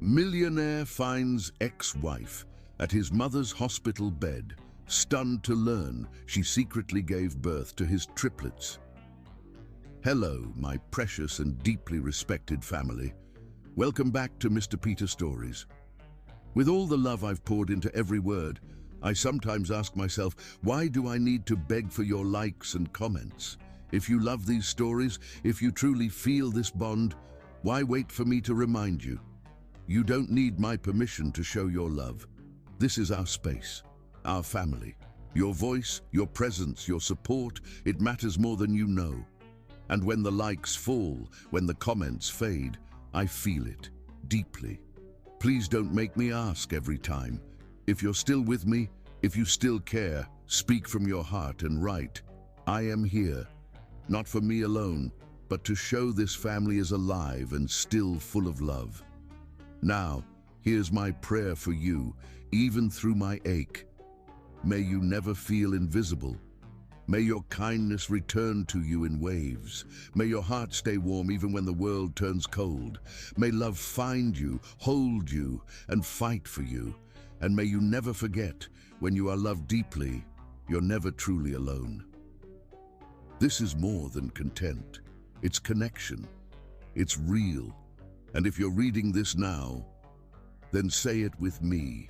Millionaire finds ex-wife at his mother's hospital bed, stunned to learn she secretly gave birth to his triplets. Hello, my precious and deeply respected family. Welcome back to Mr. Peter Stories. With all the love I've poured into every word, I sometimes ask myself, why do I need to beg for your likes and comments? If you love these stories, if you truly feel this bond, why wait for me to remind you? You don't need my permission to show your love. This is our space, our family. Your voice, your presence, your support, it matters more than you know. And when the likes fall, when the comments fade, I feel it deeply. Please don't make me ask every time. If you're still with me, if you still care, speak from your heart and write, I am here, not for me alone, but to show this family is alive and still full of love. Now, here's my prayer for you, even through my ache. May you never feel invisible. May your kindness return to you in waves. May your heart stay warm even when the world turns cold. May love find you, hold you, and fight for you. And may you never forget, when you are loved deeply, you're never truly alone. This is more than content. It's connection. It's real. And if you're reading this now, then say it with me.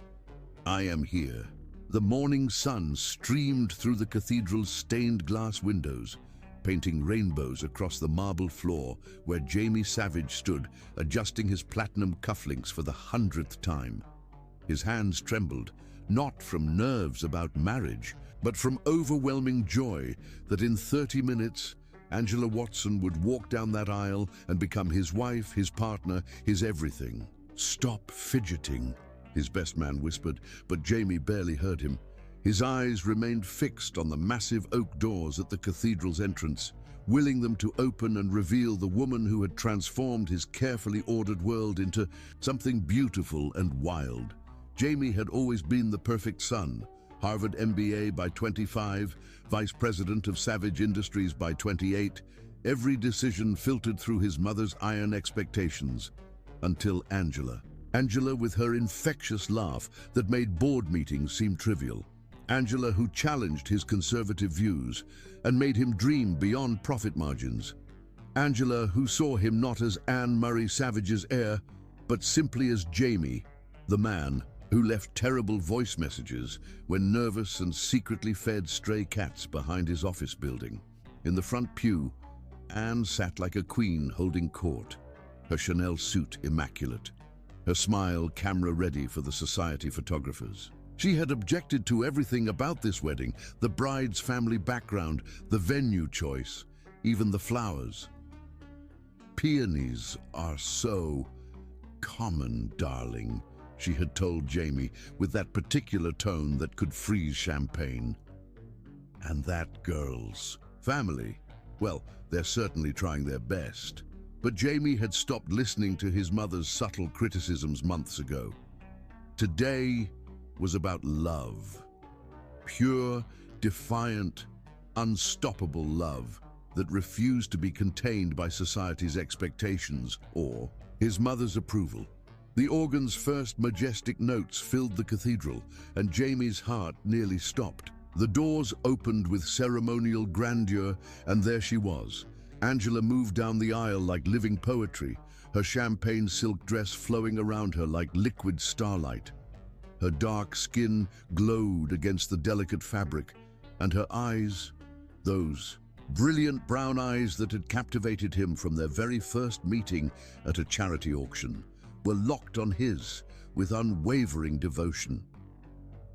I am here. The morning sun streamed through the cathedral's stained glass windows, painting rainbows across the marble floor where Jamie Savage stood, adjusting his platinum cufflinks for the 100th time. His hands trembled, not from nerves about marriage, but from overwhelming joy that in 30 minutes, Angela Watson would walk down that aisle and become his wife, his partner, his everything. Stop fidgeting, his best man whispered, but Jamie barely heard him. His eyes remained fixed on the massive oak doors at the cathedral's entrance, willing them to open and reveal the woman who had transformed his carefully ordered world into something beautiful and wild. Jamie had always been the perfect son. Harvard MBA by 25, vice president of Savage Industries by 28, every decision filtered through his mother's iron expectations. Until Angela. Angela with her infectious laugh that made board meetings seem trivial. Angela who challenged his conservative views and made him dream beyond profit margins. Angela who saw him not as Anne Murray Savage's heir, but simply as Jamie, the man who left terrible voice messages when nervous and secretly fed stray cats behind his office building. In the front pew, Anne sat like a queen holding court, her Chanel suit immaculate, her smile camera-ready for the society photographers. She had objected to everything about this wedding, the bride's family background, the venue choice, even the flowers. Peonies are so common, darling, she had told Jamie with that particular tone that could freeze champagne. And that girl's family, well, they're certainly trying their best. But Jamie had stopped listening to his mother's subtle criticisms months ago. Today was about love. Pure, defiant, unstoppable love that refused to be contained by society's expectations or his mother's approval. The organ's first majestic notes filled the cathedral, and Jamie's heart nearly stopped. The doors opened with ceremonial grandeur, and there she was. Angela moved down the aisle like living poetry, her champagne silk dress flowing around her like liquid starlight. Her dark skin glowed against the delicate fabric, and her eyes, those brilliant brown eyes that had captivated him from their very first meeting at a charity auction, were locked on his with unwavering devotion.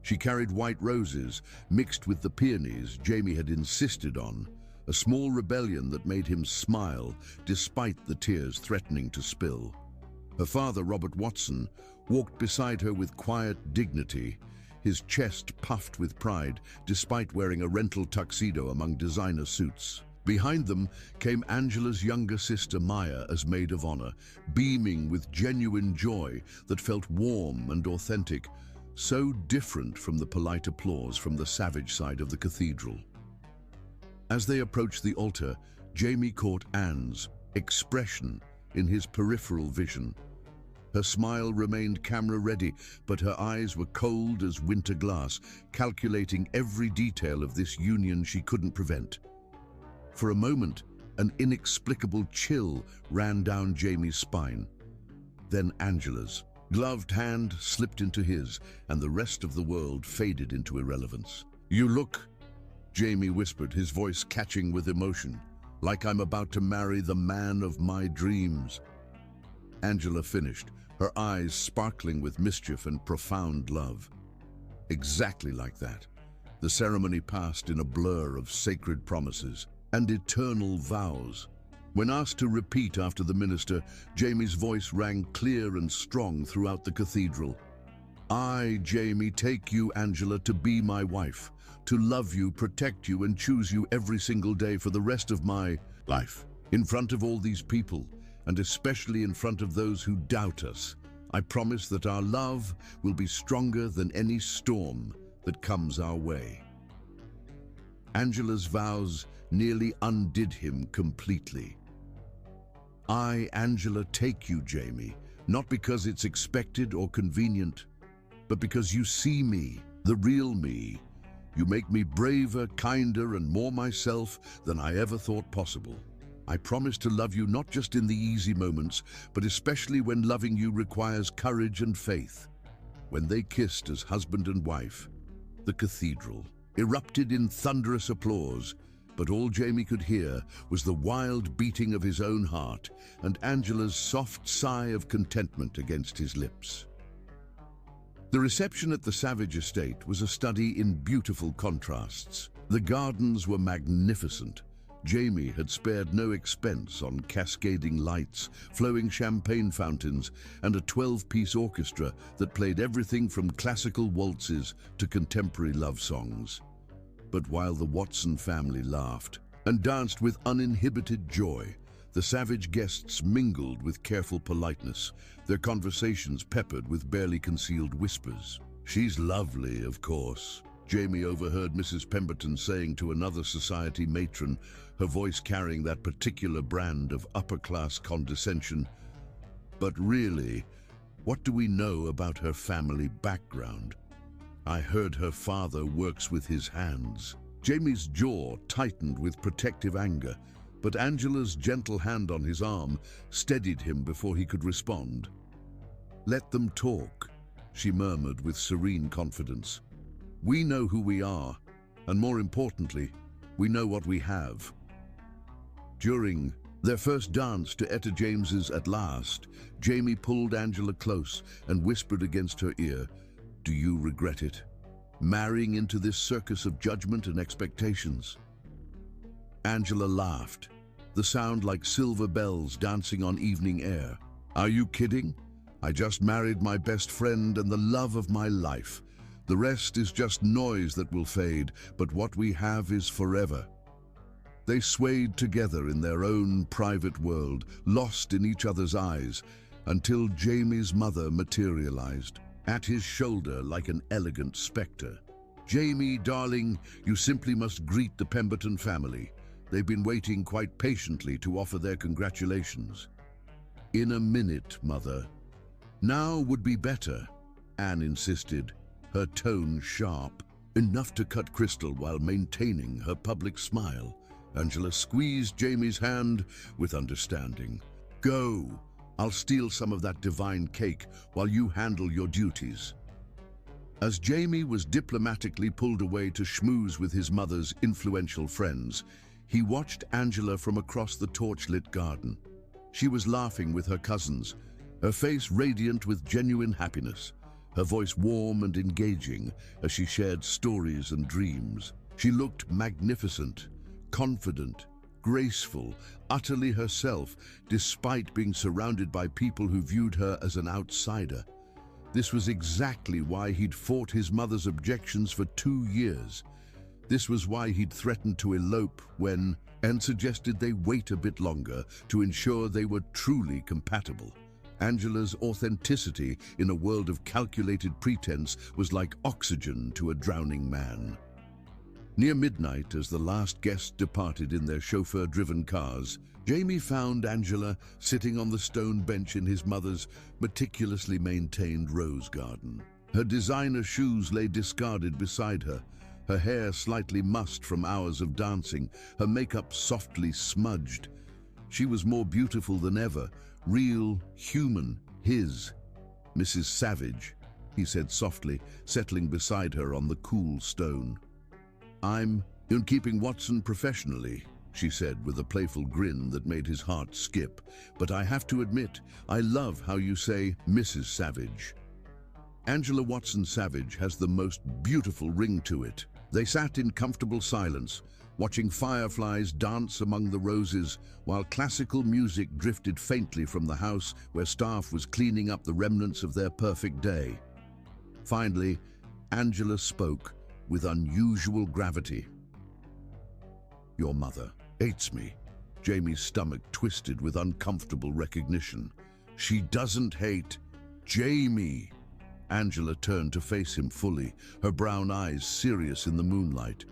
She carried white roses mixed with the peonies Jamie had insisted on, a small rebellion that made him smile despite the tears threatening to spill. Her father, Robert Watson, walked beside her with quiet dignity, his chest puffed with pride despite wearing a rental tuxedo among designer suits. Behind them came Angela's younger sister Maya as maid of honor, beaming with genuine joy that felt warm and authentic, so different from the polite applause from the Savage side of the cathedral. As they approached the altar, Jamie caught Anne's expression in his peripheral vision. Her smile remained camera-ready, but her eyes were cold as winter glass, calculating every detail of this union she couldn't prevent. For a moment, an inexplicable chill ran down Jamie's spine. Then Angela's gloved hand slipped into his, and the rest of the world faded into irrelevance. "You look," Jamie whispered, his voice catching with emotion, "like I'm about to marry the man of my dreams." Angela finished, her eyes sparkling with mischief and profound love. Exactly like that. The ceremony passed in a blur of sacred promises and eternal vows. When asked to repeat after the minister, Jamie's voice rang clear and strong throughout the cathedral. "I, Jamie, take you, Angela, to be my wife, to love you, protect you, and choose you every single day for the rest of my life. In front of all these people, and especially in front of those who doubt us, I promise that our love will be stronger than any storm that comes our way." Angela's vows nearly undid him completely. "I, Angela, take you, Jamie, not because it's expected or convenient, but because you see me, the real me. You make me braver, kinder, and more myself than I ever thought possible. I promise to love you not just in the easy moments, but especially when loving you requires courage and faith." When they kissed as husband and wife, the cathedral erupted in thunderous applause, but all Jamie could hear was the wild beating of his own heart and Angela's soft sigh of contentment against his lips. The reception at the Savage estate was a study in beautiful contrasts. The gardens were magnificent. Jamie had spared no expense on cascading lights, flowing champagne fountains, and a 12-piece orchestra that played everything from classical waltzes to contemporary love songs. But while the Watson family laughed and danced with uninhibited joy, the Savage guests mingled with careful politeness, their conversations peppered with barely concealed whispers. "She's lovely, of course," Jamie overheard Mrs. Pemberton saying to another society matron, her voice carrying that particular brand of upper-class condescension. "But really, what do we know about her family background? I heard her father works with his hands." Jamie's jaw tightened with protective anger, but Angela's gentle hand on his arm steadied him before he could respond. "Let them talk," she murmured with serene confidence. "We know who we are, and more importantly, we know what we have." During their first dance to Etta James's At Last, Jamie pulled Angela close and whispered against her ear, "Do you regret it? Marrying into this circus of judgment and expectations?" Angela laughed, the sound like silver bells dancing on evening air. "Are you kidding? I just married my best friend and the love of my life. The rest is just noise that will fade, but what we have is forever." They swayed together in their own private world, lost in each other's eyes, until Jamie's mother materialized at his shoulder like an elegant specter. "Jamie, darling, you simply must greet the Pemberton family. They've been waiting quite patiently to offer their congratulations." "In a minute, Mother." "Now would be better," Anne insisted, her tone sharp, enough to cut crystal while maintaining her public smile. Angela squeezed Jamie's hand with understanding. "Go. I'll steal some of that divine cake while you handle your duties." As Jamie was diplomatically pulled away to schmooze with his mother's influential friends, he watched Angela from across the torchlit garden. She was laughing with her cousins, her face radiant with genuine happiness, her voice warm and engaging as she shared stories and dreams. She looked magnificent, confident, graceful, utterly herself, despite being surrounded by people who viewed her as an outsider. This was exactly why he'd fought his mother's objections for 2 years. This was why he'd threatened to elope when Anne suggested they wait a bit longer to ensure they were truly compatible. Angela's authenticity in a world of calculated pretense was like oxygen to a drowning man. Near midnight, as the last guests departed in their chauffeur-driven cars, Jamie found Angela sitting on the stone bench in his mother's meticulously maintained rose garden. Her designer shoes lay discarded beside her, her hair slightly mussed from hours of dancing, her makeup softly smudged. She was more beautiful than ever, real, human, his. "Mrs. Savage," he said softly, settling beside her on the cool stone. "I'm keeping Watson professionally," she said with a playful grin that made his heart skip. "But I have to admit, I love how you say Mrs. Savage." Angela Watson Savage has the most beautiful ring to it. They sat in comfortable silence, watching fireflies dance among the roses, while classical music drifted faintly from the house where staff was cleaning up the remnants of their perfect day. Finally, Angela spoke with unusual gravity. "Your mother hates me." Jamie's stomach twisted with uncomfortable recognition. "She doesn't hate Jamie." Angela turned to face him fully, her brown eyes serious in the moonlight.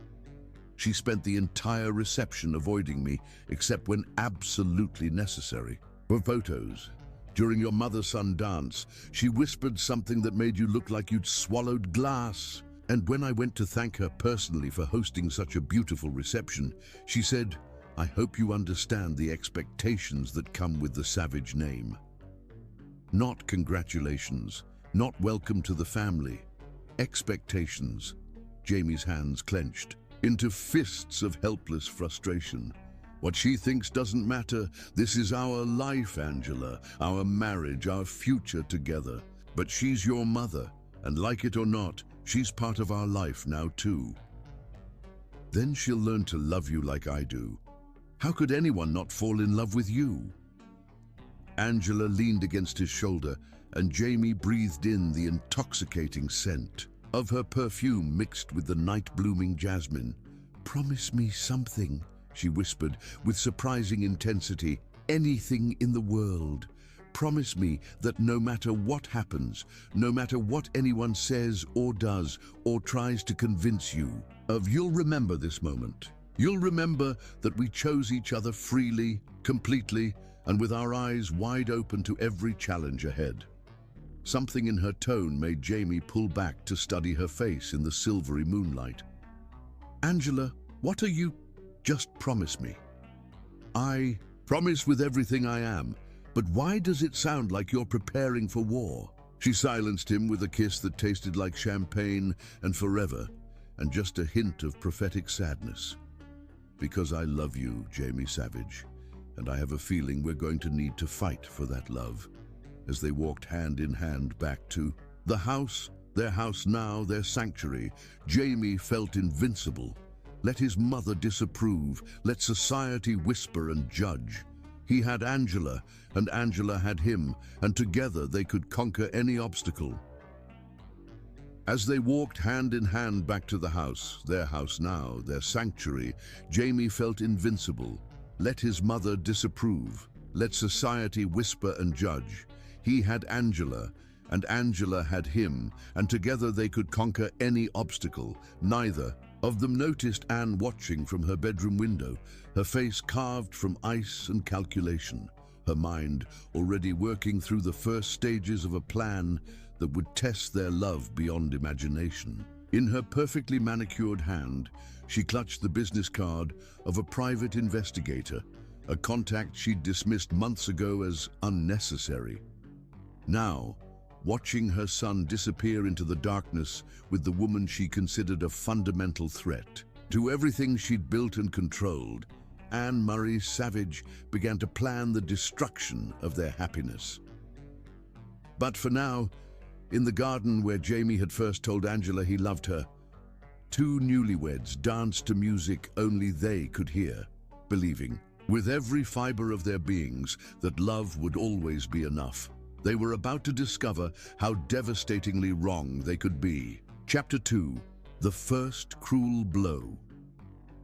"She spent the entire reception avoiding me, except when absolutely necessary. For photos, during your mother-son dance, she whispered something that made you look like you'd swallowed glass. And when I went to thank her personally for hosting such a beautiful reception, she said, 'I hope you understand the expectations that come with the Savage name.' Not congratulations, not welcome to the family. Expectations." Jamie's hands clenched into fists of helpless frustration. "What she thinks doesn't matter. This is our life, Angela, our marriage, our future together. But she's your mother, and like it or not, she's part of our life now too. Then she'll learn to love you like I do. How could anyone not fall in love with you?" Angela leaned against his shoulder, and Jamie breathed in the intoxicating scent of her perfume mixed with the night-blooming jasmine. "Promise me something," she whispered with surprising intensity. "Anything in the world. Promise me that no matter what happens, no matter what anyone says or does or tries to convince you of, you'll remember this moment. You'll remember that we chose each other freely, completely, and with our eyes wide open to every challenge ahead." Something in her tone made Jamie pull back to study her face in the silvery moonlight. "Angela, what are you? Just promise me." "I promise with everything I am. But why does it sound like you're preparing for war?" She silenced him with a kiss that tasted like champagne and forever, and just a hint of prophetic sadness. "Because I love you, Jamie Savage, and I have a feeling we're going to need to fight for that love." As they walked hand in hand back to the house, their house now, their sanctuary, Jamie felt invincible. Let his mother disapprove, let society whisper and judge. He had Angela, and Angela had him, and together they could conquer any obstacle. As they walked hand in hand back to the house, their house now, their sanctuary, Jamie felt invincible. Let his mother disapprove, let society whisper and judge. He had Angela, and Angela had him, and together they could conquer any obstacle. Neither of them noticed Anne watching from her bedroom window, her face carved from ice and calculation, her mind already working through the first stages of a plan that would test their love beyond imagination. In her perfectly manicured hand, she clutched the business card of a private investigator, a contact she'd dismissed months ago as unnecessary. Now, watching her son disappear into the darkness with the woman she considered a fundamental threat to everything she'd built and controlled, Anne Murray Savage began to plan the destruction of their happiness. But for now, in the garden where Jamie had first told Angela he loved her, two newlyweds danced to music only they could hear, believing, with every fiber of their beings, that love would always be enough. They were about to discover how devastatingly wrong they could be. Chapter 2. The First Cruel Blow.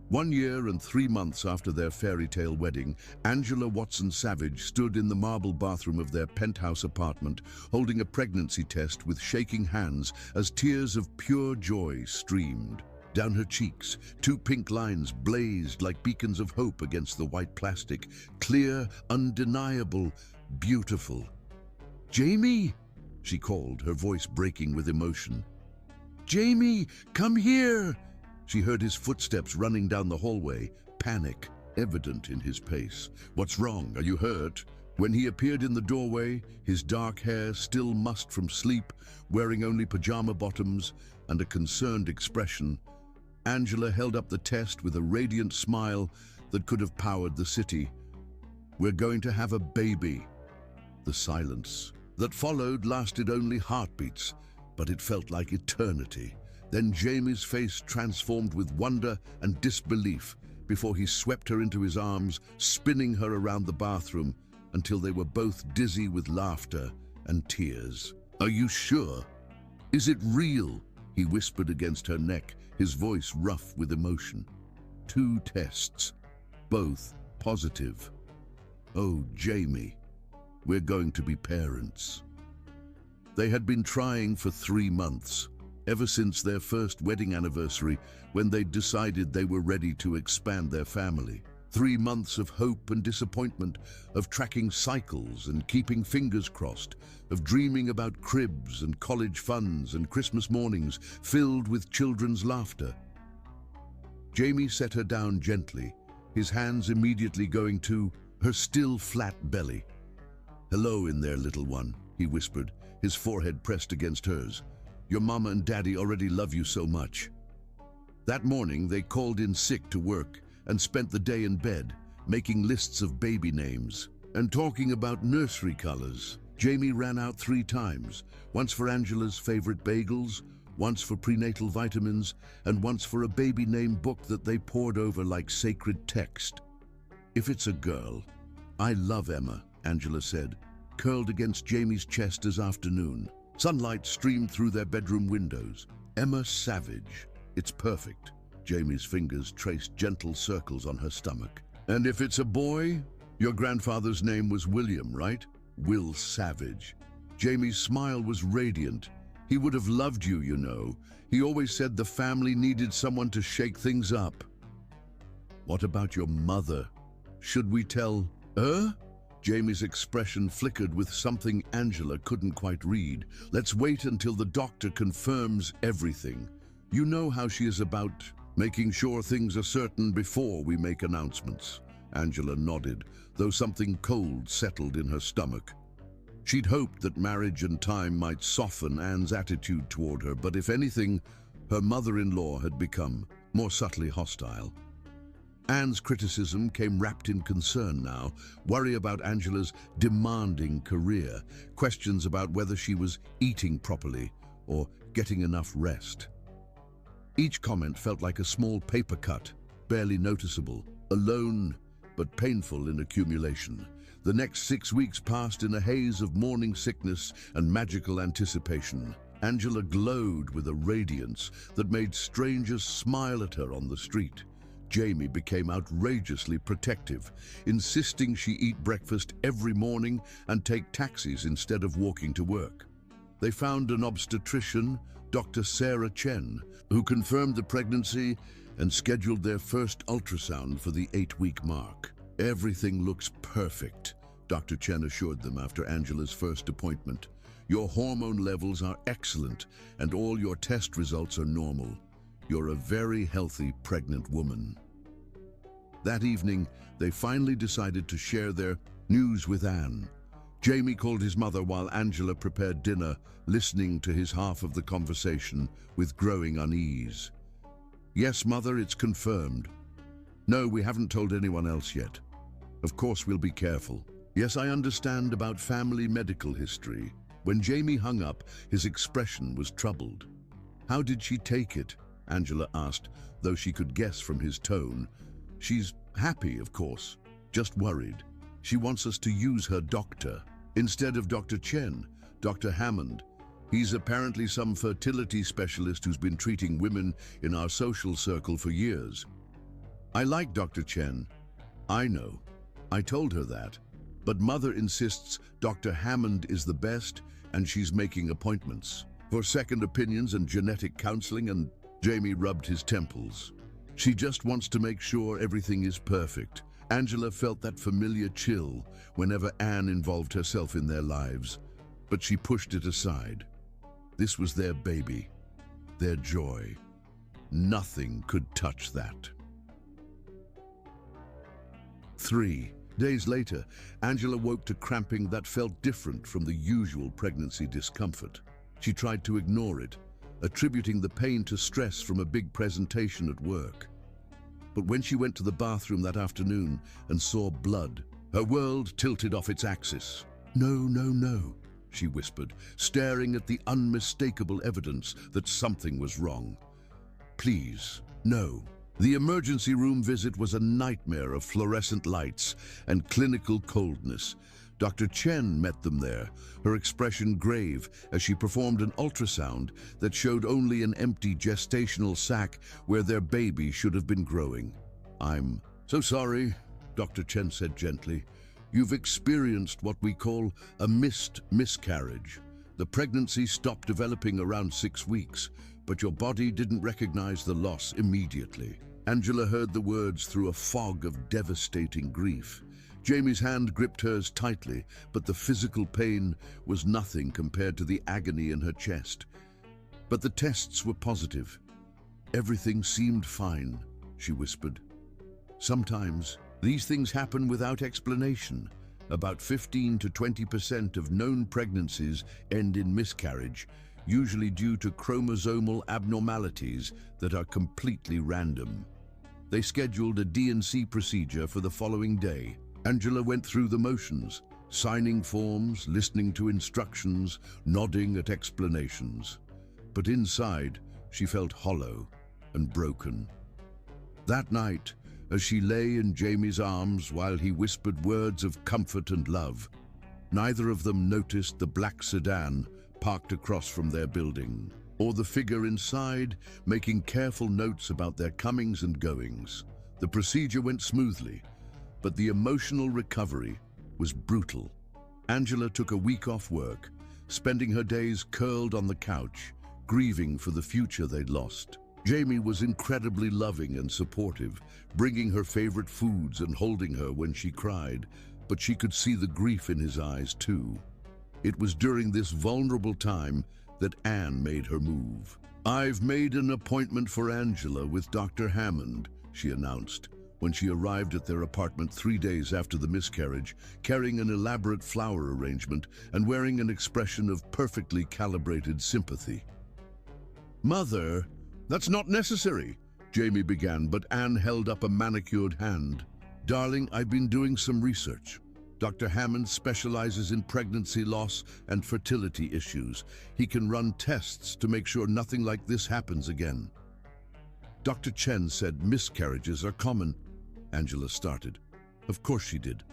1 year and 3 months after their fairy tale wedding, Angela Watson Savage stood in the marble bathroom of their penthouse apartment, holding a pregnancy test with shaking hands as tears of pure joy streamed. Down her cheeks, two pink lines blazed like beacons of hope against the white plastic. Clear, undeniable, beautiful. "Jamie!" she called, her voice breaking with emotion. "Jamie, come here!" She heard his footsteps running down the hallway, panic evident in his pace. "What's wrong? Are you hurt?" When he appeared in the doorway, his dark hair still mussed from sleep, wearing only pajama bottoms and a concerned expression, Angela held up the test with a radiant smile that could have powered the city. "We're going to have a baby." The silence that followed lasted only heartbeats, but it felt like eternity. Then Jamie's face transformed with wonder and disbelief before he swept her into his arms, spinning her around the bathroom until they were both dizzy with laughter and tears. "Are you sure? Is it real?" he whispered against her neck, his voice rough with emotion. "2 tests, both positive. Oh, Jamie, we're going to be parents." They had been trying for 3 months, ever since their first wedding anniversary, when they decided they were ready to expand their family. 3 months of hope and disappointment, of tracking cycles and keeping fingers crossed, of dreaming about cribs and college funds and Christmas mornings filled with children's laughter. Jamie set her down gently, his hands immediately going to her still flat belly. "Hello in there, little one," he whispered, his forehead pressed against hers. "Your mama and daddy already love you so much." That morning, they called in sick to work and spent the day in bed, making lists of baby names and talking about nursery colors. Jamie ran out 3 times, once for Angela's favorite bagels, once for prenatal vitamins, and once for a baby name book that they pored over like sacred text. "If it's a girl, I love Emma," Angela said, curled against Jamie's chest as afternoon. Sunlight streamed through their bedroom windows. "Emma Savage. It's perfect." Jamie's fingers traced gentle circles on her stomach. "And if it's a boy, your grandfather's name was William, right? Will Savage." Jamie's smile was radiant. "He would have loved you, you know. He always said the family needed someone to shake things up." "What about your mother? Should we tell her?" Jamie's expression flickered with something Angela couldn't quite read. "Let's wait until the doctor confirms everything. You know how she is about making sure things are certain before we make announcements." Angela nodded, though something cold settled in her stomach. She'd hoped that marriage and time might soften Anne's attitude toward her, but if anything, her mother-in-law had become more subtly hostile. Anne's criticism came wrapped in concern now, worry about Angela's demanding career, questions about whether she was eating properly or getting enough rest. Each comment felt like a small paper cut, barely noticeable, alone but painful in accumulation. The next 6 weeks passed in a haze of morning sickness and magical anticipation. Angela glowed with a radiance that made strangers smile at her on the street. Jamie became outrageously protective, insisting she eat breakfast every morning and take taxis instead of walking to work. They found an obstetrician, Dr. Sarah Chen, who confirmed the pregnancy and scheduled their first ultrasound for the 8-week mark. "Everything looks perfect," Dr. Chen assured them after Angela's first appointment. "Your hormone levels are excellent and all your test results are normal. You're a very healthy pregnant woman." That evening, they finally decided to share their news with Anne. Jamie called his mother while Angela prepared dinner, listening to his half of the conversation with growing unease. "Yes, Mother, it's confirmed." "No, we haven't told anyone else yet. Of course we'll be careful." "Yes, I understand about family medical history." When Jamie hung up, his expression was troubled. "How did she take it?" Angela asked, though she could guess from his tone. "She's happy, of course, just worried. She wants us to use her doctor instead of Dr. Chen, Dr. Hammond. He's apparently some fertility specialist who's been treating women in our social circle for years." "I like Dr. Chen. I know. I told her that. But Mother insists Dr. Hammond is the best and she's making appointments for second opinions and genetic counseling and..." Jamie rubbed his temples. She just wants to make sure everything is perfect. Angela felt that familiar chill whenever Anne involved herself in their lives, but she pushed it aside. This was their baby, their joy. Nothing could touch that. 3 days later, Angela woke to cramping that felt different from the usual pregnancy discomfort. She tried to ignore it, attributing the pain to stress from a big presentation at work. But when she went to the bathroom that afternoon and saw blood, her world tilted off its axis. "No, no, no," she whispered, staring at the unmistakable evidence that something was wrong. "Please, no." The emergency room visit was a nightmare of fluorescent lights and clinical coldness. Dr. Chen met them there, her expression grave as she performed an ultrasound that showed only an empty gestational sac where their baby should have been growing. "I'm so sorry," Dr. Chen said gently. "You've experienced what we call a missed miscarriage. The pregnancy stopped developing around 6 weeks, but your body didn't recognize the loss immediately." Angela heard the words through a fog of devastating grief. Jamie's hand gripped hers tightly, but the physical pain was nothing compared to the agony in her chest. But the tests were positive. "Everything seemed fine," she whispered. "Sometimes these things happen without explanation. About 15 to 20% of known pregnancies end in miscarriage, usually due to chromosomal abnormalities that are completely random." They scheduled a D&C procedure for the following day. Angela went through the motions, signing forms, listening to instructions, nodding at explanations. But inside, she felt hollow and broken. That night, as she lay in Jamie's arms while he whispered words of comfort and love, neither of them noticed the black sedan parked across from their building, or the figure inside making careful notes about their comings and goings. The procedure went smoothly, but the emotional recovery was brutal. Angela took a week off work, spending her days curled on the couch, grieving for the future they'd lost. Jamie was incredibly loving and supportive, bringing her favorite foods and holding her when she cried, but she could see the grief in his eyes too. It was during this vulnerable time that Anne made her move. "I've made an appointment for Angela with Dr. Hammond," she announced, when she arrived at their apartment 3 days after the miscarriage, carrying an elaborate flower arrangement and wearing an expression of perfectly calibrated sympathy. "Mother, that's not necessary," Jamie began, but Anne held up a manicured hand. "Darling, I've been doing some research. Dr. Hammond specializes in pregnancy loss and fertility issues. He can run tests to make sure nothing like this happens again." Dr. Chen said miscarriages are common. Angela started. Of course she did.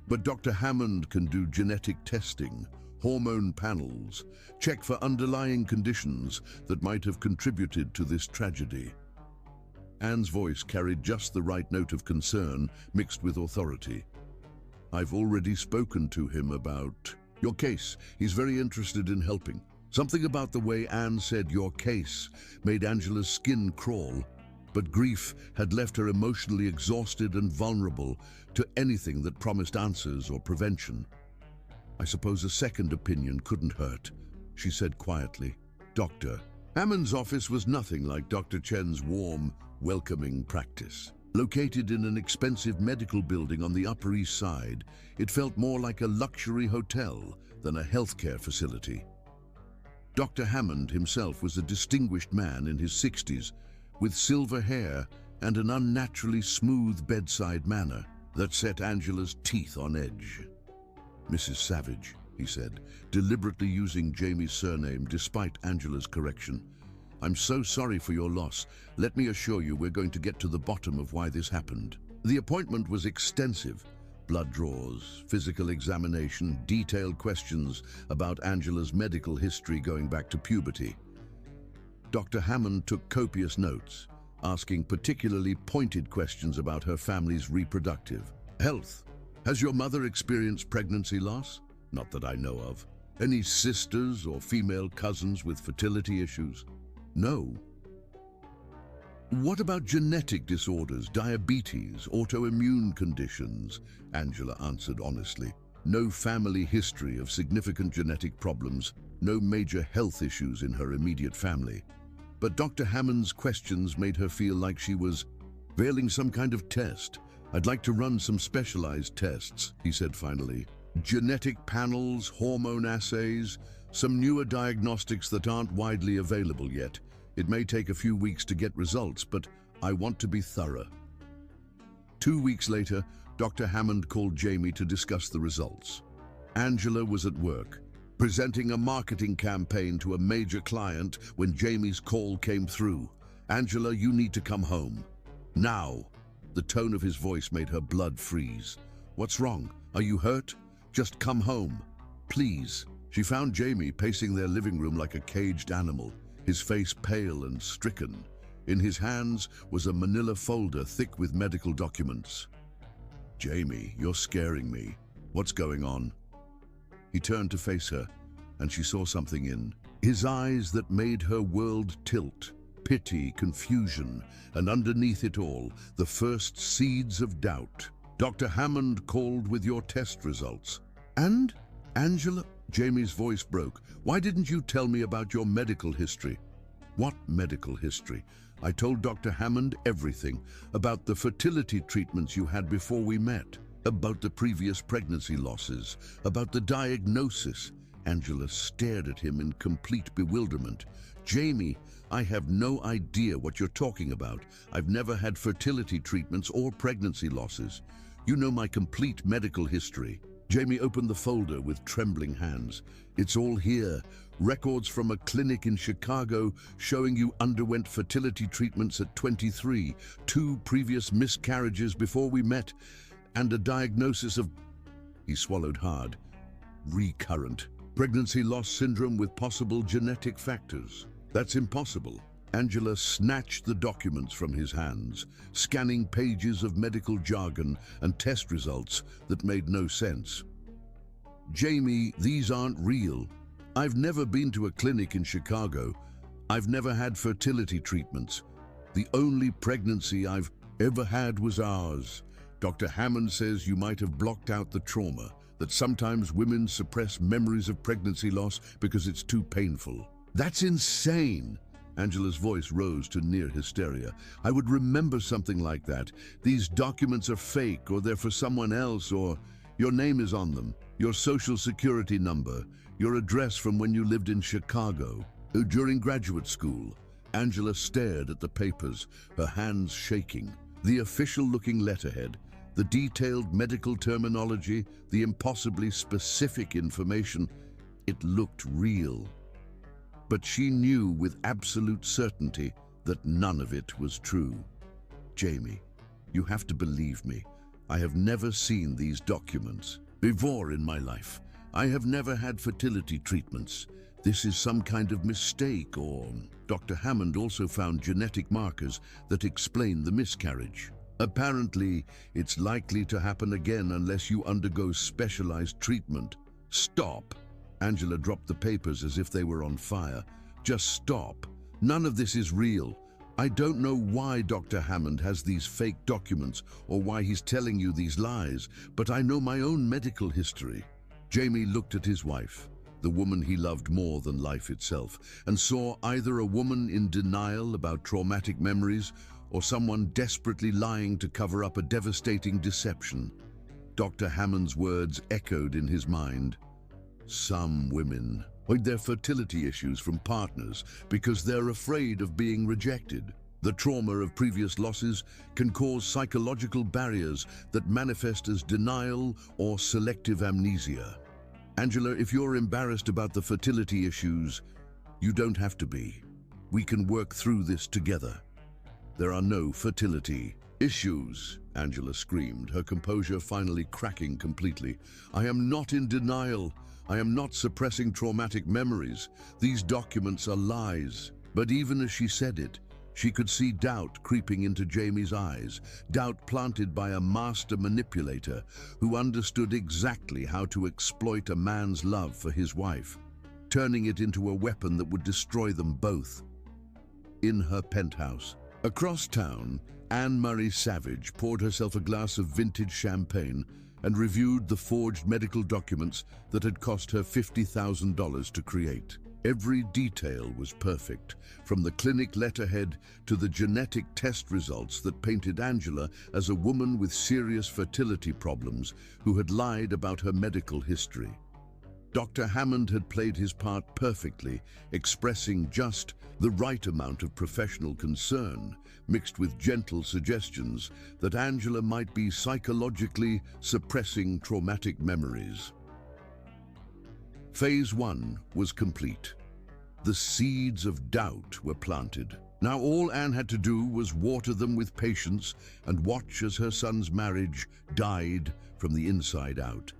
But Dr. Hammond can do genetic testing, hormone panels, check for underlying conditions that might have contributed to this tragedy. Anne's voice carried just the right note of concern mixed with authority. "I've already spoken to him about your case. He's very interested in helping." Something about the way Anne said "your case" made Angela's skin crawl, but grief had left her emotionally exhausted and vulnerable to anything that promised answers or prevention. "I suppose a second opinion couldn't hurt," she said quietly. Dr. Hammond's office was nothing like Dr. Chen's warm, welcoming practice. Located in an expensive medical building on the Upper East Side, it felt more like a luxury hotel than a healthcare facility. Dr. Hammond himself was a distinguished man in his 60s, with silver hair and an unnaturally smooth bedside manner that set Angela's teeth on edge. "Mrs. Savage," he said, deliberately using Jamie's surname despite Angela's correction. "I'm so sorry for your loss. Let me assure you we're going to get to the bottom of why this happened." The appointment was extensive. Blood draws, physical examination, detailed questions about Angela's medical history going back to puberty. Dr. Hammond took copious notes, asking particularly pointed questions about her family's reproductive health. "Has your mother experienced pregnancy loss?" "Not that I know of." "Any sisters or female cousins with fertility issues?" "No." What about genetic disorders, diabetes, autoimmune conditions? Angela answered honestly. No family history of significant genetic problems, no major health issues in her immediate family. But Dr. Hammond's questions made her feel like she was failing some kind of test. I'd like to run some specialized tests, he said finally. Genetic panels, hormone assays, some newer diagnostics that aren't widely available yet. It may take a few weeks to get results, but I want to be thorough. 2 weeks later, Dr. Hammond called Jamie to discuss the results. Angela was at work, presenting a marketing campaign to a major client when Jamie's call came through. Angela, you need to come home. Now. The tone of his voice made her blood freeze. What's wrong? Are you hurt? Just come home. Please. She found Jamie pacing their living room like a caged animal, his face pale and stricken. In his hands was a manila folder thick with medical documents. Jamie, you're scaring me. What's going on? He turned to face her, and she saw something in his eyes that made her world tilt. Pity, confusion, and underneath it all, the first seeds of doubt. Dr. Hammond called with your test results. And? Angela? Jamie's voice broke. Why didn't you tell me about your medical history? What medical history? I told Dr. Hammond everything, about the fertility treatments you had before we met, about the previous pregnancy losses, about the diagnosis. Angela stared at him in complete bewilderment. Jamie, I have no idea what you're talking about. I've never had fertility treatments or pregnancy losses. You know my complete medical history. Jamie opened the folder with trembling hands. It's all here. Records from a clinic in Chicago showing you underwent fertility treatments at 23, 2 previous miscarriages before we met, and a diagnosis of... He swallowed hard. Recurrent pregnancy loss syndrome with possible genetic factors. That's impossible. Angela snatched the documents from his hands, scanning pages of medical jargon and test results that made no sense. Jamie, these aren't real. I've never been to a clinic in Chicago. I've never had fertility treatments. The only pregnancy I've ever had was ours. Dr. Hammond says you might have blocked out the trauma, that sometimes women suppress memories of pregnancy loss because it's too painful. That's insane. Angela's voice rose to near hysteria. I would remember something like that. These documents are fake, or they're for someone else, or your name is on them, your social security number, your address from when you lived in Chicago. During graduate school, Angela stared at the papers, her hands shaking. The official-looking letterhead, the detailed medical terminology, the impossibly specific information. It looked real. But she knew with absolute certainty that none of it was true. Jamie, you have to believe me. I have never seen these documents before in my life. I have never had fertility treatments. This is some kind of mistake, or... Dr. Hammond also found genetic markers that explain the miscarriage. Apparently, it's likely to happen again unless you undergo specialized treatment. Stop. Angela dropped the papers as if they were on fire. Just stop. None of this is real. I don't know why Dr. Hammond has these fake documents or why he's telling you these lies, but I know my own medical history. Jamie looked at his wife, the woman he loved more than life itself, and saw either a woman in denial about traumatic memories or someone desperately lying to cover up a devastating deception. Dr. Hammond's words echoed in his mind. Some women hide their fertility issues from partners because they're afraid of being rejected. The trauma of previous losses can cause psychological barriers that manifest as denial or selective amnesia. Angela, if you're embarrassed about the fertility issues, you don't have to be. We can work through this together. There are no fertility issues, Angela screamed, her composure finally cracking completely. I am not in denial. I am not suppressing traumatic memories. These documents are lies. But even as she said it, she could see doubt creeping into Jamie's eyes, doubt planted by a master manipulator who understood exactly how to exploit a man's love for his wife, turning it into a weapon that would destroy them both. In her penthouse, Across town, Anne-Marie Savage poured herself a glass of vintage champagne and reviewed the forged medical documents that had cost her $50,000 to create. Every detail was perfect, from the clinic letterhead to the genetic test results that painted Angela as a woman with serious fertility problems who had lied about her medical history. Dr. Hammond had played his part perfectly, expressing just the right amount of professional concern, mixed with gentle suggestions that Angela might be psychologically suppressing traumatic memories. Phase 1 was complete. The seeds of doubt were planted. Now all Anne had to do was water them with patience and watch as her son's marriage died from the inside out.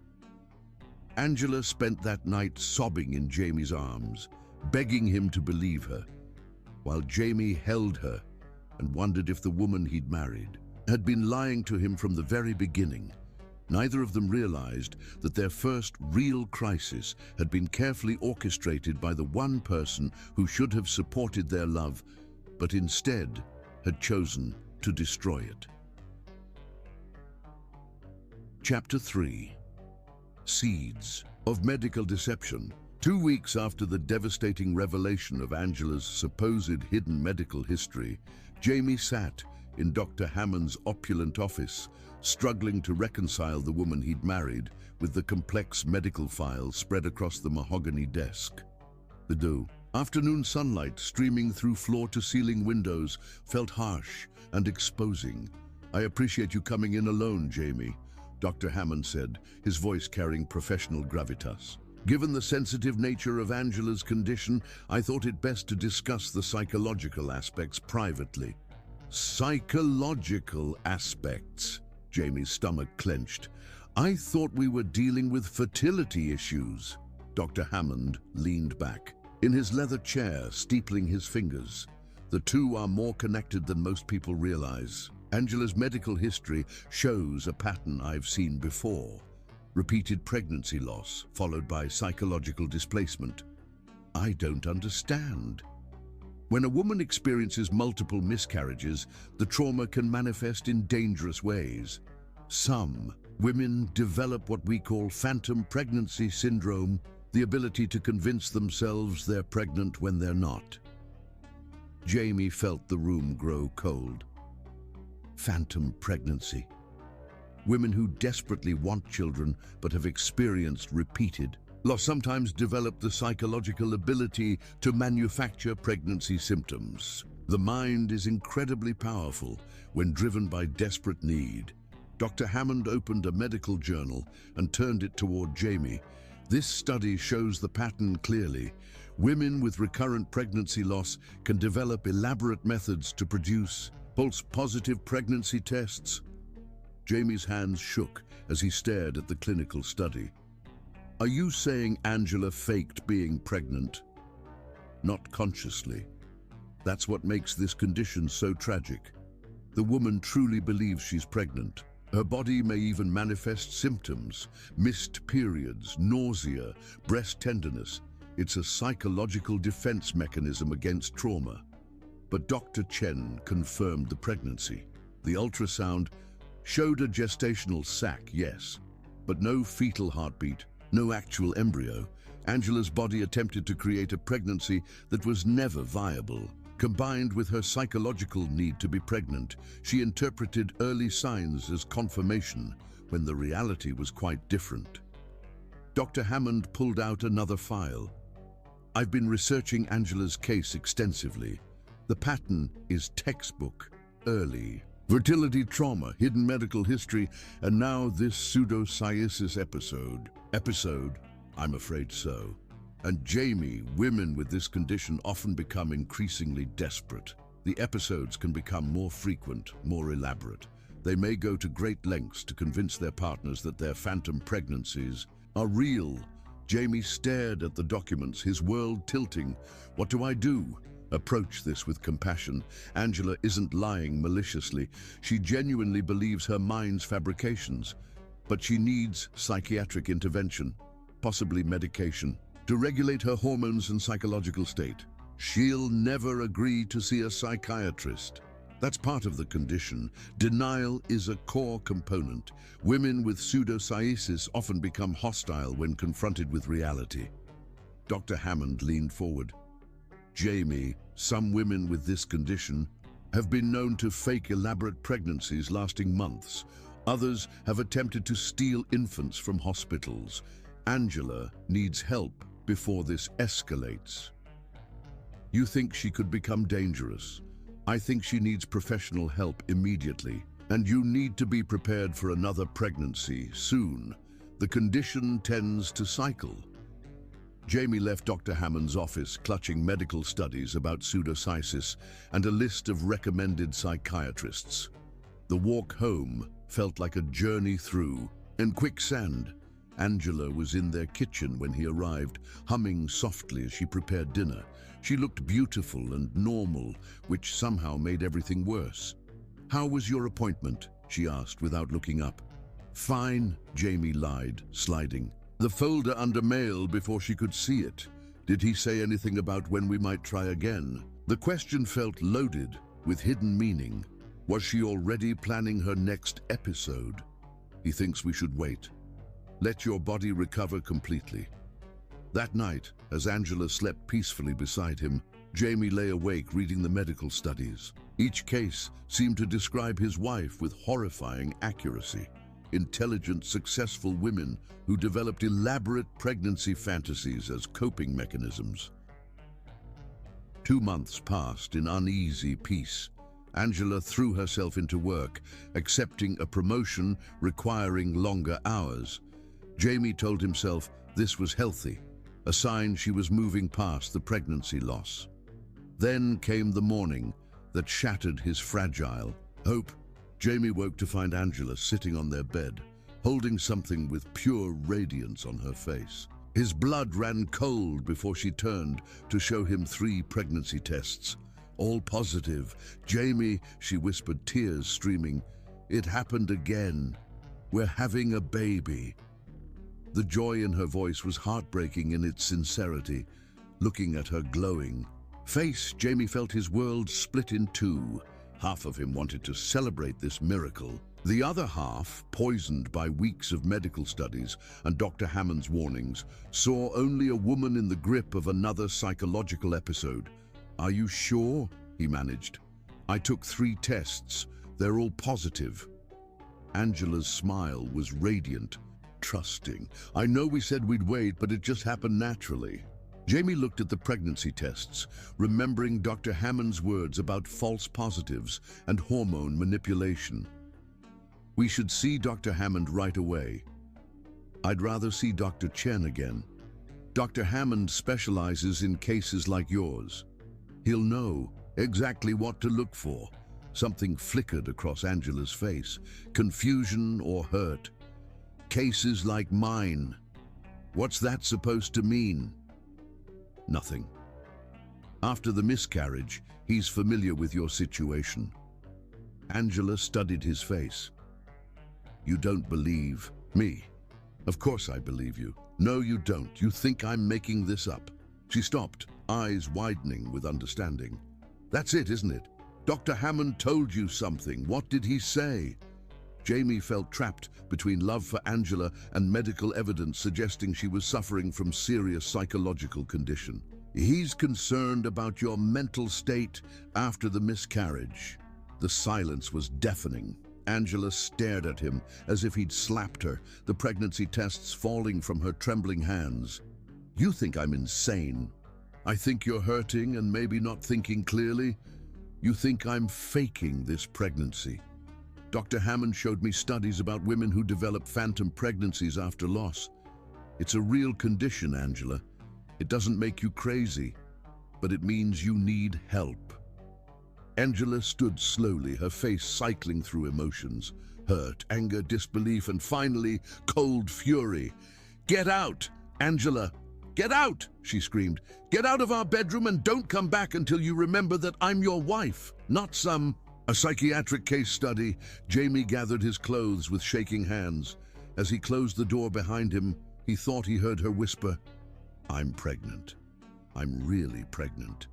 Angela spent that night sobbing in Jamie's arms, begging him to believe her, while Jamie held her and wondered if the woman he'd married had been lying to him from the very beginning. Neither of them realized that their first real crisis had been carefully orchestrated by the one person who should have supported their love, but instead had chosen to destroy it. Chapter 3. Seeds of Medical Deception. 2 weeks after the devastating revelation of Angela's supposed hidden medical history, Jamie sat in Dr. Hammond's opulent office, struggling to reconcile the woman he'd married with the complex medical files spread across the mahogany desk. The afternoon sunlight streaming through floor-to-ceiling windows felt harsh and exposing. "I appreciate you coming in alone, Jamie," Dr. Hammond said, his voice carrying professional gravitas. "Given the sensitive nature of Angela's condition, I thought it best to discuss the psychological aspects privately." Psychological aspects? Jamie's stomach clenched. "I thought we were dealing with fertility issues." Dr. Hammond leaned back, in his leather chair, steepling his fingers. "The two are more connected than most people realize. Angela's medical history shows a pattern I've seen before. Repeated pregnancy loss, followed by psychological displacement. I don't understand. When a woman experiences multiple miscarriages, the trauma can manifest in dangerous ways. Some women develop what we call phantom pregnancy syndrome, the ability to convince themselves they're pregnant when they're not." Jamie felt the room grow cold. Phantom pregnancy. Women who desperately want children but have experienced repeated loss sometimes develop the psychological ability to manufacture pregnancy symptoms. The mind is incredibly powerful when driven by desperate need. Dr. Hammond opened a medical journal and turned it toward Jamie. "This study shows the pattern clearly. Women with recurrent pregnancy loss can develop elaborate methods to produce false-positive pregnancy tests." Jamie's hands shook as he stared at the clinical study. "Are you saying Angela faked being pregnant?" "Not consciously. That's what makes this condition so tragic. The woman truly believes she's pregnant. Her body may even manifest symptoms, missed periods, nausea, breast tenderness. It's a psychological defense mechanism against trauma." But Dr. Chen confirmed the pregnancy. The ultrasound showed a gestational sac, yes, but no fetal heartbeat, no actual embryo. Angela's body attempted to create a pregnancy that was never viable. Combined with her psychological need to be pregnant, she interpreted early signs as confirmation, when the reality was quite different. Dr. Hammond pulled out another file. "I've been researching Angela's case extensively. The pattern is textbook: early fertility trauma, hidden medical history, and now this pseudocyesis episode. I'm afraid so. And Jamie, women with this condition often become increasingly desperate. The episodes can become more frequent, more elaborate. They may go to great lengths to convince their partners that their phantom pregnancies are real." Jamie stared at the documents, his world tilting. "What do I do?" "Approach this with compassion. Angela isn't lying maliciously. She genuinely believes her mind's fabrications. But she needs psychiatric intervention, possibly medication, to regulate her hormones and psychological state. She'll never agree to see a psychiatrist." That's part of the condition. Denial is a core component. Women with pseudocyesis often become hostile when confronted with reality. Dr. Hammond leaned forward. Jamie, some women with this condition have been known to fake elaborate pregnancies lasting months. Others have attempted to steal infants from hospitals. Angela needs help before this escalates. You think she could become dangerous? I think she needs professional help immediately, and you need to be prepared for another pregnancy soon. The condition tends to cycle. Jamie left Dr. Hammond's office clutching medical studies about pseudocyesis and a list of recommended psychiatrists. The walk home felt like a journey through quicksand. Angela was in their kitchen when he arrived, humming softly as she prepared dinner. She looked beautiful and normal, which somehow made everything worse. "How was your appointment?" she asked without looking up. "Fine," Jamie lied, sliding the folder under mail before she could see it. "Did he say anything about when we might try again?" The question felt loaded with hidden meaning. Was she already planning her next episode? "He thinks we should wait. Let your body recover completely." That night, as Angela slept peacefully beside him, Jamie lay awake reading the medical studies. Each case seemed to describe his wife with horrifying accuracy. Intelligent, successful women who developed elaborate pregnancy fantasies as coping mechanisms. 2 months passed in uneasy peace. Angela threw herself into work, accepting a promotion requiring longer hours. Jamie told himself this was healthy, a sign she was moving past the pregnancy loss. Then came the morning that shattered his fragile hope. Jamie woke to find Angela sitting on their bed, holding something with pure radiance on her face. His blood ran cold before she turned to show him 3 pregnancy tests, all positive. "Jamie," she whispered, tears streaming, "it happened again. We're having a baby." The joy in her voice was heartbreaking in its sincerity. Looking at her glowing face, Jamie felt his world split in two. Half of him wanted to celebrate this miracle. The other half, poisoned by weeks of medical studies and Dr. Hammond's warnings, saw only a woman in the grip of another psychological episode. "Are you sure?" he managed. "I took 3 tests. They're all positive." Angela's smile was radiant, trusting. "I know we said we'd wait, but it just happened naturally." Jamie looked at the pregnancy tests, remembering Dr. Hammond's words about false positives and hormone manipulation. "We should see Dr. Hammond right away." "I'd rather see Dr. Chen again. Dr. Hammond specializes in cases like yours. He'll know exactly what to look for." Something flickered across Angela's face, confusion or hurt. "Cases like mine. What's that supposed to mean?" "Nothing. After the miscarriage, he's familiar with your situation." Angela studied his face. "You don't believe me." "Of course I believe you." "No, you don't. You think I'm making this up." She stopped, eyes widening with understanding. "That's it, isn't it? Dr. Hammond told you something. What did he say?" Jamie felt trapped between love for Angela and medical evidence suggesting she was suffering from serious psychological condition. "He's concerned about your mental state after the miscarriage." The silence was deafening. Angela stared at him as if he'd slapped her, the pregnancy tests falling from her trembling hands. "You think I'm insane. I think you're hurting and maybe not thinking clearly. You think I'm faking this pregnancy. Dr. Hammond showed me studies about women who develop phantom pregnancies after loss. It's a real condition, Angela. It doesn't make you crazy, but it means you need help." Angela stood slowly, her face cycling through emotions: hurt, anger, disbelief, and finally, cold fury. "Get out, Angela! Get out!" she screamed. "Get out of our bedroom and don't come back until you remember that I'm your wife, not some..." A psychiatric case study. Jamie gathered his clothes with shaking hands. As he closed the door behind him, he thought he heard her whisper, "I'm pregnant. I'm really pregnant.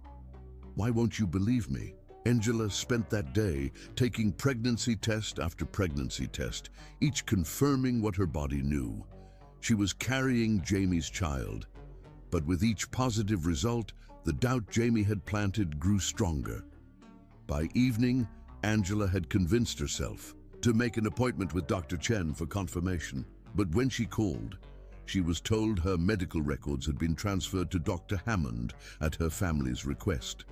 Why won't you believe me?" Angela spent that day taking pregnancy test after pregnancy test, each confirming what her body knew. She was carrying Jamie's child. But with each positive result, the doubt Jamie had planted grew stronger. By evening, Angela had convinced herself to make an appointment with Dr. Chen for confirmation. But when she called, she was told her medical records had been transferred to Dr. Hammond at her family's request.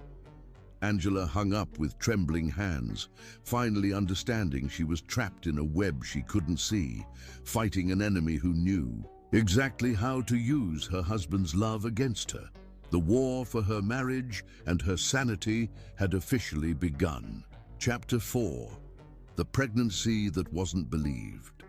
Angela hung up with trembling hands, finally understanding she was trapped in a web she couldn't see, fighting an enemy who knew exactly how to use her husband's love against her. The war for her marriage and her sanity had officially begun. Chapter 4: The Pregnancy That Wasn't Believed.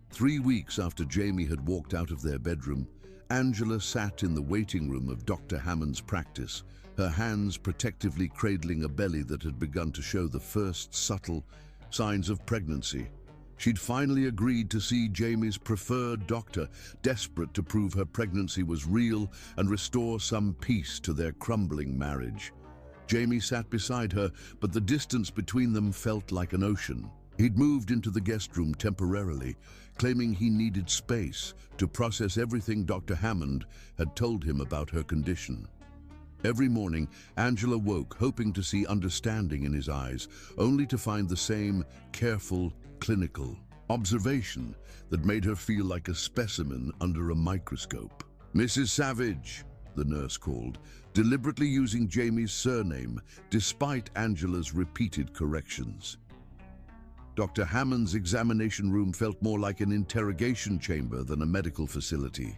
3 weeks after Jamie had walked out of their bedroom, Angela sat in the waiting room of Dr. Hammond's practice, her hands protectively cradling a belly that had begun to show the first subtle signs of pregnancy. She'd finally agreed to see Jamie's preferred doctor, desperate to prove her pregnancy was real and restore some peace to their crumbling marriage. Jamie sat beside her, but the distance between them felt like an ocean. He'd moved into the guest room temporarily, claiming he needed space to process everything Dr. Hammond had told him about her condition. Every morning, Angela woke hoping to see understanding in his eyes, only to find the same careful, clinical observation that made her feel like a specimen under a microscope. "Mrs. Savage," the nurse called, deliberately using Jamie's surname despite Angela's repeated corrections. Dr. Hammond's examination room felt more like an interrogation chamber than a medical facility.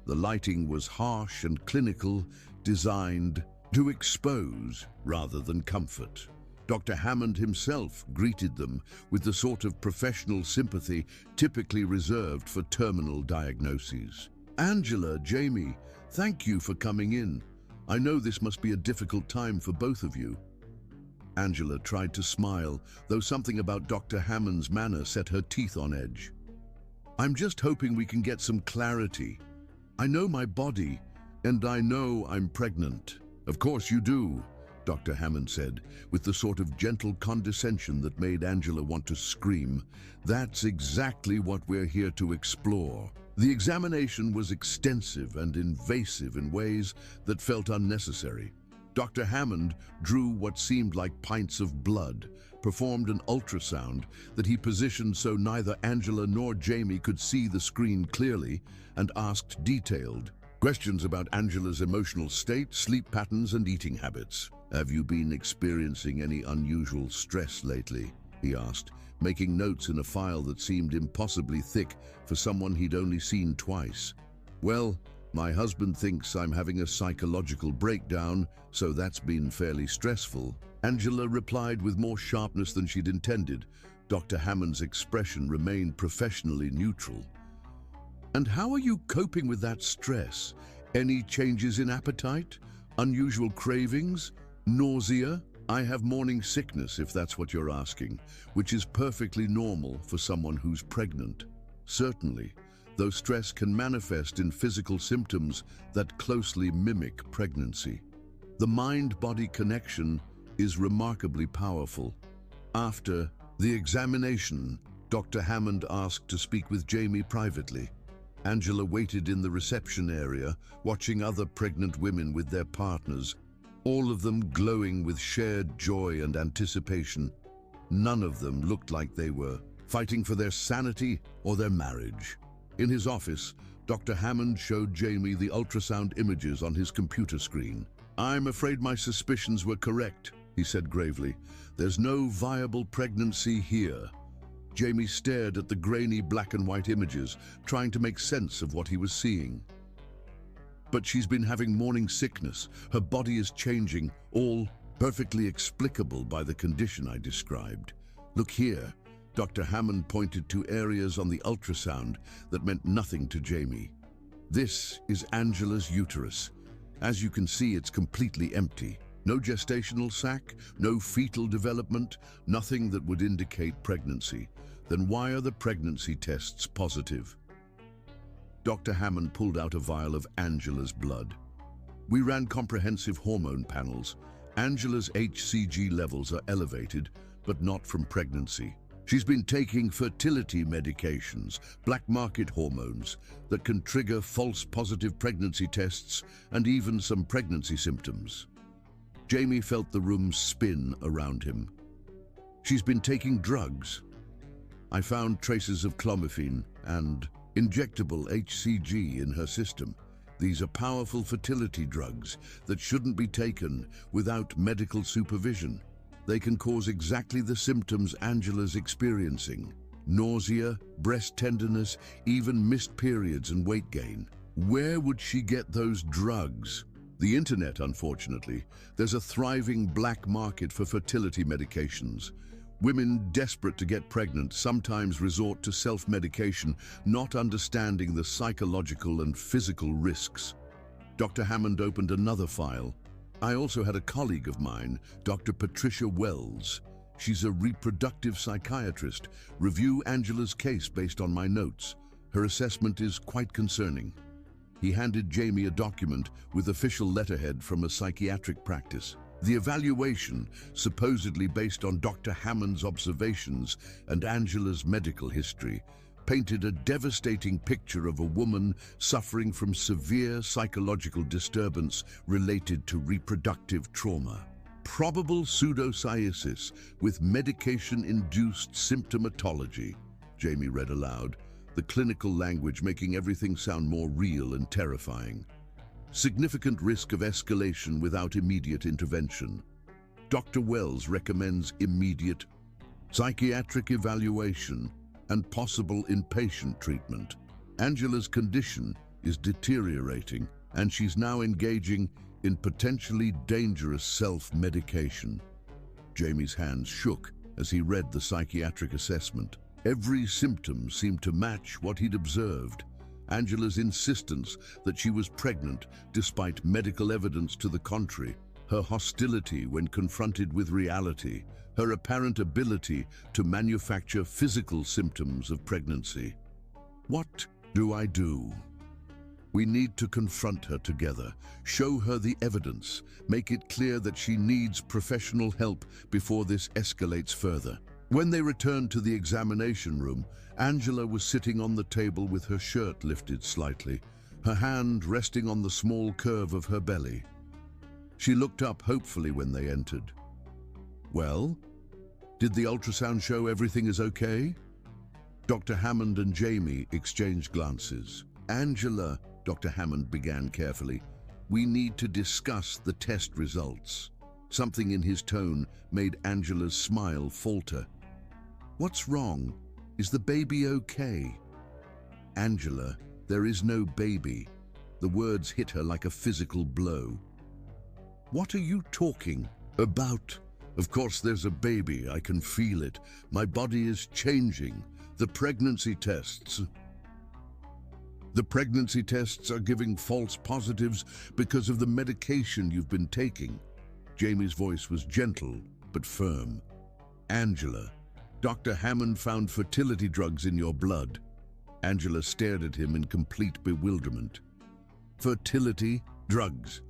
The lighting was harsh and clinical, designed to expose rather than comfort. Dr. Hammond himself greeted them with the sort of professional sympathy typically reserved for terminal diagnoses. "Angela, Jamie, thank you for coming in. I know this must be a difficult time for both of you." Angela tried to smile, though something about Dr. Hammond's manner set her teeth on edge. "I'm just hoping we can get some clarity. I know my body, and I know I'm pregnant." "Of course you do," Dr. Hammond said, with the sort of gentle condescension that made Angela want to scream. "That's exactly what we're here to explore." The examination was extensive and invasive in ways that felt unnecessary. Dr. Hammond drew what seemed like pints of blood, performed an ultrasound that he positioned so neither Angela nor Jamie could see the screen clearly, and asked detailed questions about Angela's emotional state, sleep patterns, and eating habits. "Have you been experiencing any unusual stress lately?" he asked, making notes in a file that seemed impossibly thick for someone he'd only seen twice. "Well, my husband thinks I'm having a psychological breakdown, so that's been fairly stressful," Angela replied with more sharpness than she'd intended. Dr. Hammond's expression remained professionally neutral. "And how are you coping with that stress? Any changes in appetite? Unusual cravings? Nausea?" "I have morning sickness, if that's what you're asking, which is perfectly normal for someone who's pregnant. Certainly, though stress can manifest in physical symptoms that closely mimic pregnancy. The mind-body connection is remarkably powerful." After the examination, Dr. Hammond asked to speak with Jamie privately. Angela waited in the reception area, watching other pregnant women with their partners, all of them glowing with shared joy and anticipation. None of them looked like they were fighting for their sanity or their marriage. In his office, Dr. Hammond showed Jamie the ultrasound images on his computer screen. "I'm afraid my suspicions were correct," he said gravely. "There's no viable pregnancy here." Jamie stared at the grainy black and white images, trying to make sense of what he was seeing. "But she's been having morning sickness. Her body is changing, all perfectly explicable by the condition I described. Look here." Dr. Hammond pointed to areas on the ultrasound that meant nothing to Jamie. "This is Angela's uterus. As you can see, it's completely empty. No gestational sac, no fetal development, nothing that would indicate pregnancy. Then why are the pregnancy tests positive?" Dr. Hammond pulled out a vial of Angela's blood. We ran comprehensive hormone panels. Angela's HCG levels are elevated, but not from pregnancy. She's been taking fertility medications, black market hormones, that can trigger false positive pregnancy tests and even some pregnancy symptoms. Jamie felt the room spin around him. She's been taking drugs. I found traces of clomiphene and injectable HCG in her system. These are powerful fertility drugs that shouldn't be taken without medical supervision. They can cause exactly the symptoms Angela's experiencing: nausea, breast tenderness, even missed periods and weight gain. Where would she get those drugs? The internet, unfortunately. There's a thriving black market for fertility medications. Women desperate to get pregnant sometimes resort to self-medication, not understanding the psychological and physical risks. Dr. Hammond opened another file. I also had a colleague of mine, Dr. Patricia Wells. She's a reproductive psychiatrist. Review Angela's case based on my notes. Her assessment is quite concerning. He handed Jamie a document with official letterhead from a psychiatric practice. The evaluation, supposedly based on Dr. Hammond's observations and Angela's medical history, painted a devastating picture of a woman suffering from severe psychological disturbance related to reproductive trauma. Probable pseudopsoriasis with medication-induced symptomatology, Jamie read aloud, the clinical language making everything sound more real and terrifying. Significant risk of escalation without immediate intervention. Dr. Wells recommends immediate psychiatric evaluation and possible inpatient treatment. Angela's condition is deteriorating, and she's now engaging in potentially dangerous self-medication. Jamie's hands shook as he read the psychiatric assessment. Every symptom seemed to match what he'd observed. Angela's insistence that she was pregnant despite medical evidence to the contrary, her hostility when confronted with reality, her apparent ability to manufacture physical symptoms of pregnancy. What do I do? We need to confront her together, show her the evidence, make it clear that she needs professional help before this escalates further. When they returned to the examination room, Angela was sitting on the table with her shirt lifted slightly, her hand resting on the small curve of her belly. She looked up hopefully when they entered. Well, did the ultrasound show everything is okay? Dr. Hammond and Jamie exchanged glances. Angela, Dr. Hammond began carefully, we need to discuss the test results. Something in his tone made Angela's smile falter. What's wrong? Is the baby okay? Angela, there is no baby. The words hit her like a physical blow. What are you talking about? Of course there's a baby, I can feel it. My body is changing. The pregnancy tests are giving false positives because of the medication you've been taking. Jamie's voice was gentle but firm. Angela, Dr. Hammond found fertility drugs in your blood. Angela stared at him in complete bewilderment. Fertility drugs?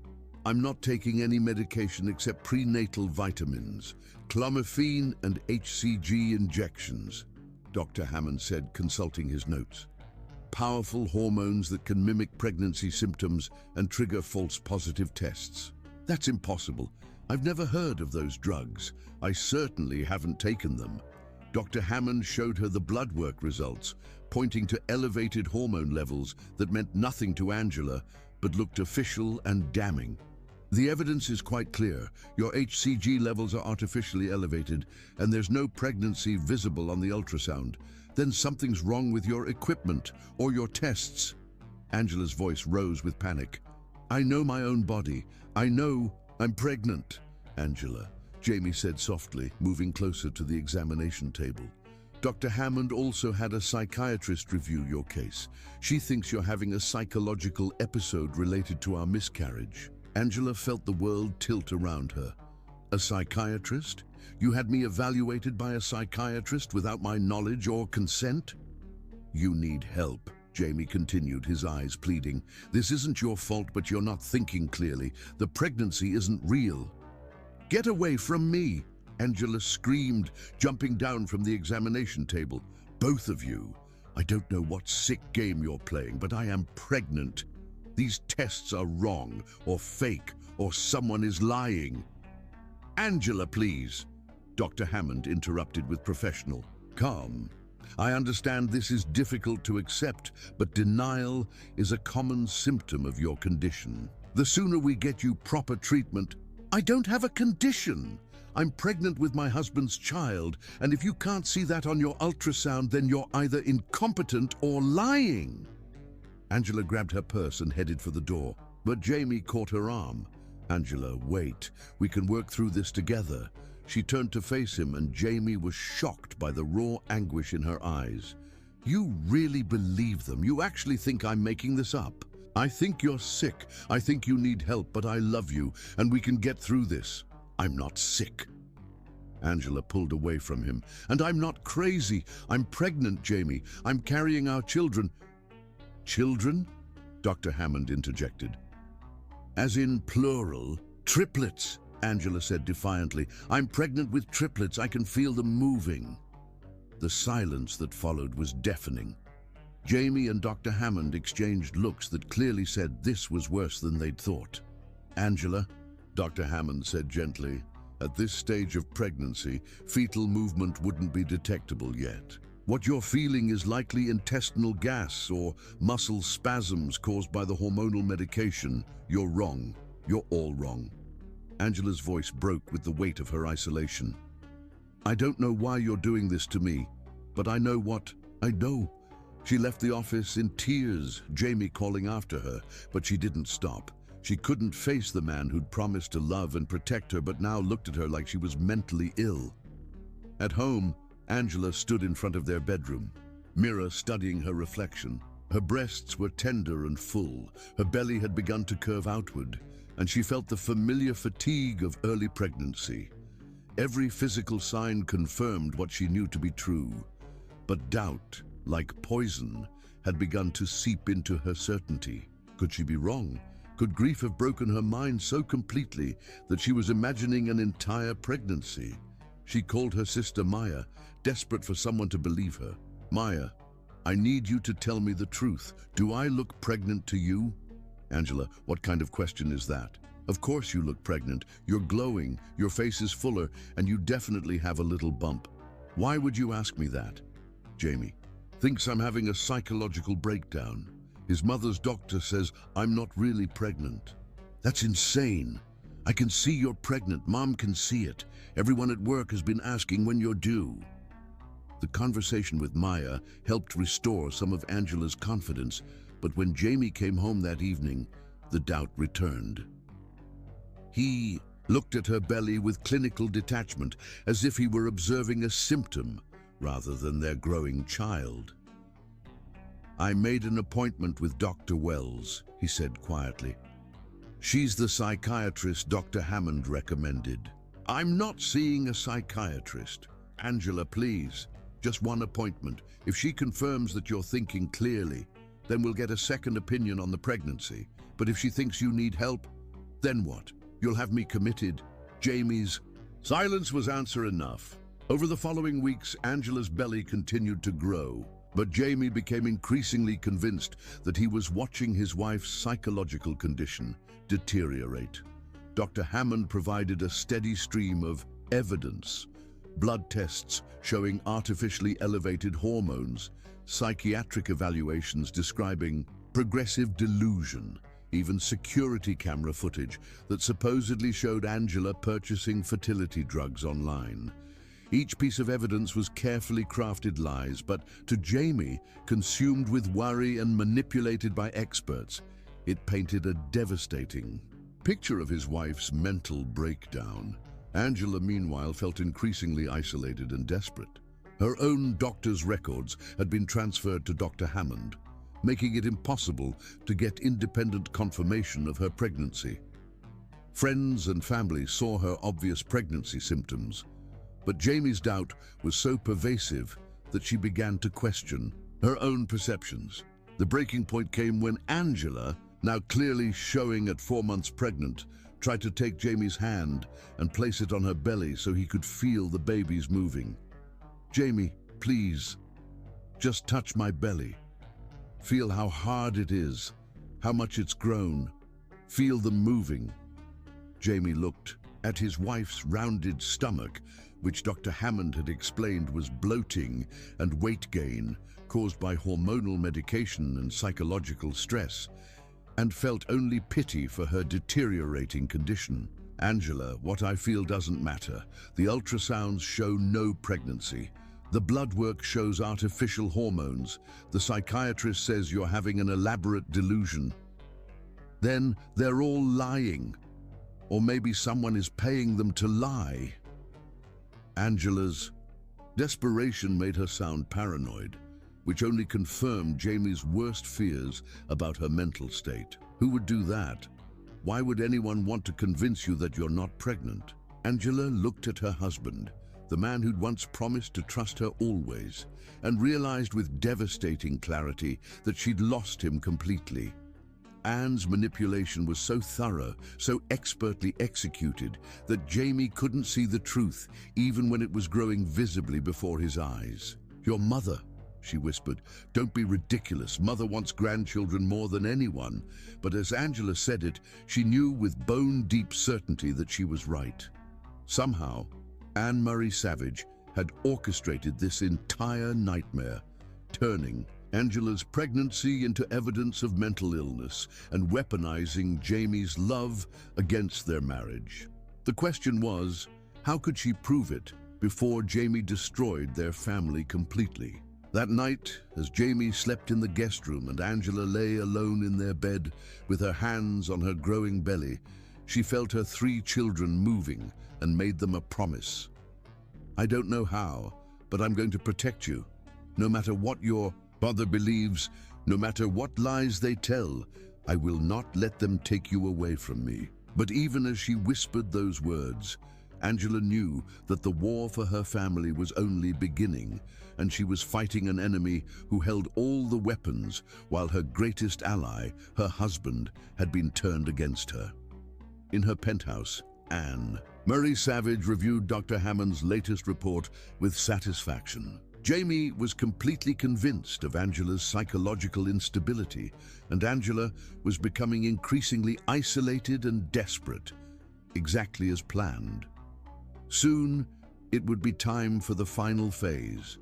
I'm not taking any medication except prenatal vitamins, clomiphene and HCG injections, Dr. Hammond said, consulting his notes. Powerful hormones that can mimic pregnancy symptoms and trigger false positive tests. That's impossible. I've never heard of those drugs. I certainly haven't taken them. Dr. Hammond showed her the blood work results, pointing to elevated hormone levels that meant nothing to Angela, but looked official and damning. The evidence is quite clear. Your HCG levels are artificially elevated, and there's no pregnancy visible on the ultrasound. Then something's wrong with your equipment or your tests. Angela's voice rose with panic. I know my own body. I know I'm pregnant. Angela, Jamie said softly, moving closer to the examination table. Dr. Hammond also had a psychiatrist review your case. She thinks you're having a psychological episode related to our miscarriage. Angela felt the world tilt around her. A psychiatrist? You had me evaluated by a psychiatrist without my knowledge or consent? You need help. Jamie continued, his eyes pleading. This isn't your fault, but you're not thinking clearly. The pregnancy isn't real. Get away from me, Angela screamed, jumping down from the examination table. Both of you. I don't know what sick game you're playing, but I am pregnant. These tests are wrong, or fake, or someone is lying. Angela, please. Dr. Hammond interrupted with professional calm. I understand this is difficult to accept, but denial is a common symptom of your condition. The sooner we get you proper treatment. I don't have a condition. I'm pregnant with my husband's child, and if you can't see that on your ultrasound, then you're either incompetent or lying. Angela grabbed her purse and headed for the door, but Jamie caught her arm. Angela, wait. We can work through this together. She turned to face him, and Jamie was shocked by the raw anguish in her eyes. You really believe them? You actually think I'm making this up? I think you're sick. I think you need help, but I love you, and we can get through this. I'm not sick. Angela pulled away from him. And I'm not crazy. I'm pregnant, Jamie. I'm carrying our children. Children? Dr. Hammond interjected. As in plural, triplets, Angela said defiantly. I'm pregnant with triplets. I can feel them moving. The silence that followed was deafening. Jamie and Dr. Hammond exchanged looks that clearly said this was worse than they'd thought. Angela, Dr. Hammond said gently, at this stage of pregnancy, fetal movement wouldn't be detectable yet. What you're feeling is likely intestinal gas or muscle spasms caused by the hormonal medication. You're wrong. You're all wrong. Angela's voice broke with the weight of her isolation. I don't know why you're doing this to me, but I know what I know. She left the office in tears, Jamie calling after her, but she didn't stop. She couldn't face the man who'd promised to love and protect her, but now looked at her like she was mentally ill. At home, Angela stood in front of their bedroom, mirror studying her reflection. Her breasts were tender and full, her belly had begun to curve outward, and she felt the familiar fatigue of early pregnancy. Every physical sign confirmed what she knew to be true, but doubt, like poison, had begun to seep into her certainty. Could she be wrong? Could grief have broken her mind so completely that she was imagining an entire pregnancy? She called her sister Maya, desperate for someone to believe her. Maya, I need you to tell me the truth. Do I look pregnant to you? Angela, what kind of question is that? Of course you look pregnant. You're glowing, your face is fuller, and you definitely have a little bump. Why would you ask me that? Jamie, thinks I'm having a psychological breakdown. His mother's doctor says I'm not really pregnant. That's insane. I can see you're pregnant. Mom can see it. Everyone at work has been asking when you're due. The conversation with Maya helped restore some of Angela's confidence, but when Jamie came home that evening, the doubt returned. He looked at her belly with clinical detachment, as if he were observing a symptom rather than their growing child. I made an appointment with Dr. Wells, he said quietly. She's the psychiatrist Dr. Hammond recommended. I'm not seeing a psychiatrist. Angela, please. Just one appointment. If she confirms that you're thinking clearly, then we'll get a second opinion on the pregnancy. But if she thinks you need help, then what? You'll have me committed. Jamie's silence was answer enough. Over the following weeks, Angela's belly continued to grow, but Jamie became increasingly convinced that he was watching his wife's psychological condition deteriorate. Dr. Hammond provided a steady stream of evidence, blood tests showing artificially elevated hormones, psychiatric evaluations describing progressive delusion, even security camera footage that supposedly showed Angela purchasing fertility drugs online. Each piece of evidence was carefully crafted lies, but to Jamie, consumed with worry and manipulated by experts, it painted a devastating picture of his wife's mental breakdown. Angela, meanwhile, felt increasingly isolated and desperate. Her own doctor's records had been transferred to Dr. Hammond, making it impossible to get independent confirmation of her pregnancy. Friends and family saw her obvious pregnancy symptoms, but Jamie's doubt was so pervasive that she began to question her own perceptions. The breaking point came when Angela, now clearly showing at 4 months pregnant, tried to take Jamie's hand and place it on her belly so he could feel the babies moving. "Jamie, please, just touch my belly. Feel how hard it is, how much it's grown. Feel them moving." Jamie looked at his wife's rounded stomach, which Dr. Hammond had explained was bloating and weight gain caused by hormonal medication and psychological stress, and felt only pity for her deteriorating condition. "Angela, what I feel doesn't matter. The ultrasounds show no pregnancy. The blood work shows artificial hormones. The psychiatrist says you're having an elaborate delusion." Then they're all lying. Or maybe someone is paying them to lie. Angela's desperation made her sound paranoid, which only confirmed Jamie's worst fears about her mental state. Who would do that? Why would anyone want to convince you that you're not pregnant? Angela looked at her husband, the man who'd once promised to trust her always, and realized with devastating clarity that she'd lost him completely. Anne's manipulation was so thorough, so expertly executed, that Jamie couldn't see the truth, even when it was growing visibly before his eyes. "Your mother," she whispered. "Don't be ridiculous. Mother wants grandchildren more than anyone." But as Angela said it, she knew with bone-deep certainty that she was right. Somehow, Anne Murray Savage had orchestrated this entire nightmare, turning Angela's pregnancy into evidence of mental illness and weaponizing Jamie's love against their marriage. The question was, how could she prove it before Jamie destroyed their family completely? That night, as Jamie slept in the guest room and Angela lay alone in their bed with her hands on her growing belly, she felt her 3 children moving and made them a promise. "I don't know how, but I'm going to protect you. No matter what your father believes, no matter what lies they tell, I will not let them take you away from me." But even as she whispered those words, Angela knew that the war for her family was only beginning, and she was fighting an enemy who held all the weapons, while her greatest ally, her husband, had been turned against her. In her penthouse, Anne Murray Savage reviewed Dr. Hammond's latest report with satisfaction. Jamie was completely convinced of Angela's psychological instability, and Angela was becoming increasingly isolated and desperate, exactly as planned. Soon, it would be time for the final phase,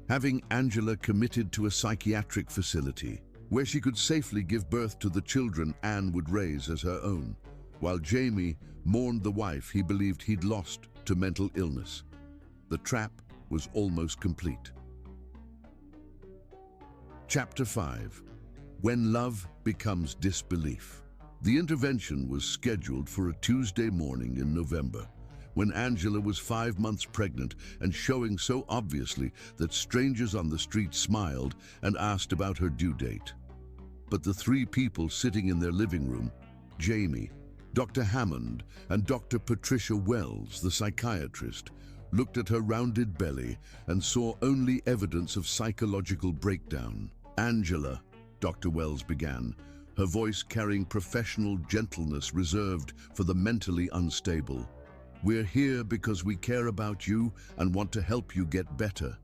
having Angela committed to a psychiatric facility, where she could safely give birth to the children Anne would raise as her own, while Jamie mourned the wife he believed he'd lost to mental illness. The trap was almost complete. Chapter 5. When Love Becomes Disbelief. The intervention was scheduled for a Tuesday morning in November, when Angela was 5 months pregnant and showing so obviously that strangers on the street smiled and asked about her due date. But the 3 people sitting in their living room, Jamie, Dr. Hammond, and Dr. Patricia Wells, the psychiatrist, looked at her rounded belly and saw only evidence of psychological breakdown. "Angela," Dr. Wells began, her voice carrying professional gentleness reserved for the mentally unstable. "We're here because we care about you and want to help you get better."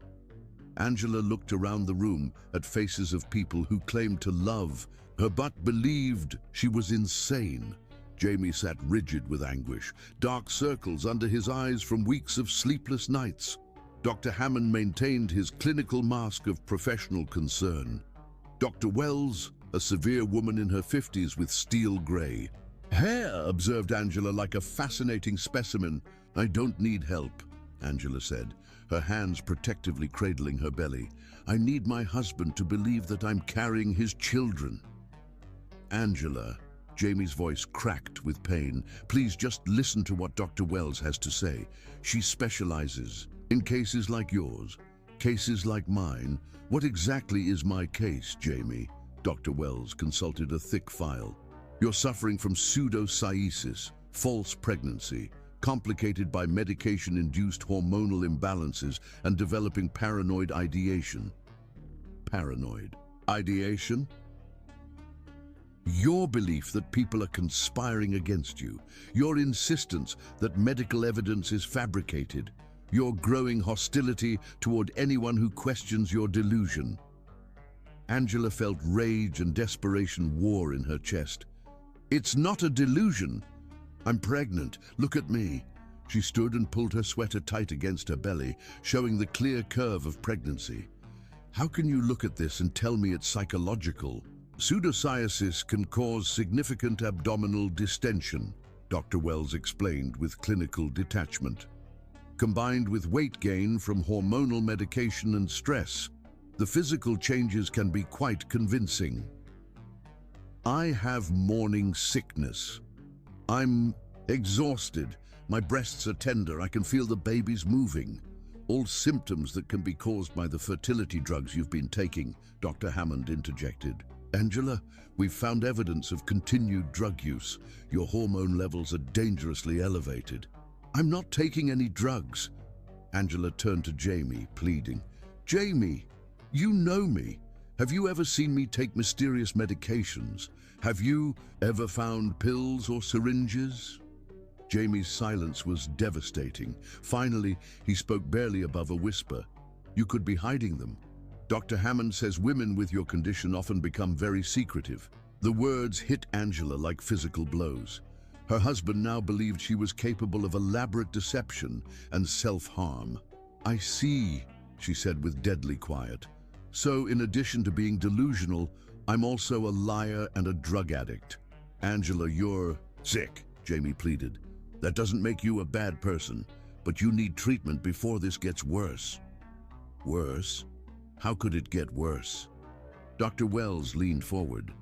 Angela looked around the room at faces of people who claimed to love her but believed she was insane. Jamie sat rigid with anguish, dark circles under his eyes from weeks of sleepless nights. Dr. Hammond maintained his clinical mask of professional concern. Dr. Wells, a severe woman in her 50s with steel gray hair, observed Angela like a fascinating specimen. "I don't need help," Angela said, her hands protectively cradling her belly. "I need my husband to believe that I'm carrying his children." "Angela," Jamie's voice cracked with pain, "please just listen to what Dr. Wells has to say. She specializes in cases like yours, cases like mine." "What exactly is my case, Jamie?" Dr. Wells consulted a thick file. "You're suffering from pseudocyesis, false pregnancy, complicated by medication-induced hormonal imbalances and developing paranoid ideation." Paranoid. Ideation? Your belief that people are conspiring against you, your insistence that medical evidence is fabricated, your growing hostility toward anyone who questions your delusion. Angela felt rage and desperation war in her chest. It's not a delusion. I'm pregnant. Look at me. She stood and pulled her sweater tight against her belly, showing the clear curve of pregnancy. How can you look at this and tell me it's psychological? Pseudopsoriasis can cause significant abdominal distension, Dr. Wells explained with clinical detachment. Combined with weight gain from hormonal medication and stress, the physical changes can be quite convincing. I have morning sickness. I'm exhausted. My breasts are tender. I can feel the babies moving. All symptoms that can be caused by the fertility drugs you've been taking, Dr. Hammond interjected. Angela, we've found evidence of continued drug use. Your hormone levels are dangerously elevated. I'm not taking any drugs. Angela turned to Jamie, pleading. Jamie, you know me. Have you ever seen me take mysterious medications? Have you ever found pills or syringes? Jamie's silence was devastating. Finally, he spoke barely above a whisper. You could be hiding them. Dr. Hammond says women with your condition often become very secretive. The words hit Angela like physical blows. Her husband now believed she was capable of elaborate deception and self-harm. I see, she said with deadly quiet. So in addition to being delusional, I'm also a liar and a drug addict. Angela, you're sick, Jamie pleaded. That doesn't make you a bad person, but you need treatment before this gets worse. Worse? How could it get worse? Dr. Wells leaned forward.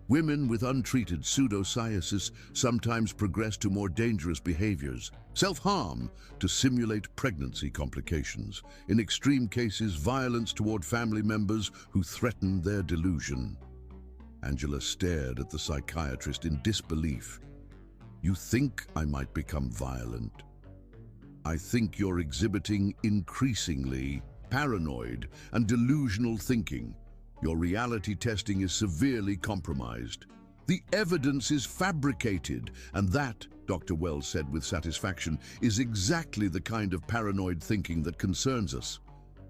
Women with untreated pseudopsoriasis sometimes progress to more dangerous behaviors, self-harm, to simulate pregnancy complications. In extreme cases, violence toward family members who threaten their delusion. Angela stared at the psychiatrist in disbelief. You think I might become violent? I think you're exhibiting increasingly paranoid and delusional thinking. Your reality testing is severely compromised. The evidence is fabricated, and that, Dr. Wells said with satisfaction, is exactly the kind of paranoid thinking that concerns us.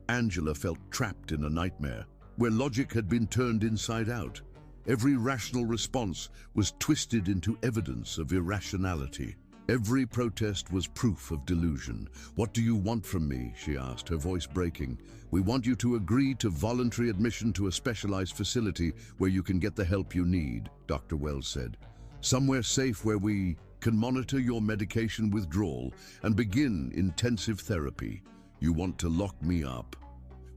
Angela felt trapped in a nightmare, where logic had been turned inside out. Every rational response was twisted into evidence of irrationality. Every protest was proof of delusion. What do you want from me? She asked, her voice breaking. We want you to agree to voluntary admission to a specialized facility where you can get the help you need, Dr. Wells said. Somewhere safe where we can monitor your medication withdrawal and begin intensive therapy. You want to lock me up.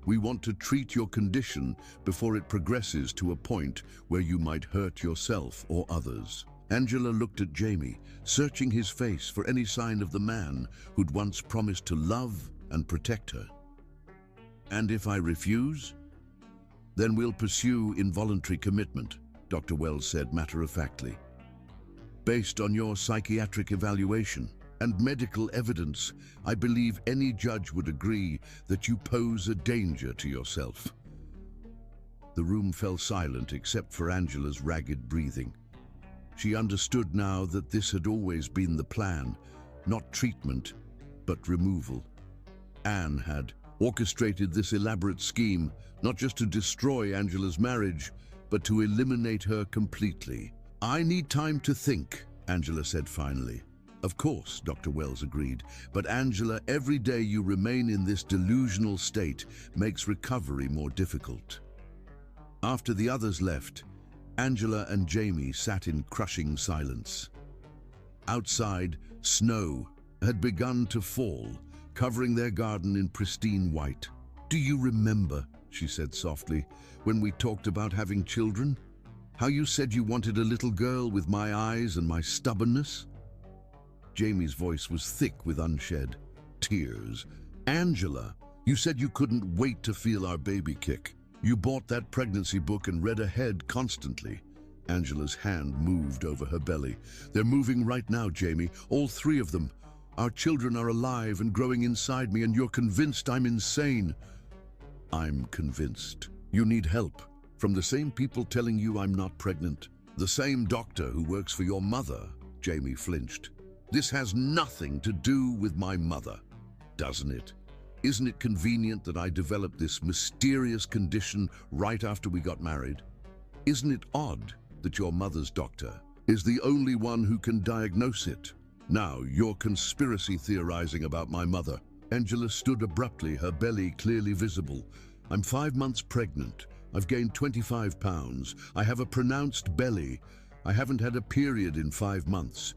We want to treat your condition before it progresses to a point where you might hurt yourself or others. Angela looked at Jamie, searching his face for any sign of the man who'd once promised to love and protect her. And if I refuse? Then we'll pursue involuntary commitment, Dr. Wells said matter-of-factly. Based on your psychiatric evaluation and medical evidence, I believe any judge would agree that you pose a danger to yourself. The room fell silent except for Angela's ragged breathing. She understood now that this had always been the plan, not treatment, but removal. Anne had orchestrated this elaborate scheme, not just to destroy Angela's marriage, but to eliminate her completely. I need time to think, Angela said finally. Of course, Dr. Wells agreed, but Angela, every day you remain in this delusional state makes recovery more difficult. After the others left, Angela and Jamie sat in crushing silence. Outside, snow had begun to fall, covering their garden in pristine white. Do you remember, she said softly, when we talked about having children? How you said you wanted a little girl with my eyes and my stubbornness? Jamie's voice was thick with unshed tears. Angela, you said you couldn't wait to feel our baby kick. You bought that pregnancy book and read ahead constantly. Angela's hand moved over her belly. They're moving right now, Jamie, all three of them. Our children are alive and growing inside me, and you're convinced I'm insane. I'm convinced. You need help. From the same people telling you I'm not pregnant. The same doctor who works for your mother. Jamie flinched. This has nothing to do with my mother, doesn't it? Isn't it convenient that I developed this mysterious condition right after we got married? Isn't it odd that your mother's doctor is the only one who can diagnose it? Now you're conspiracy theorizing about my mother. Angela stood abruptly, her belly clearly visible. I'm 5 months pregnant. I've gained 25 pounds. I have a pronounced belly. I haven't had a period in 5 months.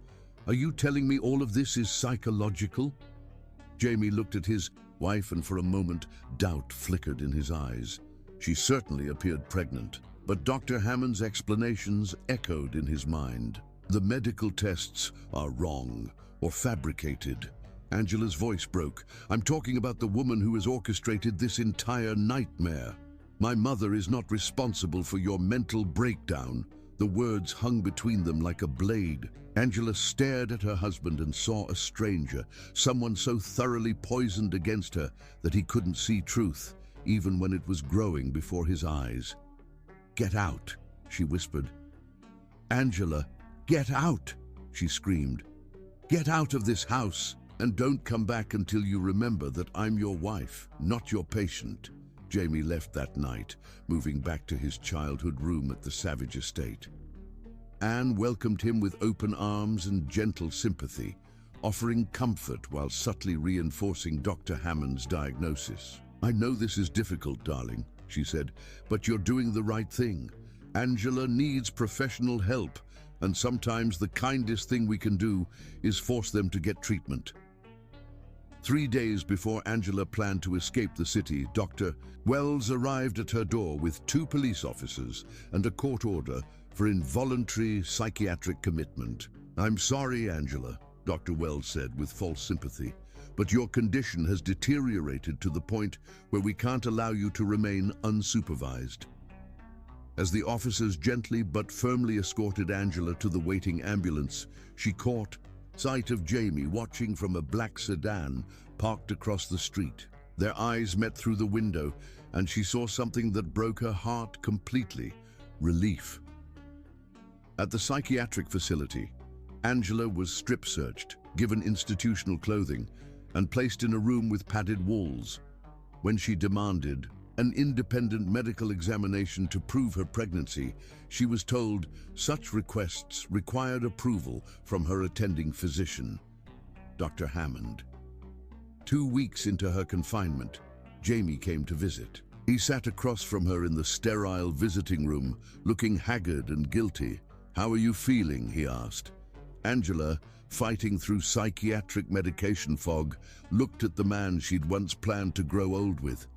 Are you telling me all of this is psychological? Jamie looked at his wife and for a moment doubt flickered in his eyes. She certainly appeared pregnant, but Dr. Hammond's explanations echoed in his mind. The medical tests are wrong or fabricated. Angela's voice broke. I'm talking about the woman who has orchestrated this entire nightmare. My mother is not responsible for your mental breakdown. The words hung between them like a blade. Angela stared at her husband and saw a stranger, someone so thoroughly poisoned against her that he couldn't see truth, even when it was growing before his eyes. Get out, she whispered. Angela, get out, she screamed. Get out of this house. And don't come back until you remember that I'm your wife, not your patient. Jamie left that night, moving back to his childhood room at the Savage estate. Anne welcomed him with open arms and gentle sympathy, offering comfort while subtly reinforcing Dr. Hammond's diagnosis. I know this is difficult, darling, she said, but you're doing the right thing. Angela needs professional help, and sometimes the kindest thing we can do is force them to get treatment. 3 days before Angela planned to escape the city, Dr. Wells arrived at her door with 2 police officers and a court order for involuntary psychiatric commitment. I'm sorry, Angela, Dr. Wells said with false sympathy, but your condition has deteriorated to the point where we can't allow you to remain unsupervised. As the officers gently but firmly escorted Angela to the waiting ambulance, she caught sight of Jamie watching from a black sedan parked across the street. Their eyes met through the window, and she saw something that broke her heart completely: relief. At the psychiatric facility, Angela was strip-searched, given institutional clothing, and placed in a room with padded walls. When she demanded an independent medical examination to prove her pregnancy, she was told such requests required approval from her attending physician, Dr. Hammond. 2 weeks into her confinement, Jamie came to visit. He sat across from her in the sterile visiting room, looking haggard and guilty. How are you feeling? He asked. Angela, fighting through psychiatric medication fog, looked at the man she'd once planned to grow old with.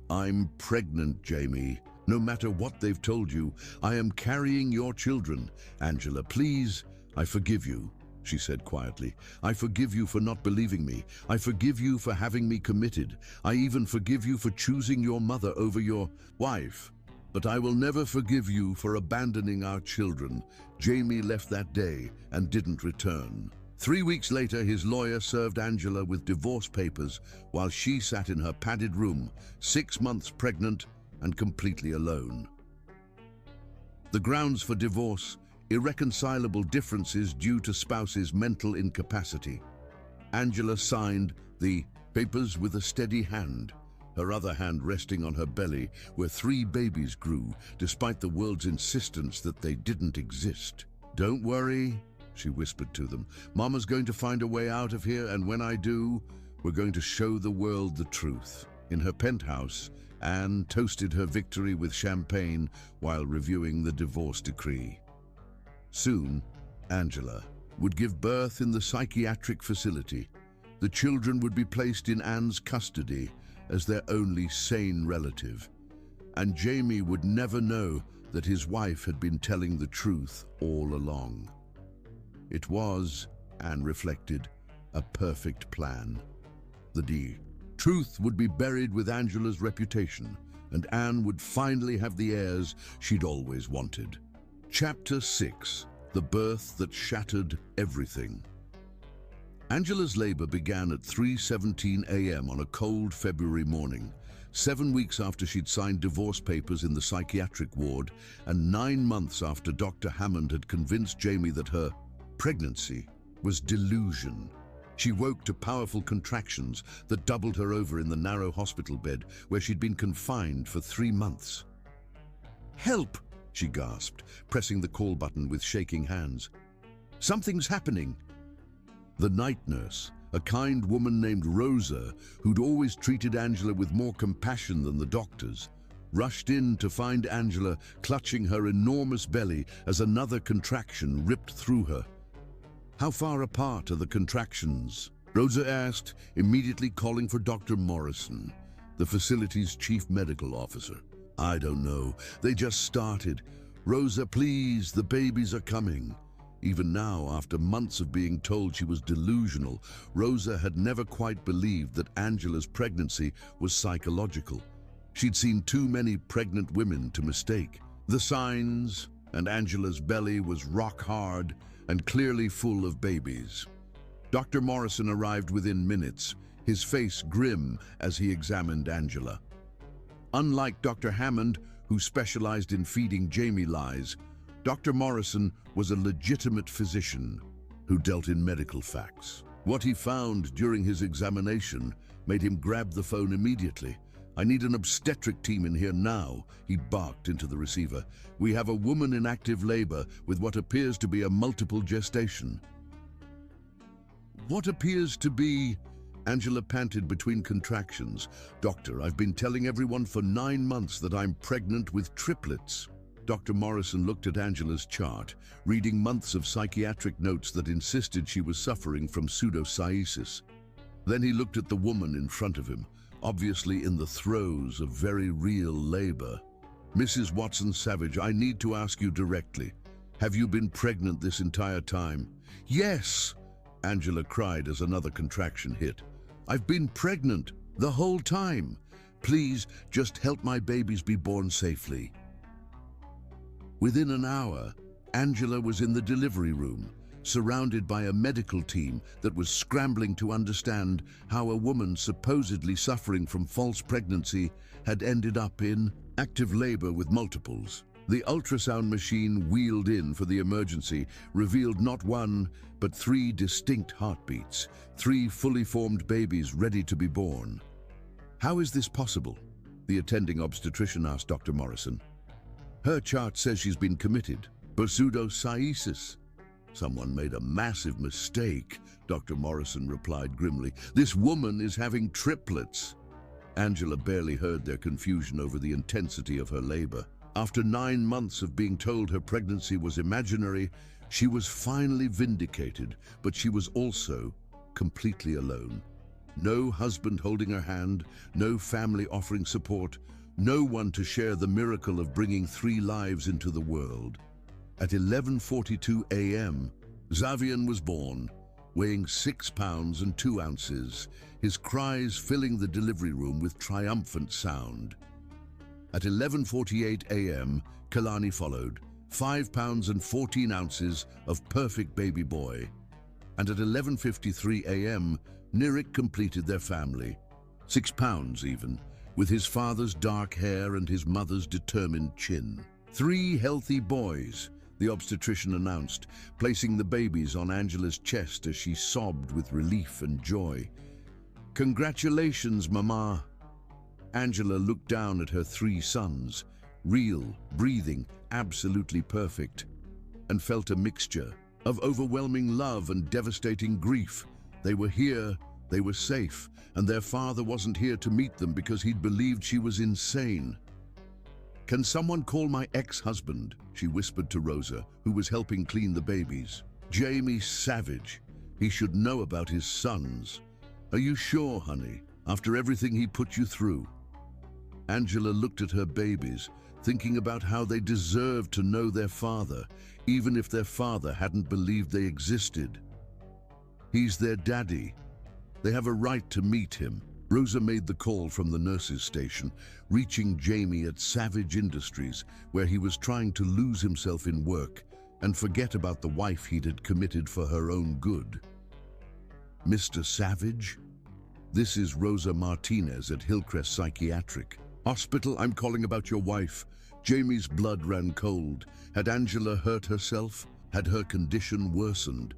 I'm pregnant, Jamie. No matter what they've told you, I am carrying your children. Angela, please, I forgive you, she said quietly. I forgive you for not believing me. I forgive you for having me committed. I even forgive you for choosing your mother over your wife. But I will never forgive you for abandoning our children. Jamie left that day and didn't return. 3 weeks later, his lawyer served Angela with divorce papers while she sat in her padded room, 6 months pregnant and completely alone. The grounds for divorce: irreconcilable differences due to spouse's mental incapacity. Angela signed the papers with a steady hand, her other hand resting on her belly, where 3 babies grew, despite the world's insistence that they didn't exist. Don't worry, she whispered to them. Mama's going to find a way out of here, and when I do, we're going to show the world the truth. In her penthouse, Anne toasted her victory with champagne while reviewing the divorce decree. Soon, Angela would give birth in the psychiatric facility. The children would be placed in Anne's custody as their only sane relative. And Jamie would never know that his wife had been telling the truth all along. It was, Anne reflected, a perfect plan. The truth would be buried with Angela's reputation, and Anne would finally have the heirs she'd always wanted. Chapter 6: The Birth That Shattered Everything. Angela's labor began at 3:17 a.m. on a cold February morning, 7 weeks after she'd signed divorce papers in the psychiatric ward and 9 months after Dr. Hammond had convinced Jamie that her pregnancy was delusion. She woke to powerful contractions that doubled her over in the narrow hospital bed where she'd been confined for 3 months. "Help!" she gasped, pressing the call button with shaking hands. "Something's happening." The night nurse, a kind woman named Rosa, who'd always treated Angela with more compassion than the doctors, rushed in to find Angela clutching her enormous belly as another contraction ripped through her. "How far apart are the contractions?" Rosa asked, immediately calling for Dr. Morrison, the facility's chief medical officer. "I don't know. They just started. Rosa, please, the babies are coming." Even now, after months of being told she was delusional, Rosa had never quite believed that Angela's pregnancy was psychological. She'd seen too many pregnant women to mistake the signs, and Angela's belly was rock hard and clearly full of babies. Dr. Morrison arrived within minutes, his face grim as he examined Angela. Unlike Dr. Hammond, who specialized in feeding Jamie lies, Dr. Morrison was a legitimate physician who dealt in medical facts. What he found during his examination made him grab the phone immediately. "I need an obstetric team in here now," he barked into the receiver. "We have a woman in active labor with what appears to be a multiple gestation." "What appears to be?" Angela panted between contractions. "Doctor, I've been telling everyone for 9 months that I'm pregnant with triplets." Dr. Morrison looked at Angela's chart, reading months of psychiatric notes that insisted she was suffering from pseudocyesis. Then he looked at the woman in front of him, obviously in the throes of very real labor. "Mrs. Watson-Savage, I need to ask you directly. Have you been pregnant this entire time?" "Yes," Angela cried as another contraction hit. "I've been pregnant the whole time. Please, just help my babies be born safely." Within an hour, Angela was in the delivery room, surrounded by a medical team that was scrambling to understand how a woman supposedly suffering from false pregnancy had ended up in active labor with multiples. The ultrasound machine wheeled in for the emergency revealed not one, but 3 distinct heartbeats, 3 fully formed babies ready to be born. "How is this possible?" the attending obstetrician asked Dr. Morrison. "Her chart says she's been committed for pseudocyesis." "Someone made a massive mistake," Dr. Morrison replied grimly. "This woman is having triplets." Angela barely heard their confusion over the intensity of her labor. After 9 months of being told her pregnancy was imaginary, she was finally vindicated, but she was also completely alone. No husband holding her hand, no family offering support, no one to share the miracle of bringing 3 lives into the world. At 11:42 a.m., Xavier was born, weighing 6 pounds and 2 ounces, his cries filling the delivery room with triumphant sound. At 11:48 a.m., Kalani followed, 5 pounds and 14 ounces of perfect baby boy. And at 11:53 a.m., Nirik completed their family, 6 pounds even, with his father's dark hair and his mother's determined chin. 3 healthy boys, the obstetrician announced, placing the babies on Angela's chest as she sobbed with relief and joy. "Congratulations, Mama." Angela looked down at her 3 sons, real, breathing, absolutely perfect, and felt a mixture of overwhelming love and devastating grief. They were here, they were safe, and their father wasn't here to meet them because he'd believed she was insane. "Can someone call my ex-husband?" she whispered to Rosa, who was helping clean the babies. "Jamie Savage. He should know about his sons." "Are you sure, honey, after everything he put you through?" Angela looked at her babies, thinking about how they deserved to know their father, even if their father hadn't believed they existed. He's their daddy. They have a right to meet him. Rosa made the call from the nurse's station, reaching Jamie at Savage Industries, where he was trying to lose himself in work and forget about the wife he'd had committed for her own good. Mr. Savage? This is Rosa Martinez at Hillcrest Psychiatric Hospital. I'm calling about your wife. Jamie's blood ran cold. Had Angela hurt herself? Had her condition worsened?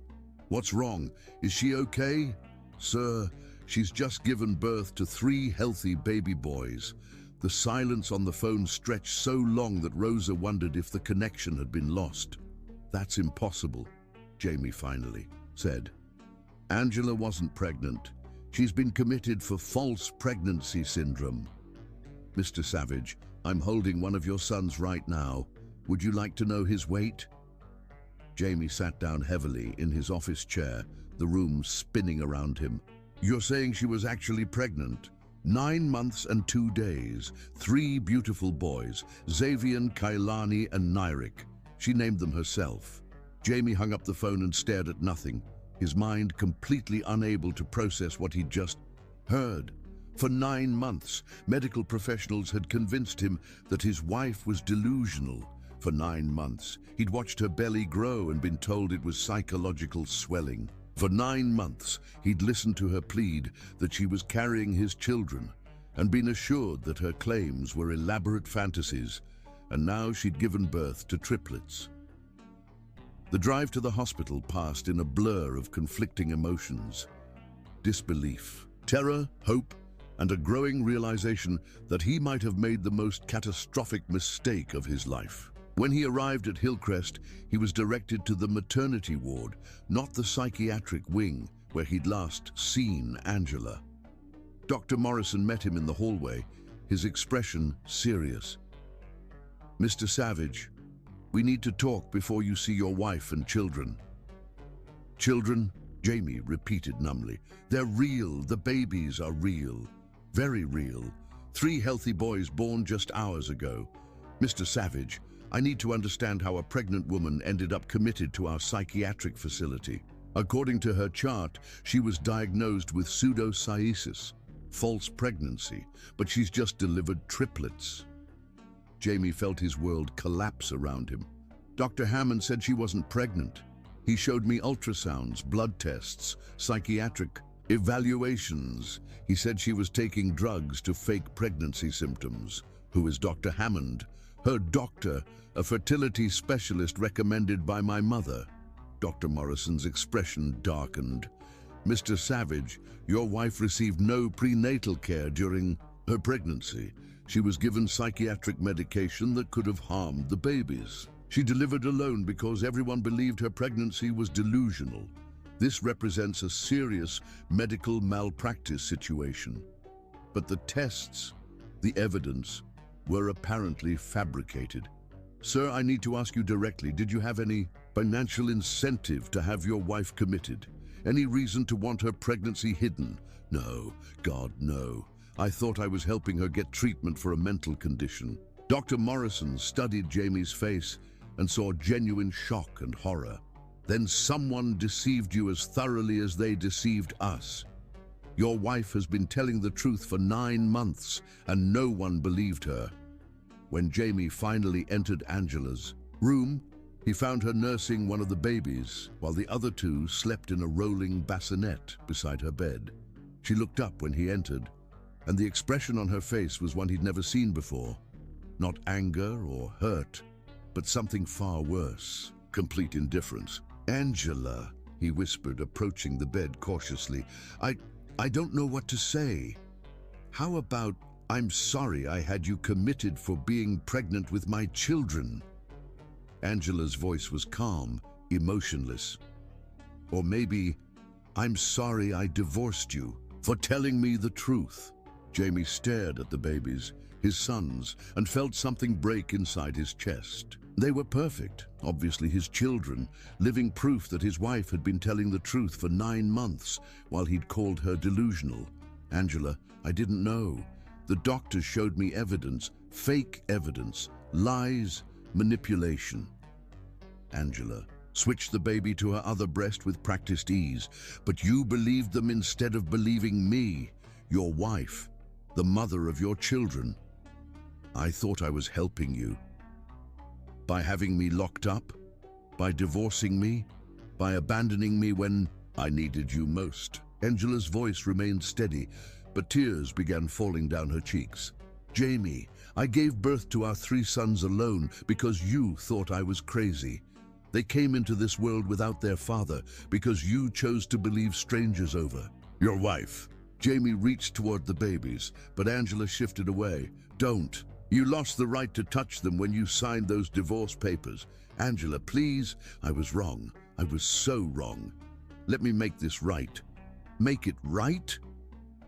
What's wrong? Is she okay? Sir, she's just given birth to 3 healthy baby boys. The silence on the phone stretched so long that Rosa wondered if the connection had been lost. That's impossible, Jamie finally said. Angela wasn't pregnant. She's been committed for false pregnancy syndrome. Mr. Savage, I'm holding one of your sons right now. Would you like to know his weight? Jamie sat down heavily in his office chair, the room spinning around him. You're saying she was actually pregnant? 9 months and 2 days, 3 beautiful boys, Xavian, Kailani, and Nairik. She named them herself. Jamie hung up the phone and stared at nothing, his mind completely unable to process what he'd just heard. For 9 months, medical professionals had convinced him that his wife was delusional. For 9 months, he'd watched her belly grow and been told it was psychological swelling. For 9 months, he'd listened to her plead that she was carrying his children and been assured that her claims were elaborate fantasies, and now she'd given birth to triplets. The drive to the hospital passed in a blur of conflicting emotions. Disbelief, terror, hope, and a growing realization that he might have made the most catastrophic mistake of his life. When he arrived at Hillcrest, he was directed to the maternity ward, not the psychiatric wing where he'd last seen Angela. Dr. Morrison met him in the hallway, his expression serious. Mr. Savage, we need to talk before you see your wife and children. Children? Jamie repeated numbly. They're real. The babies are real. Very real. 3 healthy boys born just hours ago. Mr. Savage, I need to understand how a pregnant woman ended up committed to our psychiatric facility. According to her chart, she was diagnosed with pseudocyesis, false pregnancy, but she's just delivered triplets. Jamie felt his world collapse around him. Dr. Hammond said she wasn't pregnant. He showed me ultrasounds, blood tests, psychiatric evaluations. He said she was taking drugs to fake pregnancy symptoms. Who is Dr. Hammond? Her doctor, a fertility specialist recommended by my mother. Dr. Morrison's expression darkened. Mr. Savage, your wife received no prenatal care during her pregnancy. She was given psychiatric medication that could have harmed the babies. She delivered alone because everyone believed her pregnancy was delusional. This represents a serious medical malpractice situation. But the tests, the evidence, were apparently fabricated. Sir, I need to ask you directly, did you have any financial incentive to have your wife committed? Any reason to want her pregnancy hidden? No, God, no. I thought I was helping her get treatment for a mental condition. Dr. Morrison studied Jamie's face and saw genuine shock and horror. Then someone deceived you as thoroughly as they deceived us. Your wife has been telling the truth for 9 months, and no one believed her. When Jamie finally entered Angela's room, he found her nursing one of the babies, while the other 2 slept in a rolling bassinet beside her bed. She looked up when he entered, and the expression on her face was one he'd never seen before. Not anger or hurt, but something far worse, complete indifference. Angela, he whispered, approaching the bed cautiously. I don't know what to say. How about, I'm sorry I had you committed for being pregnant with my children? Angela's voice was calm, emotionless. Or maybe, I'm sorry I divorced you for telling me the truth. Jamie stared at the babies, his sons, and felt something break inside his chest. They were perfect, obviously his children, living proof that his wife had been telling the truth for 9 months while he'd called her delusional. Angela, I didn't know. The doctors showed me evidence, fake evidence, lies, manipulation. Angela switched the baby to her other breast with practiced ease. But you believed them instead of believing me, your wife, the mother of your children. I thought I was helping you. By having me locked up, by divorcing me, by abandoning me when I needed you most. Angela's voice remained steady, but tears began falling down her cheeks. Jamie, I gave birth to our 3 sons alone because you thought I was crazy. They came into this world without their father because you chose to believe strangers over. Your wife. Jamie reached toward the babies, but Angela shifted away. Don't. You lost the right to touch them when you signed those divorce papers. Angela, please. I was wrong. I was so wrong. Let me make this right. Make it right?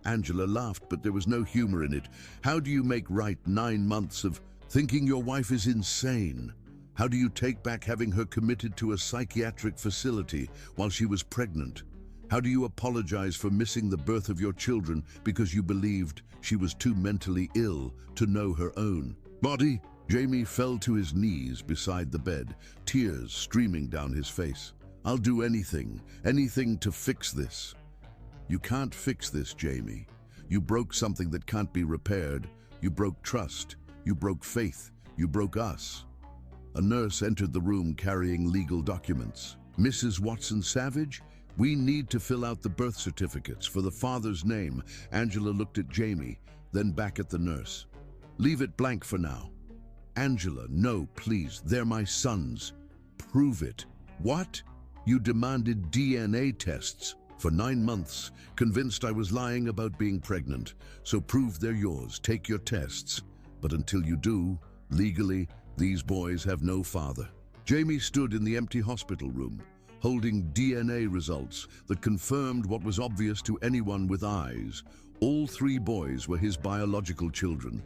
Angela laughed, but there was no humor in it. How do you make right 9 months of thinking your wife is insane? How do you take back having her committed to a psychiatric facility while she was pregnant? How do you apologize for missing the birth of your children because you believed she was too mentally ill to know her own body? Jamie fell to his knees beside the bed, tears streaming down his face. I'll do anything to fix this. You can't fix this, Jamie. You broke something that can't be repaired. You broke trust. You broke faith. You broke us. A nurse entered the room carrying legal documents. Mrs. Watson Savage, we need to fill out the birth certificates for the father's name. Angela looked at Jamie, then back at the nurse. Leave it blank for now. Angela, no, please, they're my sons. Prove it. What? You demanded DNA tests for 9 months, convinced I was lying about being pregnant. So prove they're yours, take your tests. But until you do, legally, these boys have no father. Jamie stood in the empty hospital room, holding DNA results that confirmed what was obvious to anyone with eyes. All 3 boys were his biological children.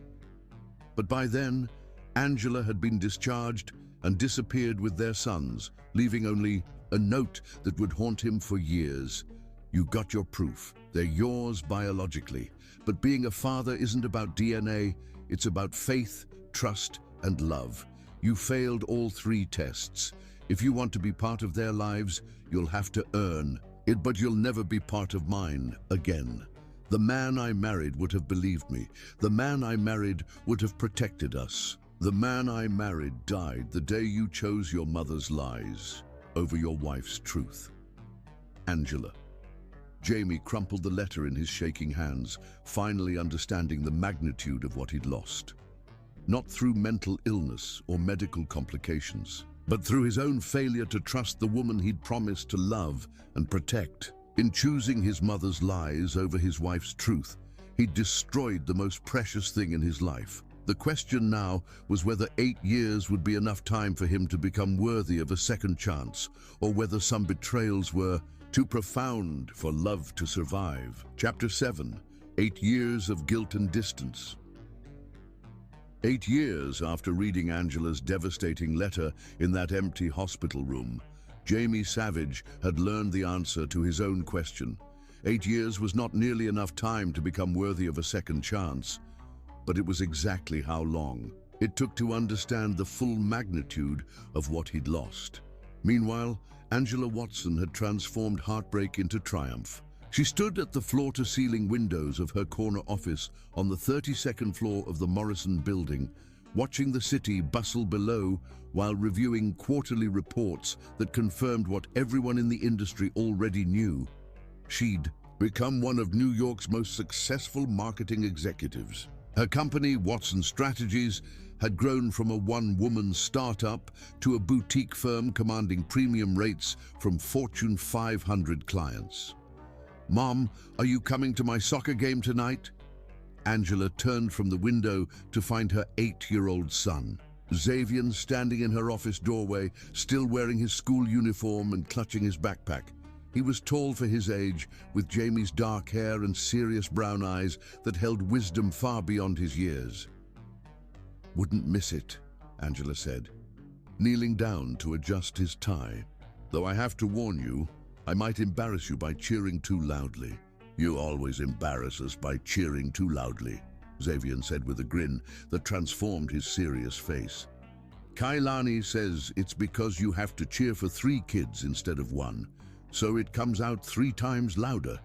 But by then, Angela had been discharged and disappeared with their sons, leaving only a note that would haunt him for years. You got your proof. They're yours biologically. But being a father isn't about DNA, it's about faith, trust, and love. You failed all 3 tests. If you want to be part of their lives, you'll have to earn it, but you'll never be part of mine again. The man I married would have believed me. The man I married would have protected us. The man I married died the day you chose your mother's lies over your wife's truth. Angela. Jamie crumpled the letter in his shaking hands, finally understanding the magnitude of what he'd lost. Not through mental illness or medical complications, but through his own failure to trust the woman he'd promised to love and protect. In choosing his mother's lies over his wife's truth, he'd destroyed the most precious thing in his life. The question now was whether 8 years would be enough time for him to become worthy of a second chance, or whether some betrayals were too profound for love to survive. Chapter 7, 8 Years of Guilt and Distance. 8 years after reading Angela's devastating letter in that empty hospital room, Jamie Savage had learned the answer to his own question. 8 years was not nearly enough time to become worthy of a second chance, but it was exactly how long it took to understand the full magnitude of what he'd lost. Meanwhile, Angela Watson had transformed heartbreak into triumph. She stood at the floor-to-ceiling windows of her corner office on the 32nd floor of the Morrison building, watching the city bustle below while reviewing quarterly reports that confirmed what everyone in the industry already knew. She'd become one of New York's most successful marketing executives. Her company, Watson Strategies, had grown from a one-woman startup to a boutique firm commanding premium rates from Fortune 500 clients. "Mom, are you coming to my soccer game tonight?" Angela turned from the window to find her 8-year-old son, Xavier, standing in her office doorway, still wearing his school uniform and clutching his backpack. He was tall for his age, with Jamie's dark hair and serious brown eyes that held wisdom far beyond his years. "Wouldn't miss it," Angela said, kneeling down to adjust his tie. "Though I have to warn you, I might embarrass you by cheering too loudly." "You always embarrass us by cheering too loudly," Xavier said with a grin that transformed his serious face. "Kailani says it's because you have to cheer for 3 kids instead of 1, so it comes out 3 times louder."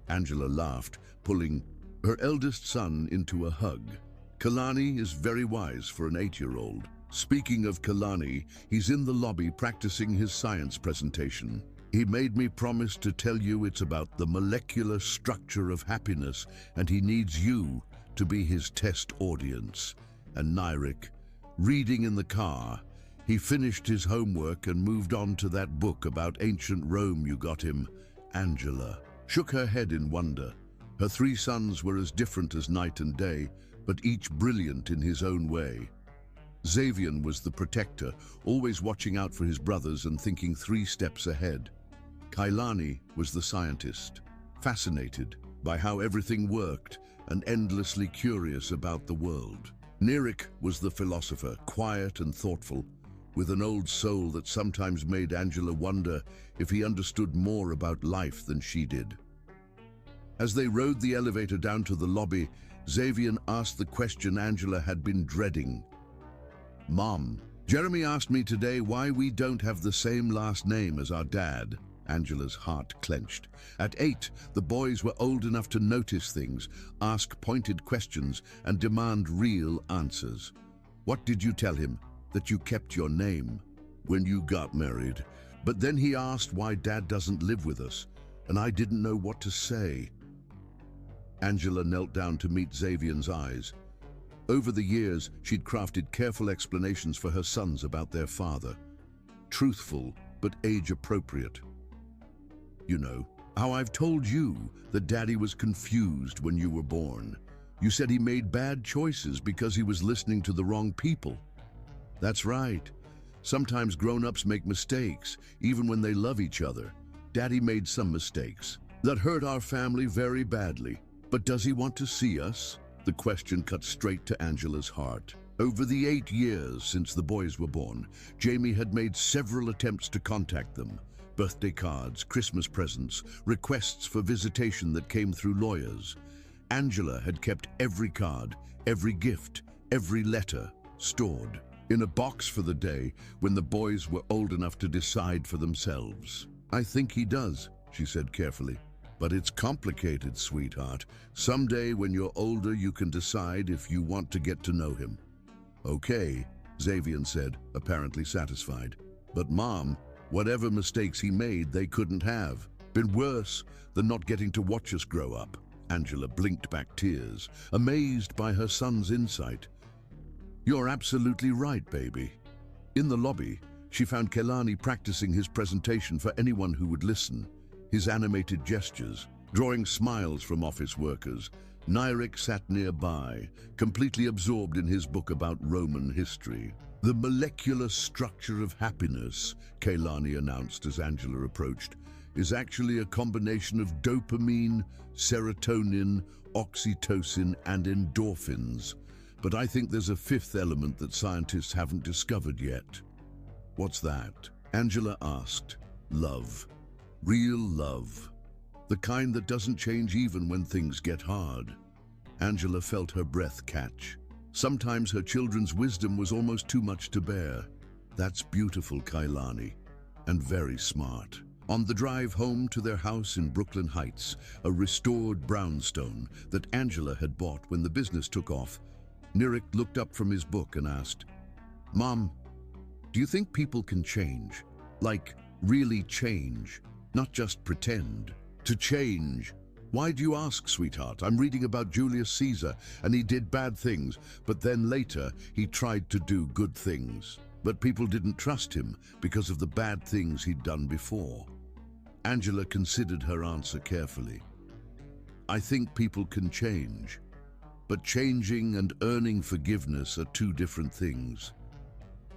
Angela laughed, pulling her eldest son into a hug. "Kalani is very wise for an 8-year-old. Speaking of Kalani, he's in the lobby practicing his science presentation." He made me promise to tell you it's about the molecular structure of happiness, and he needs you to be his test audience. And Nyrik, reading in the car, he finished his homework and moved on to that book about ancient Rome you got him. Angela shook her head in wonder. Her three sons were as different as night and day, but each brilliant in his own way. Xavier was the protector, always watching out for his brothers and thinking 3 steps ahead. Kailani was the scientist, fascinated by how everything worked and endlessly curious about the world. Nyrik was the philosopher, quiet and thoughtful, with an old soul that sometimes made Angela wonder if he understood more about life than she did. As they rode the elevator down to the lobby, Xavier asked the question Angela had been dreading. "Mom, Jeremy asked me today why we don't have the same last name as our dad." Angela's heart clenched. At 8, the boys were old enough to notice things, ask pointed questions, and demand real answers. "What did you tell him? That you kept your name when you got married. But then he asked why Dad doesn't live with us, and I didn't know what to say." Angela knelt down to meet Xavier's eyes. Over the years, she'd crafted careful explanations for her sons about their father. Truthful, but age-appropriate. "You know, how I've told you that Daddy was confused when you were born. You said he made bad choices because he was listening to the wrong people." "That's right. Sometimes grown-ups make mistakes, even when they love each other. Daddy made some mistakes that hurt our family very badly. But does he want to see us?" The question cut straight to Angela's heart. Over the 8 years since the boys were born, Jamie had made several attempts to contact them. Birthday cards, Christmas presents, requests for visitation that came through lawyers. Angela had kept every card, every gift, every letter stored in a box for the day when the boys were old enough to decide for themselves. "I think he does," she said carefully. "But it's complicated, sweetheart. Someday when you're older, you can decide if you want to get to know him." "Okay," Xavier said, apparently satisfied. "But Mom, whatever mistakes he made, they couldn't have been worse than not getting to watch us grow up." Angela blinked back tears, amazed by her son's insight. "You're absolutely right, baby." In the lobby, she found Kailani practicing his presentation for anyone who would listen. His animated gestures, drawing smiles from office workers. Nyrik sat nearby, completely absorbed in his book about Roman history. "The molecular structure of happiness," Kailani announced as Angela approached, "is actually a combination of dopamine, serotonin, oxytocin, and endorphins. But I think there's a 5th element that scientists haven't discovered yet." "What's that?" Angela asked. "Love. Real love. The kind that doesn't change even when things get hard." Angela felt her breath catch. Sometimes her children's wisdom was almost too much to bear. "That's beautiful, Kailani, and very smart." On the drive home to their house in Brooklyn Heights, a restored brownstone that Angela had bought when the business took off, Nyrik looked up from his book and asked, "Mom, do you think people can change? Like, really change? Not just pretend. To change. Why do you ask, sweetheart? I'm reading about Julius Caesar, and he did bad things, but then later he tried to do good things. But people didn't trust him because of the bad things he'd done before." Angela considered her answer carefully. "I think people can change, but changing and earning forgiveness are 2 different things.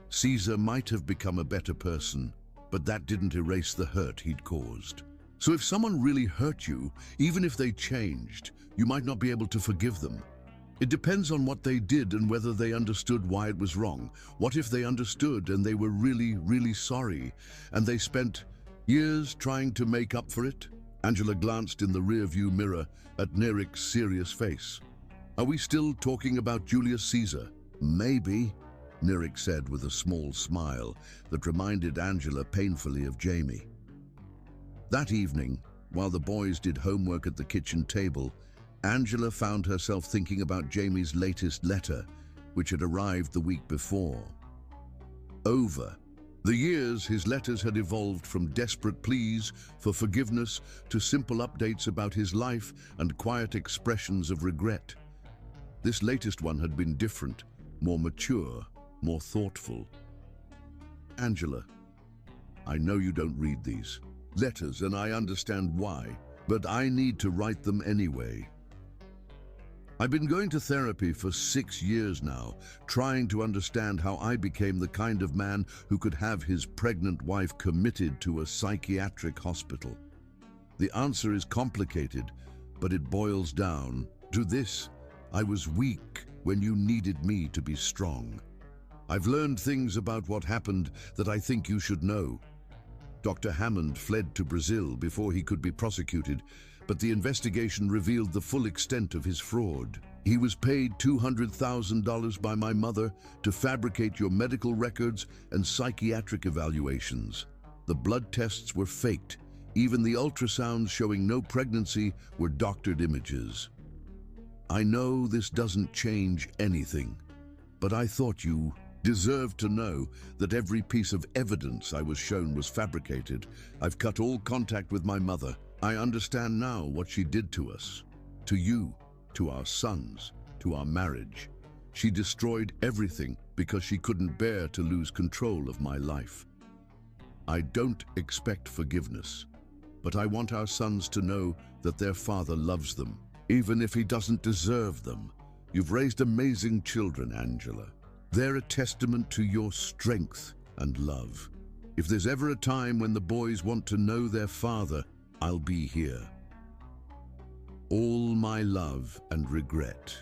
Caesar might have become a better person, but that didn't erase the hurt he'd caused. So if someone really hurt you, even if they changed, you might not be able to forgive them. It depends on what they did and whether they understood why it was wrong. What if they understood and they were really, really sorry, and they spent years trying to make up for it?" Angela glanced in the rearview mirror at Nyrik's serious face. "Are we still talking about Julius Caesar?" "Maybe," Nyrik said with a small smile that reminded Angela painfully of Jamie. That evening, while the boys did homework at the kitchen table, Angela found herself thinking about Jamie's latest letter, which had arrived the week before. Over The years, his letters had evolved from desperate pleas for forgiveness to simple updates about his life and quiet expressions of regret. This latest one had been different, more mature, more thoughtful. Angela, I know you don't read these letters and I understand why, but I need to write them anyway. I've been going to therapy for 6 years now, trying to understand how I became the kind of man who could have his pregnant wife committed to a psychiatric hospital. The answer is complicated, but it boils down to this: I was weak when you needed me to be strong. I've learned things about what happened that I think you should know. Dr. Hammond fled to Brazil before he could be prosecuted, but the investigation revealed the full extent of his fraud. He was paid $200,000 by my mother to fabricate your medical records and psychiatric evaluations. The blood tests were faked. Even the ultrasounds showing no pregnancy were doctored images. I know this doesn't change anything, but I thought you deserved to know that every piece of evidence I was shown was fabricated. I've cut all contact with my mother. I understand now what she did to us, to you, to our sons, to our marriage. She destroyed everything because she couldn't bear to lose control of my life. I don't expect forgiveness, but I want our sons to know that their father loves them, even if he doesn't deserve them. You've raised amazing children, Angela. They're a testament to your strength and love. If there's ever a time when the boys want to know their father, I'll be here. All my love and regret.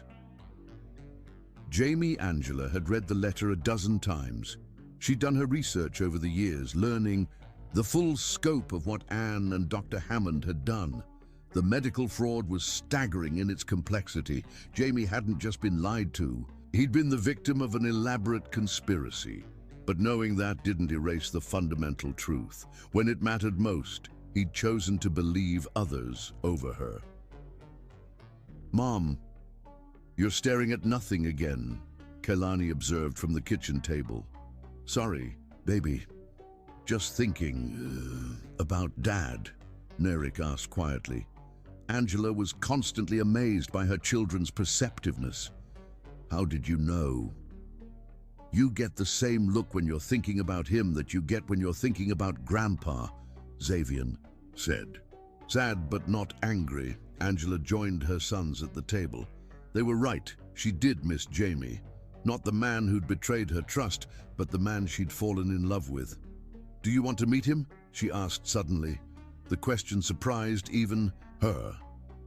Jamie Angela had read the letter a dozen times. She'd done her research over the years, learning the full scope of what Anne and Dr. Hammond had done. The medical fraud was staggering in its complexity. Jamie hadn't just been lied to. He'd been the victim of an elaborate conspiracy. But knowing that didn't erase the fundamental truth. When it mattered most, he'd chosen to believe others over her. Mom, you're staring at nothing again, Kailani observed from the kitchen table. Sorry, baby. Just thinking about Dad, Nerik asked quietly. Angela was constantly amazed by her children's perceptiveness. How did you know? You get the same look when you're thinking about him that you get when you're thinking about Grandpa, Xavier said. Sad but not angry, Angela joined her sons at the table. They were right, she did miss Jamie. Not the man who'd betrayed her trust, but the man she'd fallen in love with. Do you want to meet him? She asked suddenly. The question surprised even her.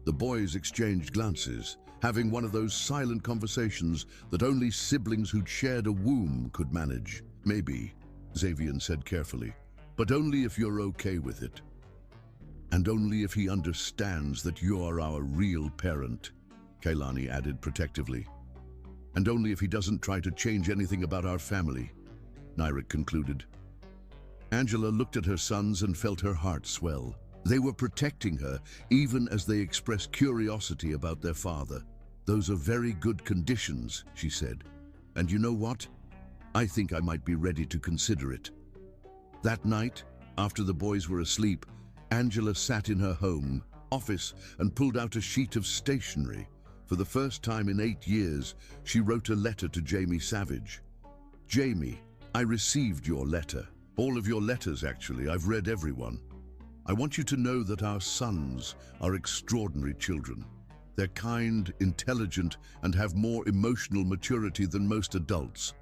The boys exchanged glances, having one of those silent conversations that only siblings who'd shared a womb could manage. Maybe, Xavier said carefully, but only if you're okay with it. And only if he understands that you're our real parent, Kailani added protectively. And only if he doesn't try to change anything about our family, Nerik concluded. Angela looked at her sons and felt her heart swell. They were protecting her, even as they expressed curiosity about their father. Those are very good conditions, she said. And you know what? I think I might be ready to consider it. That night, after the boys were asleep, Angela sat in her home office and pulled out a sheet of stationery. For the first time in 8 years, she wrote a letter to Jamie Savage. Jamie, I received your letter. All of your letters, actually. I've read every one. I want you to know that our sons are extraordinary children. They're kind, intelligent, and have more emotional maturity than most adults.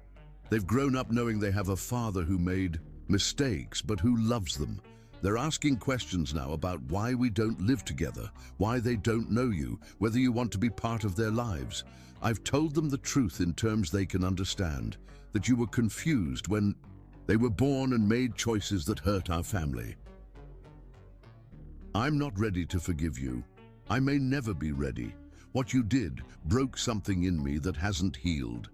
They've grown up knowing they have a father who made mistakes, but who loves them. They're asking questions now about why we don't live together, why they don't know you, whether you want to be part of their lives. I've told them the truth in terms they can understand, that you were confused when they were born and made choices that hurt our family. I'm not ready to forgive you. I may never be ready. What you did broke something in me that hasn't healed.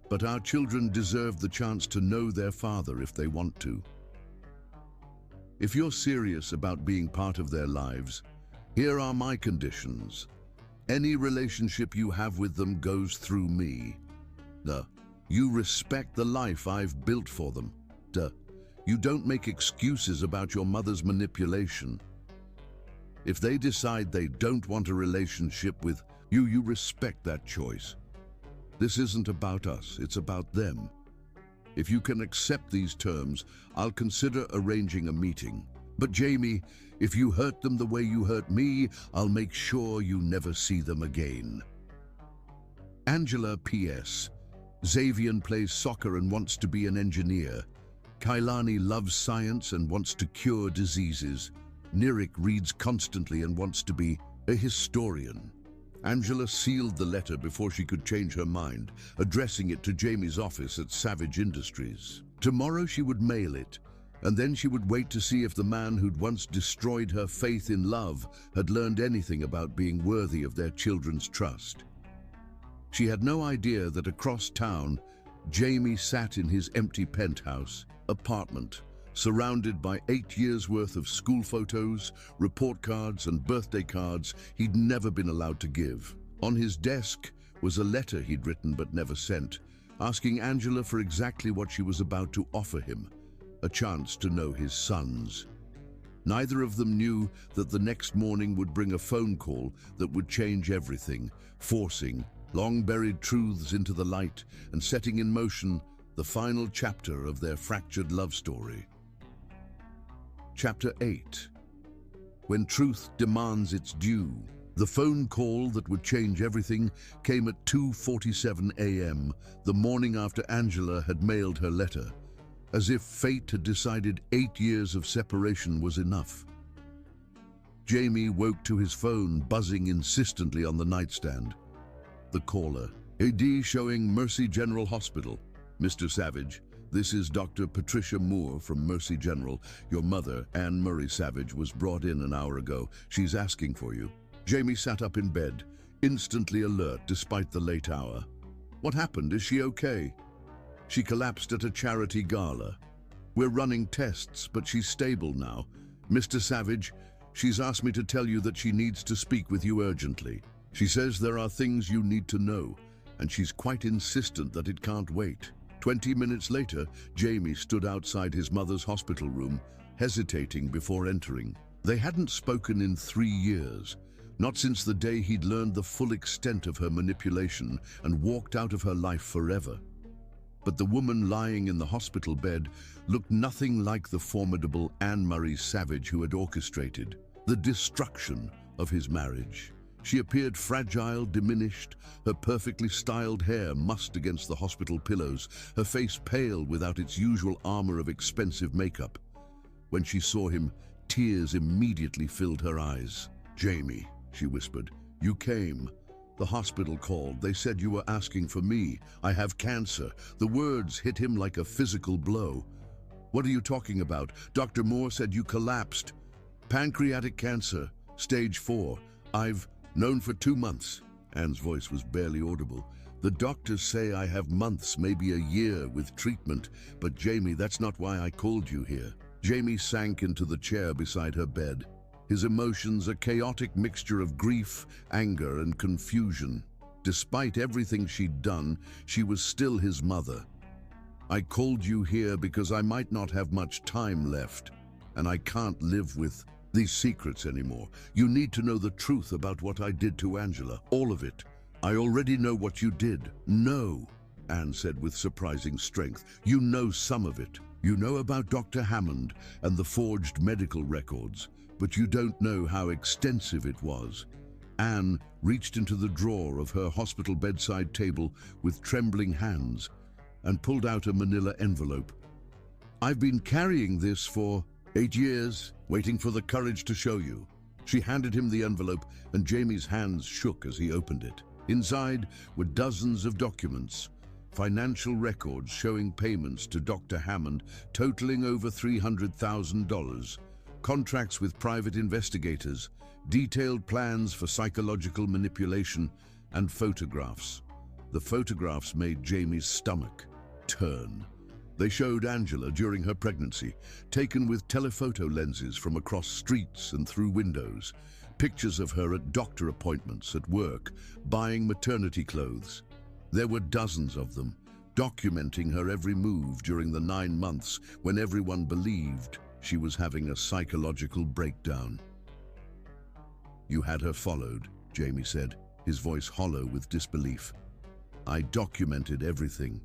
But our children deserve the chance to know their father if they want to. If you're serious about being part of their lives, here are my conditions. Any relationship you have with them goes through me. You respect the life I've built for them. You don't make excuses about your mother's manipulation. If they decide they don't want a relationship with you, you respect that choice. This isn't about us, it's about them. If you can accept these terms, I'll consider arranging a meeting. But Jamie, if you hurt them the way you hurt me, I'll make sure you never see them again. Angela P.S. Xavier plays soccer and wants to be an engineer. Kailani loves science and wants to cure diseases. Nirik reads constantly and wants to be a historian. Angela sealed the letter before she could change her mind, addressing it to Jamie's office at Savage Industries. Tomorrow she would mail it, and then she would wait to see if the man who'd once destroyed her faith in love had learned anything about being worthy of their children's trust. She had no idea that across town, Jamie sat in his empty penthouse apartment, surrounded by 8 years' worth of school photos, report cards, and birthday cards he'd never been allowed to give. On his desk was a letter he'd written but never sent, asking Angela for exactly what she was about to offer him, a chance to know his sons. Neither of them knew that the next morning would bring a phone call that would change everything, forcing long-buried truths into the light and setting in motion the final chapter of their fractured love story. Chapter 8. When truth demands its due. The phone call that would change everything came at 2:47 a.m., the morning after Angela had mailed her letter, as if fate had decided 8 years of separation was enough. Jamie woke to his phone buzzing insistently on the nightstand. The caller. AD showing Mercy General Hospital. Mr. Savage, this is Dr. Patricia Moore from Mercy General. Your mother, Anne Murray Savage, was brought in an hour ago. She's asking for you. Jamie sat up in bed, instantly alert despite the late hour. What happened? Is she okay? She collapsed at a charity gala. We're running tests, but she's stable now. Mr. Savage, she's asked me to tell you that she needs to speak with you urgently. She says there are things you need to know, and she's quite insistent that it can't wait. 20 minutes later, Jamie stood outside his mother's hospital room, hesitating before entering. They hadn't spoken in 3 years, not since the day he'd learned the full extent of her manipulation and walked out of her life forever. But the woman lying in the hospital bed looked nothing like the formidable Anne Murray Savage who had orchestrated the destruction of his marriage. She appeared fragile, diminished, her perfectly styled hair mussed against the hospital pillows, her face pale without its usual armor of expensive makeup. When she saw him, tears immediately filled her eyes. Jamie, she whispered, you came. The hospital called. They said you were asking for me. I have cancer. The words hit him like a physical blow. What are you talking about? Dr. Moore said you collapsed. Pancreatic cancer, stage 4. I've known for 2 months. Anne's voice was barely audible. The doctors say I have months, maybe a year with treatment. But Jamie, that's not why I called you here. Jamie sank into the chair beside her bed. His emotions a chaotic mixture of grief, anger, and confusion. Despite everything she'd done, she was still his mother. I called you here because I might not have much time left, and I can't live with these secrets anymore. You need to know the truth about what I did to Angela, all of it. I already know what you did. No, Anne said with surprising strength. You know some of it. You know about Dr. Hammond and the forged medical records, but you don't know how extensive it was. Anne reached into the drawer of her hospital bedside table with trembling hands and pulled out a manila envelope. I've been carrying this for 8 years, waiting for the courage to show you. She handed him the envelope, and Jamie's hands shook as he opened it. Inside were dozens of documents, financial records showing payments to Dr. Hammond totaling over $300,000, contracts with private investigators, detailed plans for psychological manipulation, and photographs. The photographs made Jamie's stomach turn. They showed Angela during her pregnancy, taken with telephoto lenses from across streets and through windows, pictures of her at doctor appointments, at work, buying maternity clothes. There were dozens of them, documenting her every move during the 9 months when everyone believed she was having a psychological breakdown. "You had her followed," Jamie said, his voice hollow with disbelief. "I documented everything.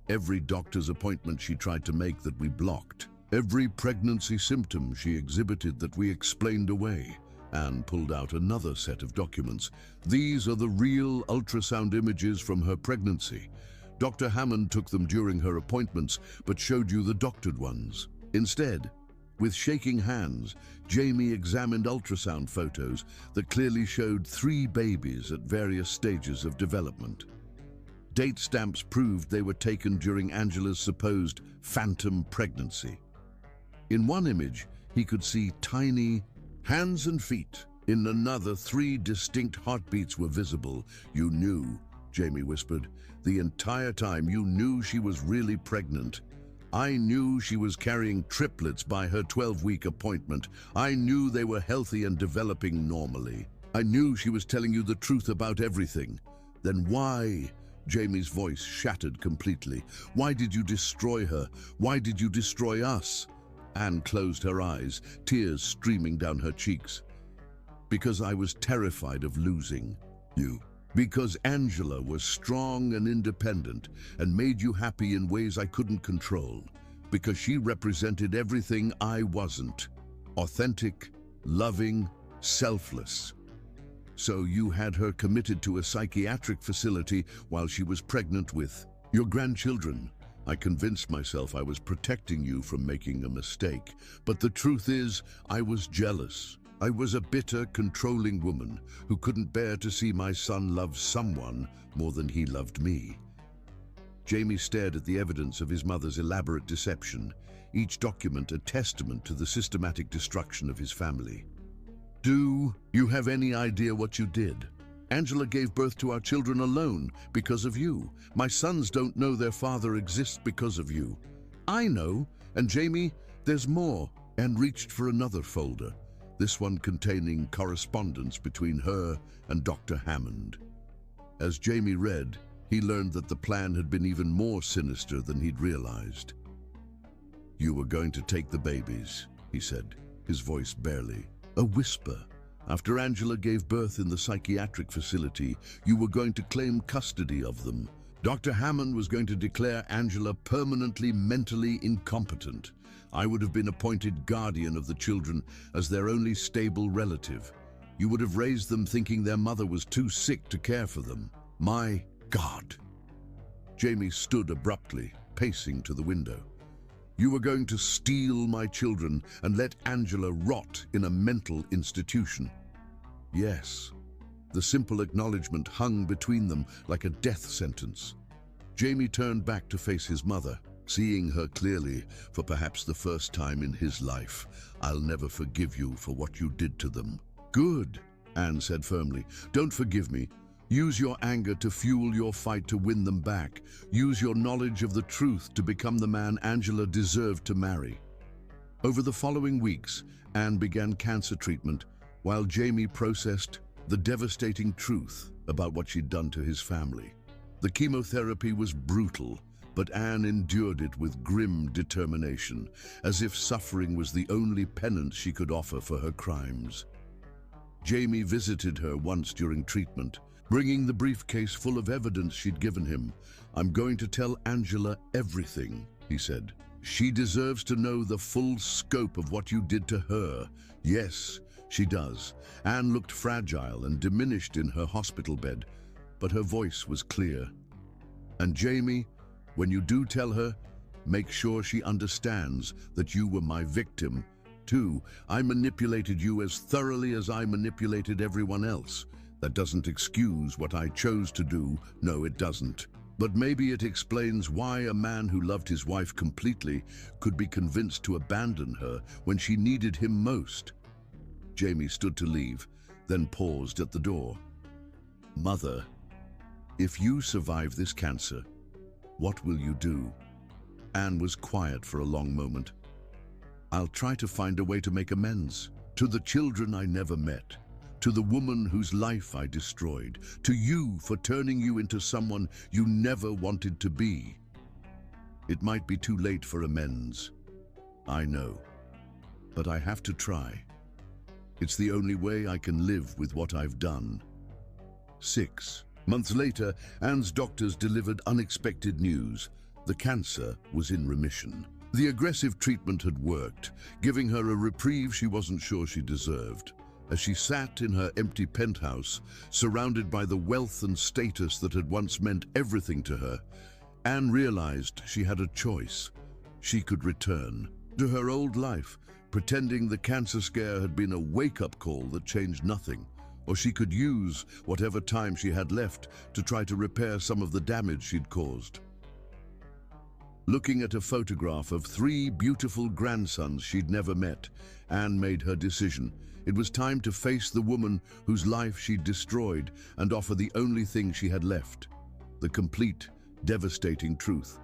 Every doctor's appointment she tried to make that we blocked. Every pregnancy symptom she exhibited that we explained away." Anne pulled out another set of documents. "These are the real ultrasound images from her pregnancy. Dr. Hammond took them during her appointments, but showed you the doctored ones. Instead, with shaking hands, Jamie examined ultrasound photos that clearly showed 3 babies at various stages of development. Date stamps proved they were taken during Angela's supposed phantom pregnancy. In one image, he could see tiny hands and feet. In another, 3 distinct heartbeats were visible. "You knew," Jamie whispered. "The entire time you knew she was really pregnant. I knew she was carrying triplets by her 12-week appointment. I knew they were healthy and developing normally. I knew she was telling you the truth about everything. Then why?" Jamie's voice shattered completely. "Why did you destroy her? Why did you destroy us?" Anne closed her eyes, tears streaming down her cheeks. "Because I was terrified of losing you. Because Angela was strong and independent and made you happy in ways I couldn't control. Because she represented everything I wasn't. Authentic, loving, selfless. So you had her committed to a psychiatric facility while she was pregnant with your grandchildren. I convinced myself I was protecting you from making a mistake. But the truth is, I was jealous. I was a bitter, controlling woman who couldn't bear to see my son love someone more than he loved me." Jamie stared at the evidence of his mother's elaborate deception, each document a testament to the systematic destruction of his family. "Do you have any idea what you did? Angela gave birth to our children alone because of you. My sons don't know their father exists because of you. I know, and Jamie, there's more." Anne reached for another folder, this one containing correspondence between her and Dr. Hammond. As Jamie read, he learned that the plan had been even more sinister than he'd realized. "You were going to take the babies," he said, his voice barely a whisper. "After Angela gave birth in the psychiatric facility, you were going to claim custody of them. Dr. Hammond was going to declare Angela permanently mentally incompetent. I would have been appointed guardian of the children as their only stable relative. You would have raised them thinking their mother was too sick to care for them. My God!" Jamie stood abruptly, pacing to the window. "You were going to steal my children and let Angela rot in a mental institution." Yes. The simple acknowledgement hung between them like a death sentence. Jamie turned back to face his mother, seeing her clearly for perhaps the first time in his life. "I'll never forgive you for what you did to them." "Good," Anne said firmly. "Don't forgive me. Use your anger to fuel your fight to win them back. Use your knowledge of the truth to become the man Angela deserved to marry." Over the following weeks, Anne began cancer treatment, while Jamie processed the devastating truth about what she'd done to his family. The chemotherapy was brutal, but Anne endured it with grim determination, as if suffering was the only penance she could offer for her crimes. Jamie visited her once during treatment, bringing the briefcase full of evidence she'd given him. "I'm going to tell Angela everything," he said. "She deserves to know the full scope of what you did to her." "Yes, she does." Anne looked fragile and diminished in her hospital bed, but her voice was clear. "And Jamie, when you do tell her, make sure she understands that you were my victim, too. I manipulated you as thoroughly as I manipulated everyone else. That doesn't excuse what I chose to do. No, it doesn't. But maybe it explains why a man who loved his wife completely could be convinced to abandon her when she needed him most." Jamie stood to leave, then paused at the door. "Mother, if you survive this cancer, what will you do?" Anne was quiet for a long moment. "I'll try to find a way to make amends. To the children I never met. To the woman whose life I destroyed. To you for turning you into someone you never wanted to be." It might be too late for amends. I know. But I have to try. It's the only way I can live with what I've done. 6 months later, Anne's doctors delivered unexpected news. The cancer was in remission. The aggressive treatment had worked, giving her a reprieve she wasn't sure she deserved. As she sat in her empty penthouse, surrounded by the wealth and status that had once meant everything to her, Anne realized she had a choice. She could return to her old life, pretending the cancer scare had been a wake-up call that changed nothing, or she could use whatever time she had left to try to repair some of the damage she'd caused. Looking at a photograph of 3 beautiful grandsons she'd never met, Anne made her decision. It was time to face the woman whose life she'd destroyed and offer the only thing she had left: the complete, devastating truth,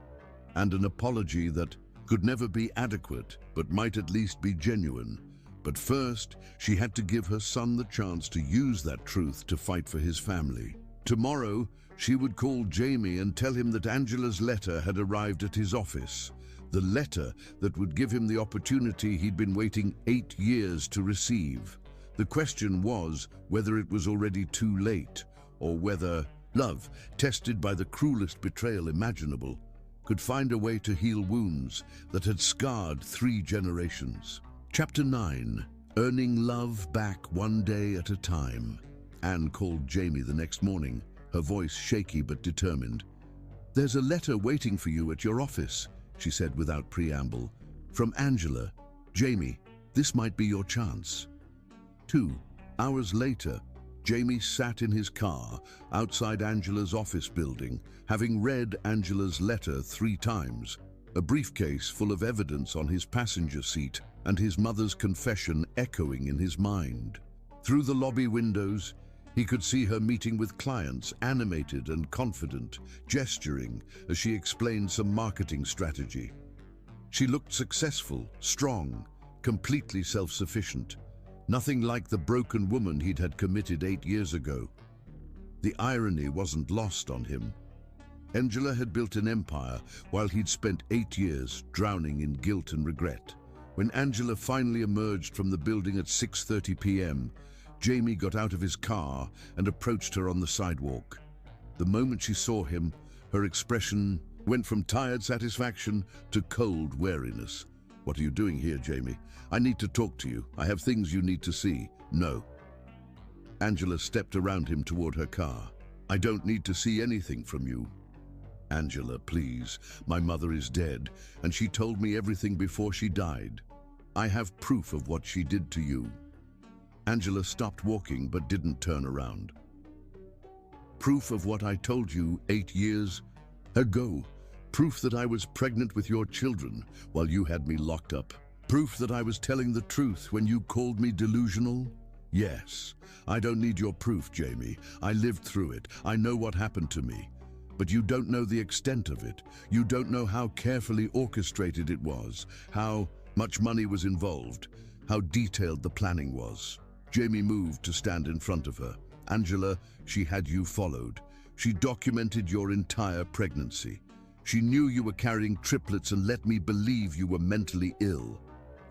and an apology that could never be adequate, but might at least be genuine. But first, she had to give her son the chance to use that truth to fight for his family. Tomorrow, she would call Jamie and tell him that Angela's letter had arrived at his office. The letter that would give him the opportunity he'd been waiting 8 years to receive. The question was whether it was already too late, or whether love, tested by the cruelest betrayal imaginable, could find a way to heal wounds that had scarred 3 generations. Chapter 9. Earning love back one day at a time. Anne called Jamie the next morning, her voice shaky but determined. "There's a letter waiting for you at your office," she said without preamble. "From Angela. Jamie, this might be your chance." 2 hours later, Jamie sat in his car outside Angela's office building, having read Angela's letter 3 times, a briefcase full of evidence on his passenger seat and his mother's confession echoing in his mind. Through the lobby windows, he could see her meeting with clients, animated and confident, gesturing as she explained some marketing strategy. She looked successful, strong, completely self-sufficient. Nothing like the broken woman he'd had committed 8 years ago. The irony wasn't lost on him. Angela had built an empire while he'd spent 8 years drowning in guilt and regret. When Angela finally emerged from the building at 6:30 p.m., Jamie got out of his car and approached her on the sidewalk. The moment she saw him, her expression went from tired satisfaction to cold wariness. "What are you doing here, Jamie? I need to talk to you. I have things you need to see." "No." Angela stepped around him toward her car. "I don't need to see anything from you." "Angela, please. My mother is dead, and she told me everything before she died. I have proof of what she did to you." Angela stopped walking but didn't turn around. "Proof of what I told you 8 years ago. Proof that I was pregnant with your children while you had me locked up. Proof that I was telling the truth when you called me delusional? Yes. I don't need your proof, Jamie. I lived through it. I know what happened to me. But you don't know the extent of it. You don't know how carefully orchestrated it was, how much money was involved, how detailed the planning was." Jamie moved to stand in front of her. "Angela, she had you followed. She documented your entire pregnancy. She knew you were carrying triplets and let me believe you were mentally ill."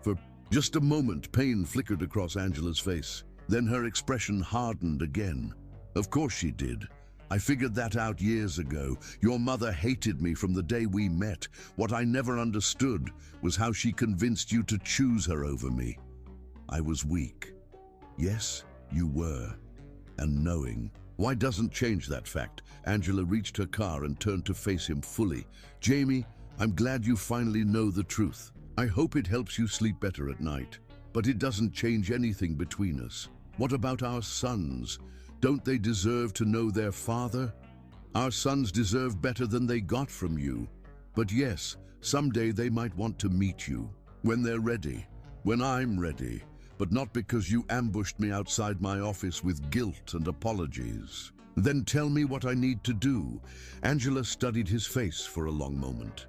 For just a moment, pain flickered across Angela's face. Then her expression hardened again. "Of course she did. I figured that out years ago. Your mother hated me from the day we met. What I never understood was how she convinced you to choose her over me. I was weak. Yes, you were. And knowing. Why doesn't change that fact?" Angela reached her car and turned to face him fully. "Jamie, I'm glad you finally know the truth. I hope it helps you sleep better at night. But it doesn't change anything between us. What about our sons? Don't they deserve to know their father? Our sons deserve better than they got from you. But yes, someday they might want to meet you. When they're ready. When I'm ready. But not because you ambushed me outside my office with guilt and apologies." "Then tell me what I need to do." Angela studied his face for a long moment.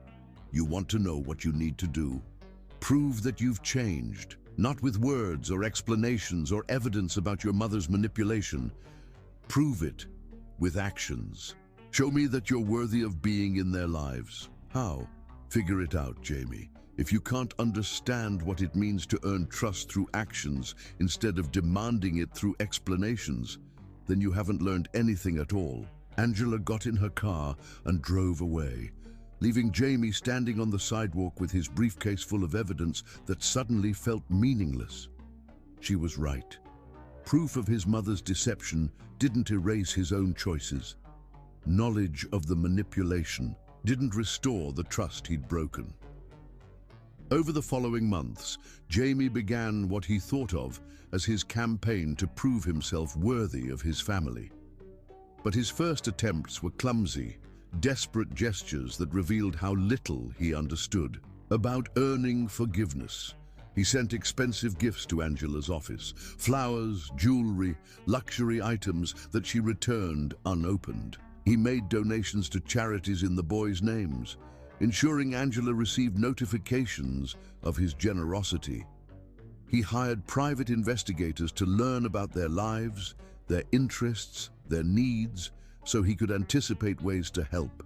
"You want to know what you need to do? Prove that you've changed, not with words or explanations or evidence about your mother's manipulation. Prove it with actions. Show me that you're worthy of being in their lives." "How?" Figure it out, Jamie. If you can't understand what it means to earn trust through actions instead of demanding it through explanations, then you haven't learned anything at all. Angela got in her car and drove away, leaving Jamie standing on the sidewalk with his briefcase full of evidence that suddenly felt meaningless. She was right. Proof of his mother's deception didn't erase his own choices. Knowledge of the manipulation didn't restore the trust he'd broken. Over the following months, Jamie began what he thought of as his campaign to prove himself worthy of his family. But his first attempts were clumsy, desperate gestures that revealed how little he understood about earning forgiveness. He sent expensive gifts to Angela's office, flowers, jewelry, luxury items that she returned unopened. He made donations to charities in the boys' names, ensuring Angela received notifications of his generosity. He hired private investigators to learn about their lives, their interests, their needs, so he could anticipate ways to help.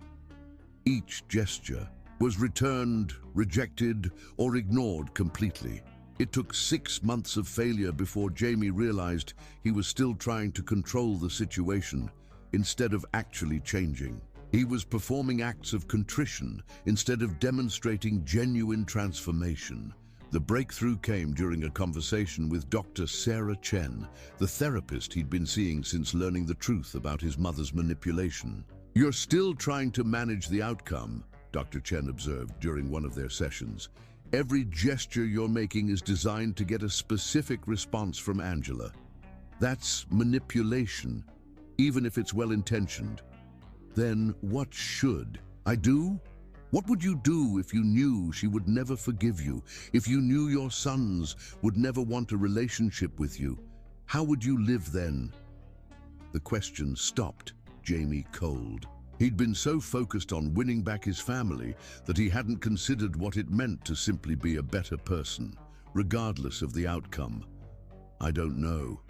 Each gesture was returned, rejected, or ignored completely. It took 6 months of failure before Jamie realized he was still trying to control the situation instead of actually changing. He was performing acts of contrition instead of demonstrating genuine transformation. The breakthrough came during a conversation with Dr. Sarah Chen, the therapist he'd been seeing since learning the truth about his mother's manipulation. "You're still trying to manage the outcome," Dr. Chen observed during one of their sessions. "Every gesture you're making is designed to get a specific response from Angela. That's manipulation, even if it's well-intentioned. Then what should I do? What would you do if you knew she would never forgive you? If you knew your sons would never want a relationship with you? How would you live then?" The question stopped Jamie cold. He'd been so focused on winning back his family that he hadn't considered what it meant to simply be a better person, regardless of the outcome. "I don't know."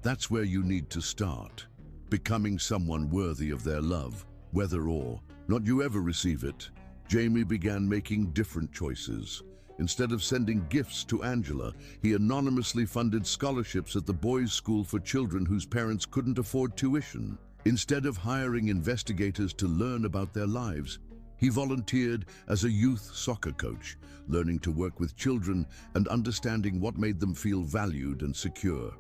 That's where you need to start. Becoming someone worthy of their love, whether or not you ever receive it. Jamie began making different choices. Instead of sending gifts to Angela, he anonymously funded scholarships at the boys' school for children whose parents couldn't afford tuition. Instead of hiring investigators to learn about their lives, he volunteered as a youth soccer coach, learning to work with children and understanding what made them feel valued and secure.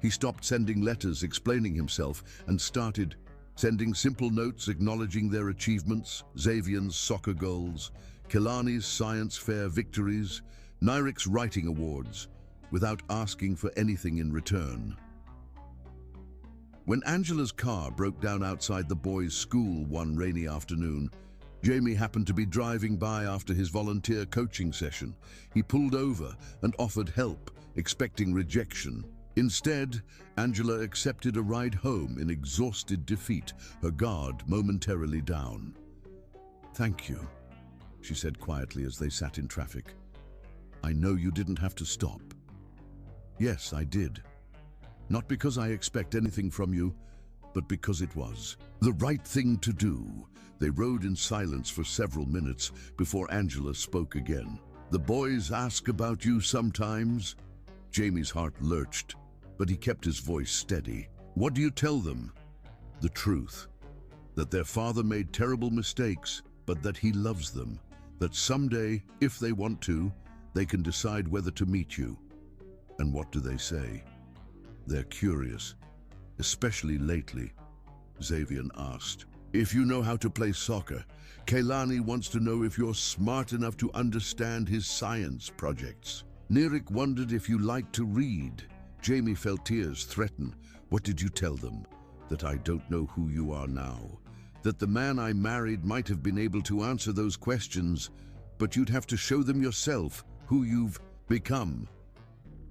He stopped sending letters explaining himself and started sending simple notes acknowledging their achievements: Xavier's soccer goals, Kilani's science fair victories, Nyrik's writing awards, without asking for anything in return. When Angela's car broke down outside the boys' school one rainy afternoon, Jamie happened to be driving by after his volunteer coaching session. He pulled over and offered help, expecting rejection. Instead, Angela accepted a ride home in exhausted defeat, her guard momentarily down. "Thank you," she said quietly as they sat in traffic. "I know you didn't have to stop." "Yes, I did. Not because I expect anything from you, but because it was the right thing to do." They rode in silence for several minutes before Angela spoke again. "The boys ask about you sometimes." Jamie's heart lurched, but he kept his voice steady. "What do you tell them?" "The truth. That their father made terrible mistakes, but that he loves them. That someday, if they want to, they can decide whether to meet you." "And what do they say?" "They're curious, especially lately," Xavier asked. "If you know how to play soccer, Kaylani wants to know if you're smart enough to understand his science projects. Nirik wondered if you like to read." Jamie felt tears threaten. "What did you tell them?" "That I don't know who you are now. That the man I married might have been able to answer those questions, but you'd have to show them yourself who you've become."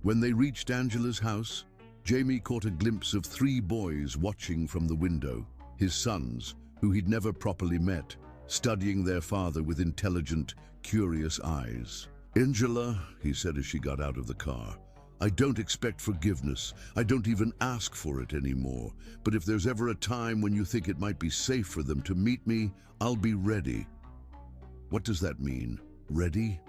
When they reached Angela's house, Jamie caught a glimpse of 3 boys watching from the window, his sons, who he'd never properly met, studying their father with intelligent, curious eyes. "Angela," he said as she got out of the car, "I don't expect forgiveness. I don't even ask for it anymore. But if there's ever a time when you think it might be safe for them to meet me, I'll be ready." What does that mean? Ready?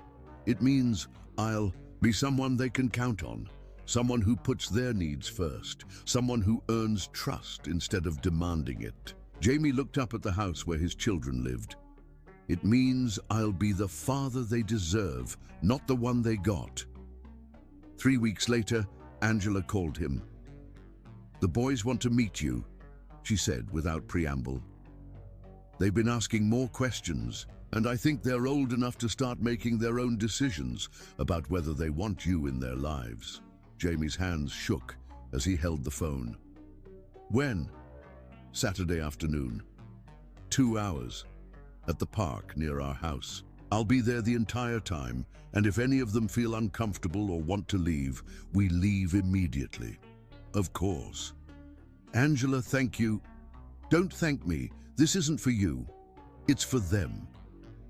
It means I'll be someone they can count on, someone who puts their needs first, someone who earns trust instead of demanding it. Jamie looked up at the house where his children lived. It means I'll be the father they deserve, not the one they got. 3 weeks later, Angela called him. "The boys want to meet you," she said without preamble. "They've been asking more questions, and I think they're old enough to start making their own decisions about whether they want you in their lives." Jamie's hands shook as he held the phone. "When?" "Saturday afternoon. 2 hours. At the park near our house. I'll be there the entire time, and if any of them feel uncomfortable or want to leave, we leave immediately." "Of course." "Angela, thank you." "Don't thank me. This isn't for you. It's for them.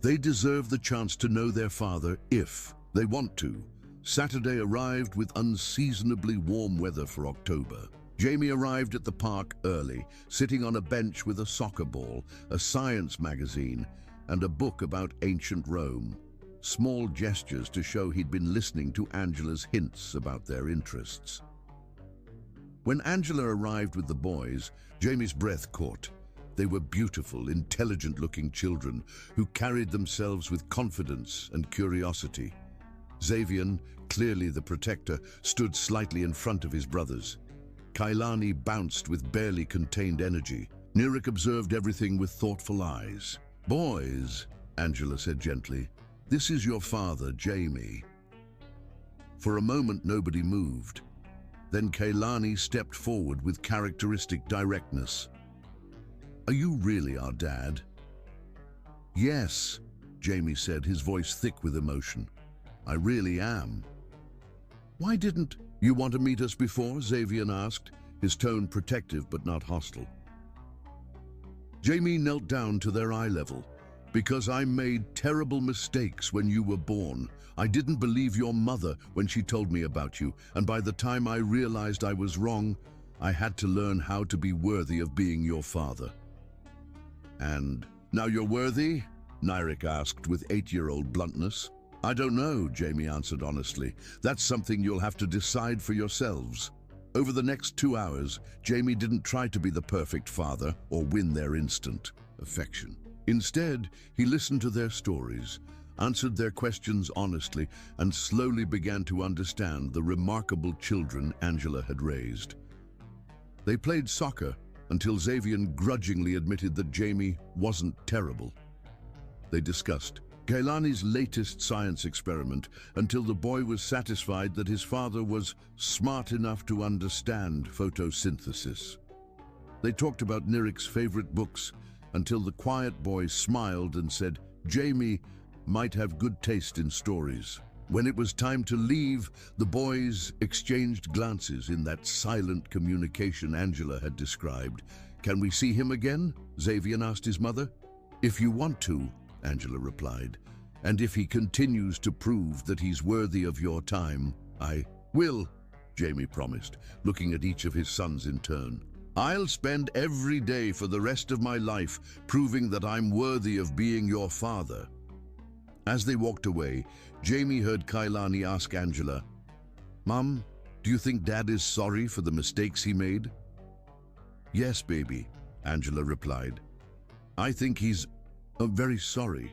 They deserve the chance to know their father if they want to." Saturday arrived with unseasonably warm weather for October. Jamie arrived at the park early, sitting on a bench with a soccer ball, a science magazine, and a book about ancient Rome. Small gestures to show he'd been listening to Angela's hints about their interests. When Angela arrived with the boys, Jamie's breath caught. They were beautiful, intelligent-looking children who carried themselves with confidence and curiosity. Xavier, clearly the protector, stood slightly in front of his brothers. Kailani bounced with barely contained energy. Nirik observed everything with thoughtful eyes. "Boys," Angela said gently, "this is your father, Jamie." For a moment, nobody moved. Then Kailani stepped forward with characteristic directness. "Are you really our dad?" "Yes," Jamie said, his voice thick with emotion. "I really am." "Why didn't you want to meet us before?" Xavier asked, his tone protective but not hostile. Jamie knelt down to their eye level. "Because I made terrible mistakes when you were born. I didn't believe your mother when she told me about you, and by the time I realized I was wrong, I had to learn how to be worthy of being your father." "And now you're worthy?" Nirik asked with 8-year-old bluntness. "I don't know," Jamie answered honestly. "That's something you'll have to decide for yourselves." Over the next 2 hours, Jamie didn't try to be the perfect father or win their instant affection. Instead, he listened to their stories, answered their questions honestly, and slowly began to understand the remarkable children Angela had raised. They played soccer until Xavier grudgingly admitted that Jamie wasn't terrible. They discussed Kailani's latest science experiment until the boy was satisfied that his father was smart enough to understand photosynthesis. They talked about Nirik's favorite books until the quiet boy smiled and said Jamie might have good taste in stories. When it was time to leave, the boys exchanged glances in that silent communication Angela had described. "Can we see him again?" Xavier asked his mother. "If you want to," Angela replied. "And if he continues to prove that he's worthy of your time, I will," Jamie promised, looking at each of his sons in turn. "I'll spend every day for the rest of my life proving that I'm worthy of being your father." As they walked away, Jamie heard Kailani ask Angela, "Mom, do you think Dad is sorry for the mistakes he made?" "Yes, baby," Angela replied. "I think he's very sorry."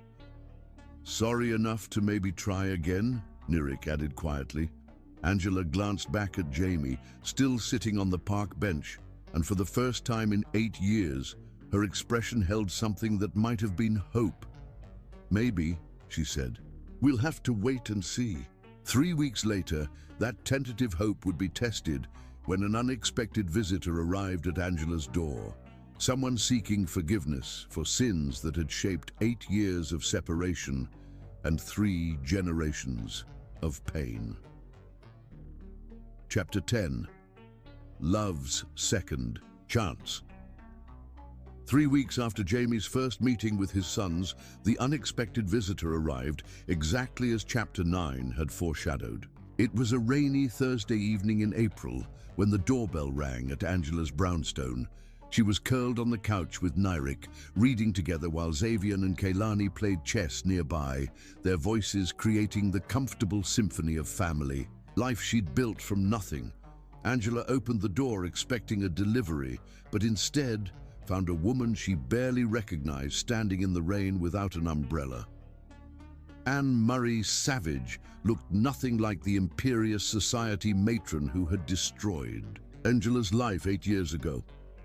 "Sorry enough to maybe try again?" Nirik added quietly. Angela glanced back at Jamie, still sitting on the park bench, and for the first time in 8 years, her expression held something that might have been hope. "Maybe," she said. "We'll have to wait and see." 3 weeks later, that tentative hope would be tested when an unexpected visitor arrived at Angela's door. Someone seeking forgiveness for sins that had shaped 8 years of separation and 3 generations of pain. Chapter 10. Love's Second Chance. 3 weeks after Jamie's first meeting with his sons, the unexpected visitor arrived exactly as Chapter 9 had foreshadowed. It was a rainy Thursday evening in April when the doorbell rang at Angela's brownstone. She was curled on the couch with Nyrik, reading together while Xavian and Kaylani played chess nearby, their voices creating the comfortable symphony of family. Life she'd built from nothing. Angela opened the door expecting a delivery, but instead found a woman she barely recognized standing in the rain without an umbrella. Anne Murray Savage looked nothing like the imperious society matron who had destroyed Angela's life 8 years ago.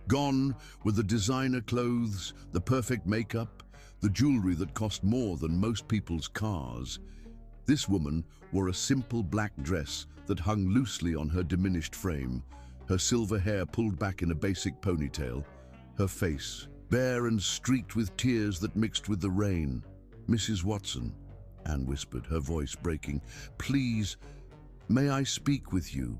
Gone were the designer clothes, the perfect makeup, the jewelry that cost more than most people's cars. This woman wore a simple black dress that hung loosely on her diminished frame, her silver hair pulled back in a basic ponytail, her face bare and streaked with tears that mixed with the rain. "Mrs. Watson," Anne whispered, her voice breaking, "please, may I speak with you?"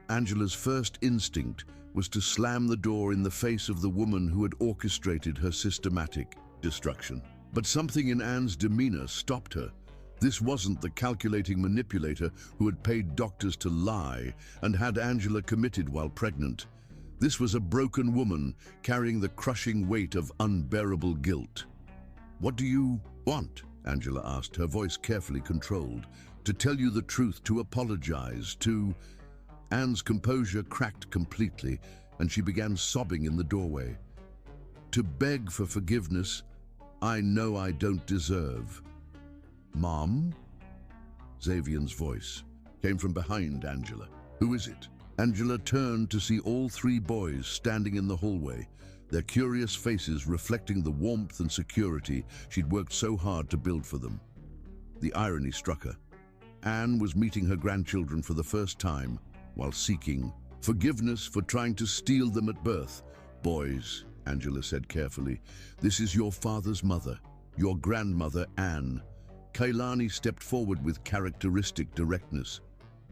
Angela's first instinct was to slam the door in the face of the woman who had orchestrated her systematic destruction. But something in Anne's demeanor stopped her. This wasn't the calculating manipulator who had paid doctors to lie and had Angela committed while pregnant. This was a broken woman carrying the crushing weight of unbearable guilt. "What do you want?" Angela asked, her voice carefully controlled. "To tell you the truth, to apologize, to—" Anne's composure cracked completely, and she began sobbing in the doorway. "To beg for forgiveness I know I don't deserve." "Mom?" Xavian's voice came from behind Angela. "Who is it?" Angela turned to see all 3 boys standing in the hallway, their curious faces reflecting the warmth and security she'd worked so hard to build for them. The irony struck her. Anne was meeting her grandchildren for the first time while seeking forgiveness for trying to steal them at birth. "Boys," Angela said carefully, "this is your father's mother, your grandmother, Anne." Kaylani stepped forward with characteristic directness.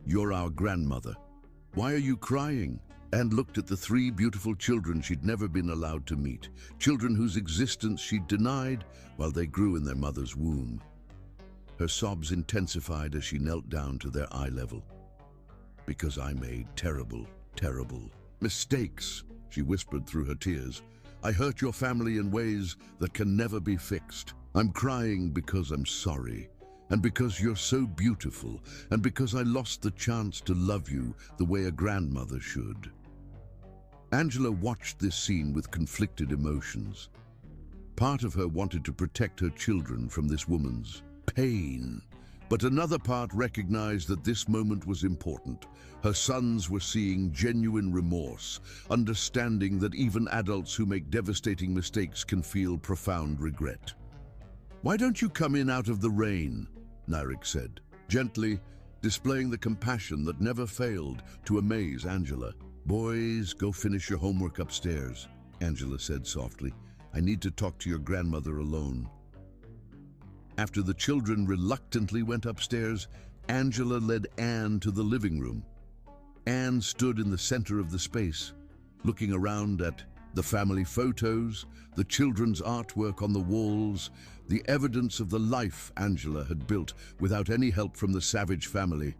"You're our grandmother. Why are you crying?" Anne looked at the 3 beautiful children she'd never been allowed to meet, children whose existence she'd denied while they grew in their mother's womb. Her sobs intensified as she knelt down to their eye level. "Because I made terrible, terrible mistakes," she whispered through her tears. "I hurt your family in ways that can never be fixed. I'm crying because I'm sorry, and because you're so beautiful, and because I lost the chance to love you the way a grandmother should." Angela watched this scene with conflicted emotions. Part of her wanted to protect her children from this woman's pain, but another part recognized that this moment was important. Her sons were seeing genuine remorse, understanding that even adults who make devastating mistakes can feel profound regret. "Why don't you come in out of the rain?" Nyrik said, gently, displaying the compassion that never failed to amaze Angela. "Boys, go finish your homework upstairs," Angela said softly. "I need to talk to your grandmother alone." After the children reluctantly went upstairs, Angela led Anne to the living room. Anne stood in the center of the space, looking around at the family photos, the children's artwork on the walls, the evidence of the life Angela had built without any help from the Savage family.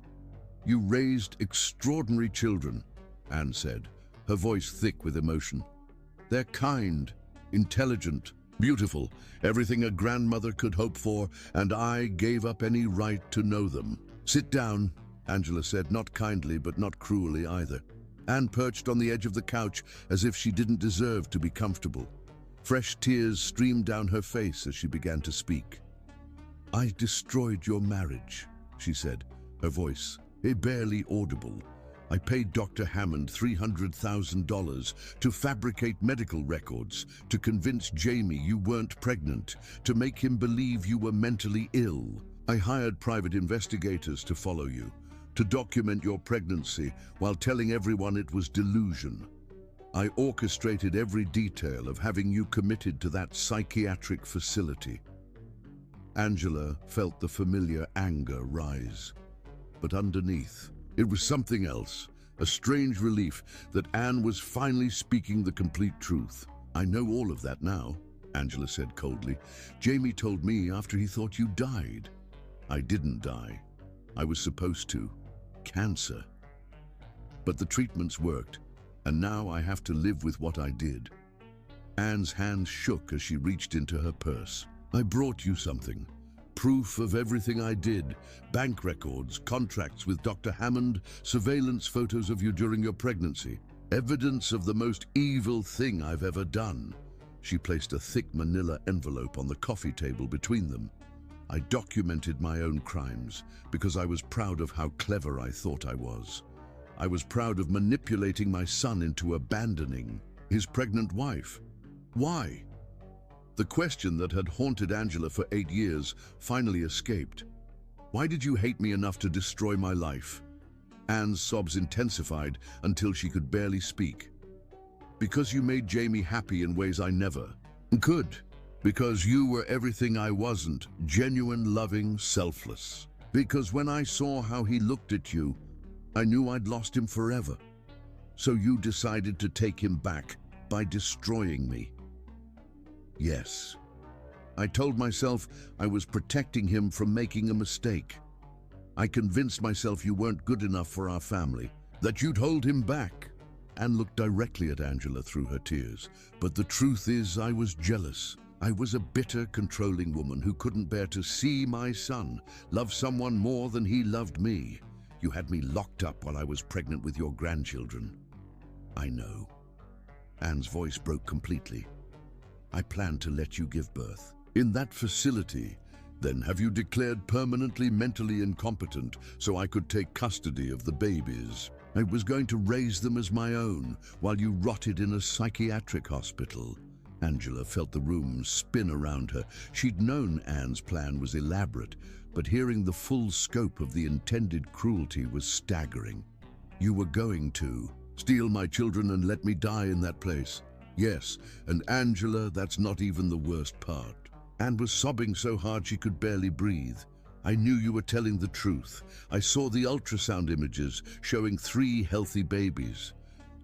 "You raised extraordinary children," Anne said, her voice thick with emotion. "They're kind, intelligent, beautiful, everything a grandmother could hope for, and I gave up any right to know them." "Sit down," Angela said, not kindly but not cruelly either. Anne perched on the edge of the couch as if she didn't deserve to be comfortable. Fresh tears streamed down her face as she began to speak. "I destroyed your marriage," she said, her voice barely audible. "I paid Dr. Hammond $300,000 to fabricate medical records, to convince Jamie you weren't pregnant, to make him believe you were mentally ill. I hired private investigators to follow you, to document your pregnancy while telling everyone it was delusion. I orchestrated every detail of having you committed to that psychiatric facility." Angela felt the familiar anger rise. But underneath, it was something else, a strange relief that Anne was finally speaking the complete truth. "I know all of that now," Angela said coldly. "Jamie told me after he thought you died." "I didn't die. I was supposed to. Cancer. But the treatments worked, and now I have to live with what I did. Anne's hands shook as she reached into her purse. I brought you something. Proof of everything I did. Bank records, contracts with Dr. Hammond, surveillance photos of you during your pregnancy. Evidence of the most evil thing I've ever done. She placed a thick manila envelope on the coffee table between them. I documented my own crimes because I was proud of how clever I thought I was. I was proud of manipulating my son into abandoning his pregnant wife. Why? The question that had haunted Angela for 8 years finally escaped. Why did you hate me enough to destroy my life? Anne's sobs intensified until she could barely speak. Because you made Jamie happy in ways I never could. Because you were everything I wasn't, genuine, loving, selfless. Because when I saw how he looked at you, I knew I'd lost him forever. So you decided to take him back by destroying me. Yes. I told myself I was protecting him from making a mistake. I convinced myself you weren't good enough for our family, that you'd hold him back. Anne looked directly at Angela through her tears. But the truth is, I was jealous. I was a bitter, controlling woman who couldn't bear to see my son love someone more than he loved me. You had me locked up while I was pregnant with your grandchildren. I know. Anne's voice broke completely. I planned to let you give birth. In that facility, then have you declared permanently mentally incompetent so I could take custody of the babies? I was going to raise them as my own while you rotted in a psychiatric hospital. Angela felt the room spin around her. She'd known Anne's plan was elaborate, but hearing the full scope of the intended cruelty was staggering. You were going to steal my children and let me die in that place. Yes, and Angela, that's not even the worst part. Anne was sobbing so hard she could barely breathe. I knew you were telling the truth. I saw the ultrasound images showing 3 healthy babies.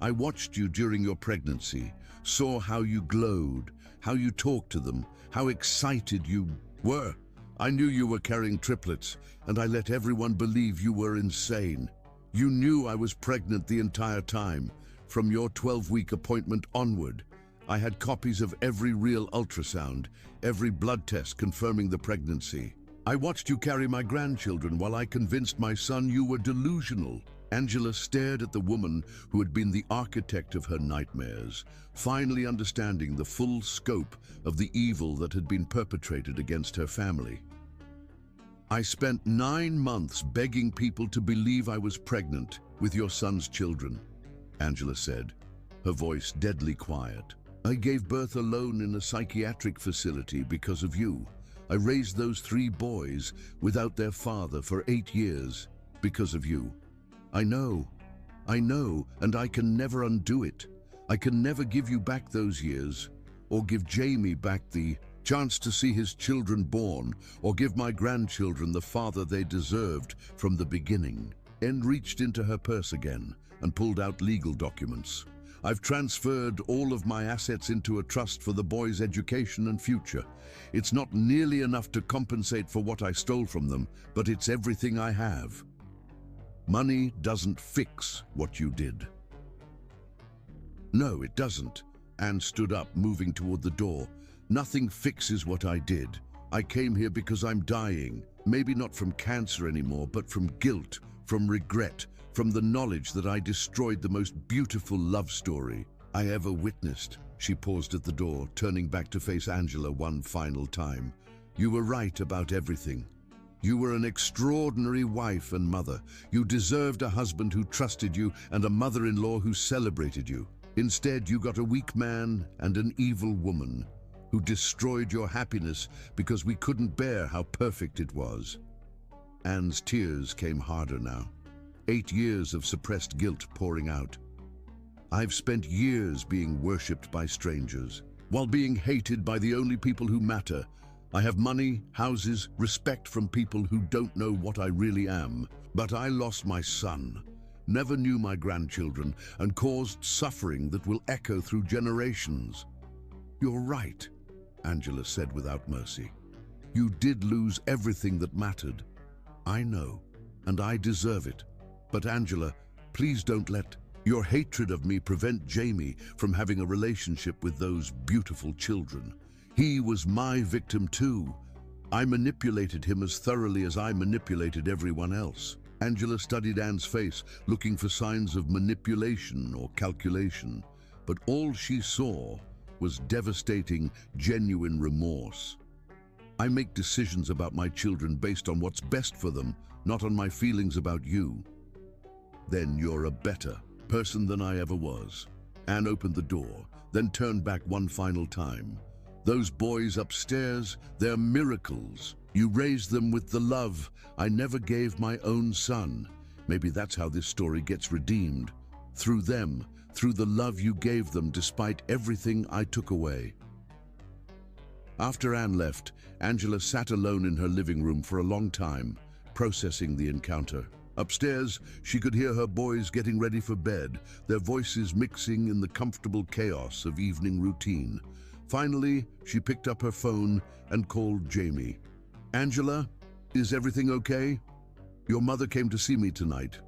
I watched you during your pregnancy, saw how you glowed, how you talked to them, how excited you were. I knew you were carrying triplets, and I let everyone believe you were insane. You knew I was pregnant the entire time, from your 12-week appointment onward. I had copies of every real ultrasound, every blood test confirming the pregnancy. I watched you carry my grandchildren while I convinced my son you were delusional. Angela stared at the woman who had been the architect of her nightmares, finally understanding the full scope of the evil that had been perpetrated against her family. I spent 9 months begging people to believe I was pregnant with your son's children, Angela said, her voice deadly quiet. I gave birth alone in a psychiatric facility because of you. I raised those 3 boys without their father for 8 years because of you. I know, and I can never undo it. I can never give you back those years, or give Jamie back the chance to see his children born, or give my grandchildren the father they deserved from the beginning. Anne reached into her purse again and pulled out legal documents. I've transferred all of my assets into a trust for the boys' education and future. It's not nearly enough to compensate for what I stole from them, but it's everything I have. Money doesn't fix what you did. No, it doesn't. Anne stood up, moving toward the door. Nothing fixes what I did. I came here because I'm dying. Maybe not from cancer anymore, but from guilt, from regret, from the knowledge that I destroyed the most beautiful love story I ever witnessed. She paused at the door, turning back to face Angela one final time. You were right about everything. You were an extraordinary wife and mother. You deserved a husband who trusted you and a mother-in-law who celebrated you. Instead, you got a weak man and an evil woman who destroyed your happiness because we couldn't bear how perfect it was. Anne's tears came harder now. 8 years of suppressed guilt pouring out. I've spent years being worshipped by strangers, while being hated by the only people who matter. I have money, houses, respect from people who don't know what I really am. But I lost my son, never knew my grandchildren, and caused suffering that will echo through generations. You're right, Angela said without mercy. You did lose everything that mattered. I know, and I deserve it. But Angela, please don't let Your hatred of me prevent Jamie from having a relationship with those beautiful children. He was my victim too. I manipulated him as thoroughly as I manipulated everyone else. Angela studied Anne's face, looking for signs of manipulation or calculation, but all she saw was devastating, genuine remorse. I make decisions about my children based on what's best for them, not on my feelings about you. Then you're a better person than I ever was. Anne opened the door, then turned back one final time. Those boys upstairs, they're miracles. You raised them with the love I never gave my own son. Maybe that's how this story gets redeemed. Through them, through the love you gave them despite everything I took away. After Anne left, Angela sat alone in her living room for a long time, processing the encounter. Upstairs, she could hear her boys getting ready for bed, their voices mixing in the comfortable chaos of evening routine. Finally, she picked up her phone and called Jamie. Angela, is everything okay? Your mother came to see me tonight.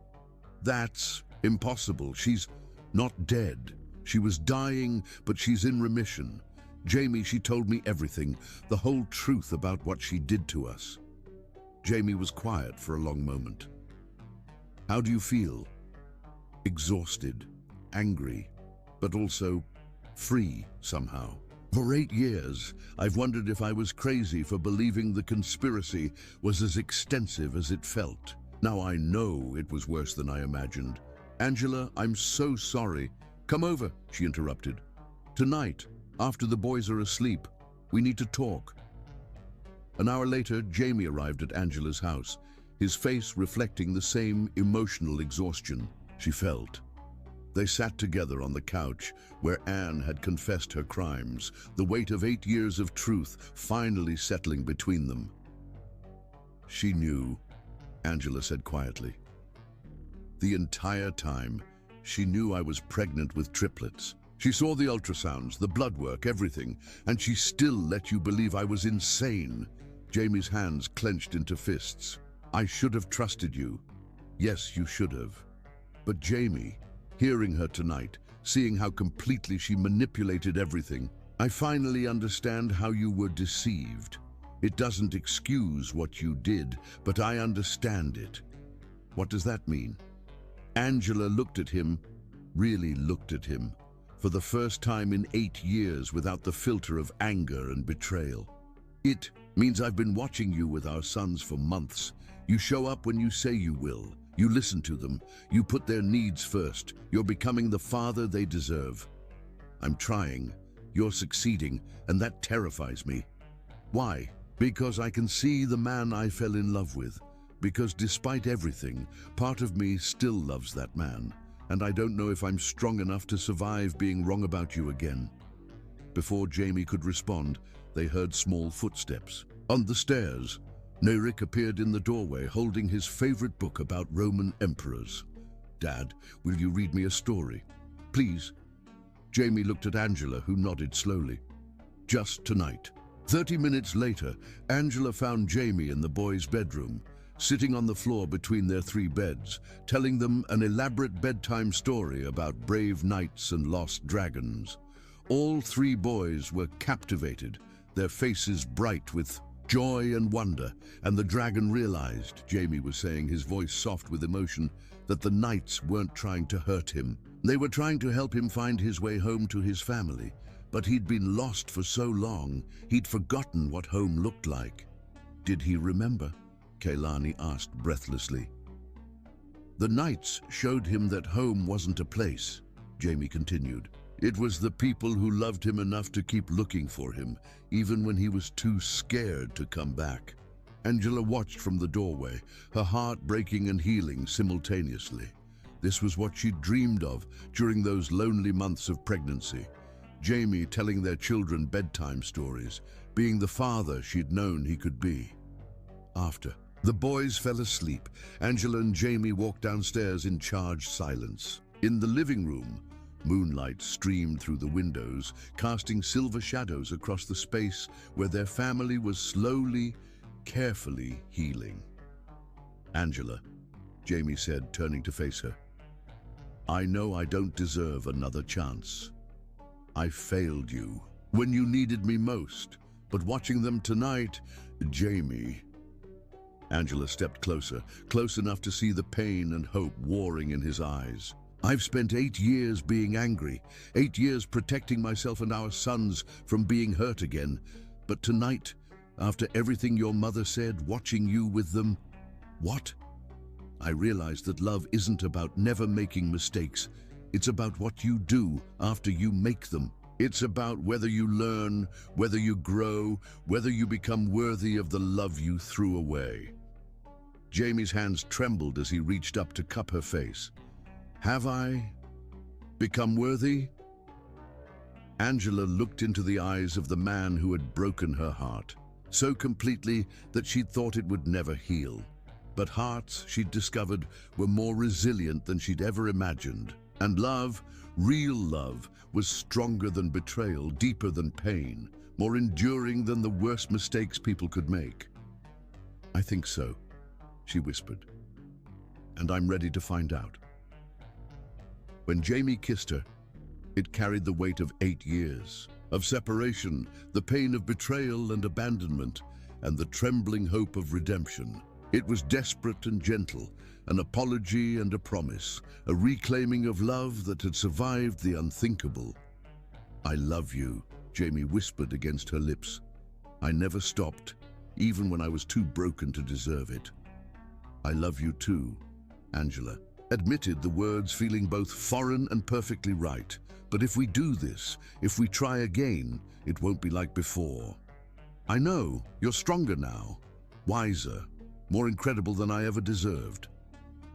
That's impossible. She's not dead. She was dying, but she's in remission. Jamie, she told me everything, the whole truth about what she did to us. Jamie was quiet for a long moment. How do you feel? Exhausted, angry, but also free somehow. For 8 years, I've wondered if I was crazy for believing the conspiracy was as extensive as it felt. Now I know it was worse than I imagined. Angela, I'm so sorry. Come over, she interrupted. Tonight, after the boys are asleep, we need to talk. An hour later, Jamie arrived at Angela's house, his face reflecting the same emotional exhaustion she felt. They sat together on the couch where Anne had confessed her crimes, the weight of 8 years of truth finally settling between them. She knew, Angela said quietly. The entire time, she knew I was pregnant with triplets. She saw the ultrasounds, the blood work, everything, and she still let you believe I was insane. Jamie's hands clenched into fists. I should have trusted you. Yes, you should have. But Jamie, hearing her tonight, seeing how completely she manipulated everything, I finally understand how you were deceived. It doesn't excuse what you did, but I understand it. What does that mean? Angela looked at him, really looked at him, for the first time in 8 years without the filter of anger and betrayal. It means I've been watching you with our sons for months. You show up when you say you will. You listen to them. You put their needs first. You're becoming the father they deserve. I'm trying. You're succeeding, and that terrifies me. Why? Because I can see the man I fell in love with. Because despite everything, part of me still loves that man, and I don't know if I'm strong enough to survive being wrong about you again. Before Jamie could respond, they heard small footsteps. On the stairs, Neric appeared in the doorway holding his favorite book about Roman emperors. Dad, will you read me a story? Please. Jamie looked at Angela, who nodded slowly. Just tonight. 30 minutes later, Angela found Jamie in the boys' bedroom, sitting on the floor between their 3 beds, telling them an elaborate bedtime story about brave knights and lost dragons. All 3 boys were captivated, their faces bright with joy and wonder, and the dragon realized, Jamie was saying, his voice soft with emotion, that the knights weren't trying to hurt him. They were trying to help him find his way home to his family, but he'd been lost for so long, he'd forgotten what home looked like. Did he remember? Kaylani asked breathlessly. The knights showed him that home wasn't a place, Jamie continued. It was the people who loved him enough to keep looking for him, even when he was too scared to come back. Angela watched from the doorway, her heart breaking and healing simultaneously. This was what she'd dreamed of during those lonely months of pregnancy. Jamie telling their children bedtime stories, being the father she'd known he could be. After the boys fell asleep, Angela and Jamie walked downstairs in charged silence. In the living room, moonlight streamed through the windows, casting silver shadows across the space where their family was slowly, carefully healing. Angela, Jamie said, turning to face her. I know I don't deserve another chance. I failed you when you needed me most, but watching them tonight, Jamie. Angela stepped closer, close enough to see the pain and hope warring in his eyes. I've spent 8 years being angry, 8 years protecting myself and our sons from being hurt again. But tonight, after everything your mother said, watching you with them, what? I realized that love isn't about never making mistakes. It's about what you do after you make them. It's about whether you learn, whether you grow, whether you become worthy of the love you threw away. Jamie's hands trembled as he reached up to cup her face. Have I become worthy? Angela looked into the eyes of the man who had broken her heart, so completely that she'd thought it would never heal. But hearts, she'd discovered, were more resilient than she'd ever imagined. And love, real love, was stronger than betrayal, deeper than pain, more enduring than the worst mistakes people could make. I think so, she whispered. And I'm ready to find out. When Jamie kissed her, it carried the weight of 8 years, of separation, the pain of betrayal and abandonment, and the trembling hope of redemption. It was desperate and gentle, an apology and a promise, a reclaiming of love that had survived the unthinkable. I love you, Jamie whispered against her lips. I never stopped, even when I was too broken to deserve it. I love you too, Angela admitted, the words feeling both foreign and perfectly right. But if we do this, if we try again, it won't be like before. I know, you're stronger now, wiser, more incredible than I ever deserved.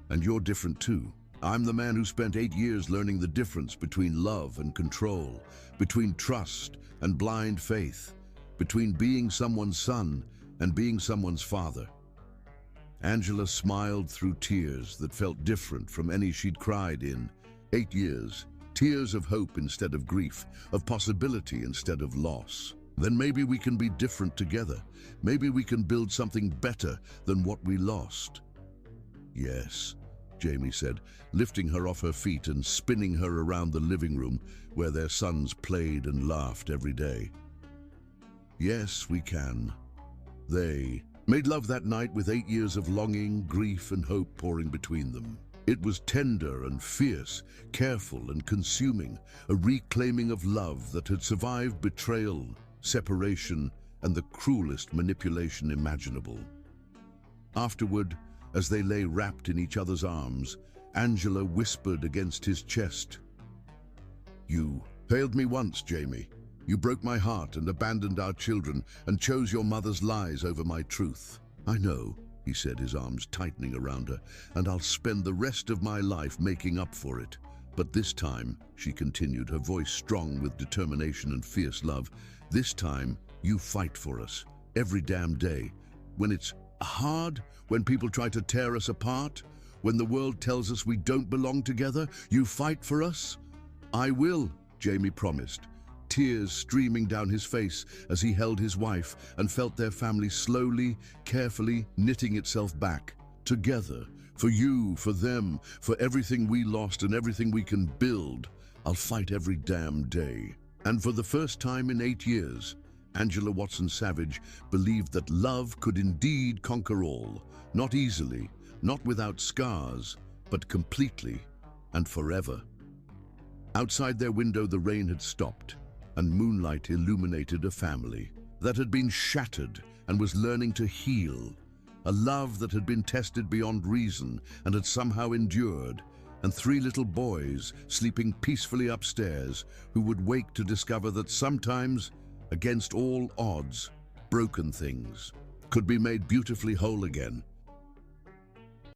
And you're different too. I'm the man who spent 8 years learning the difference between love and control, between trust and blind faith, between being someone's son and being someone's father. Angela smiled through tears that felt different from any she'd cried in 8 years. Tears of hope instead of grief, of possibility instead of loss. Then maybe we can be different together. Maybe we can build something better than what we lost. Yes, Jamie said, lifting her off her feet and spinning her around the living room where their sons played and laughed every day. Yes, we can. They made love that night with 8 years of longing, grief, and hope pouring between them. It was tender and fierce, careful and consuming, a reclaiming of love that had survived betrayal, separation, and the cruelest manipulation imaginable. Afterward, as they lay wrapped in each other's arms, Angela whispered against his chest, "You failed me once, Jamie. You broke my heart and abandoned our children and chose your mother's lies over my truth. I know," he said, his arms tightening around her, "and I'll spend the rest of my life making up for it. But this time," she continued, her voice strong with determination and fierce love, "this time you fight for us, every damn day. When it's hard, when people try to tear us apart, when the world tells us we don't belong together, you fight for us." "I will," Jamie promised, tears streaming down his face as he held his wife and felt their family slowly, carefully knitting itself back. "Together, for you, for them, for everything we lost and everything we can build, I'll fight every damn day." And for the first time in 8 years, Angela Watson Savage believed that love could indeed conquer all, not easily, not without scars, but completely and forever. Outside their window, the rain had stopped, and moonlight illuminated a family that had been shattered and was learning to heal, a love that had been tested beyond reason and had somehow endured, and 3 little boys sleeping peacefully upstairs who would wake to discover that sometimes, against all odds, broken things could be made beautifully whole again.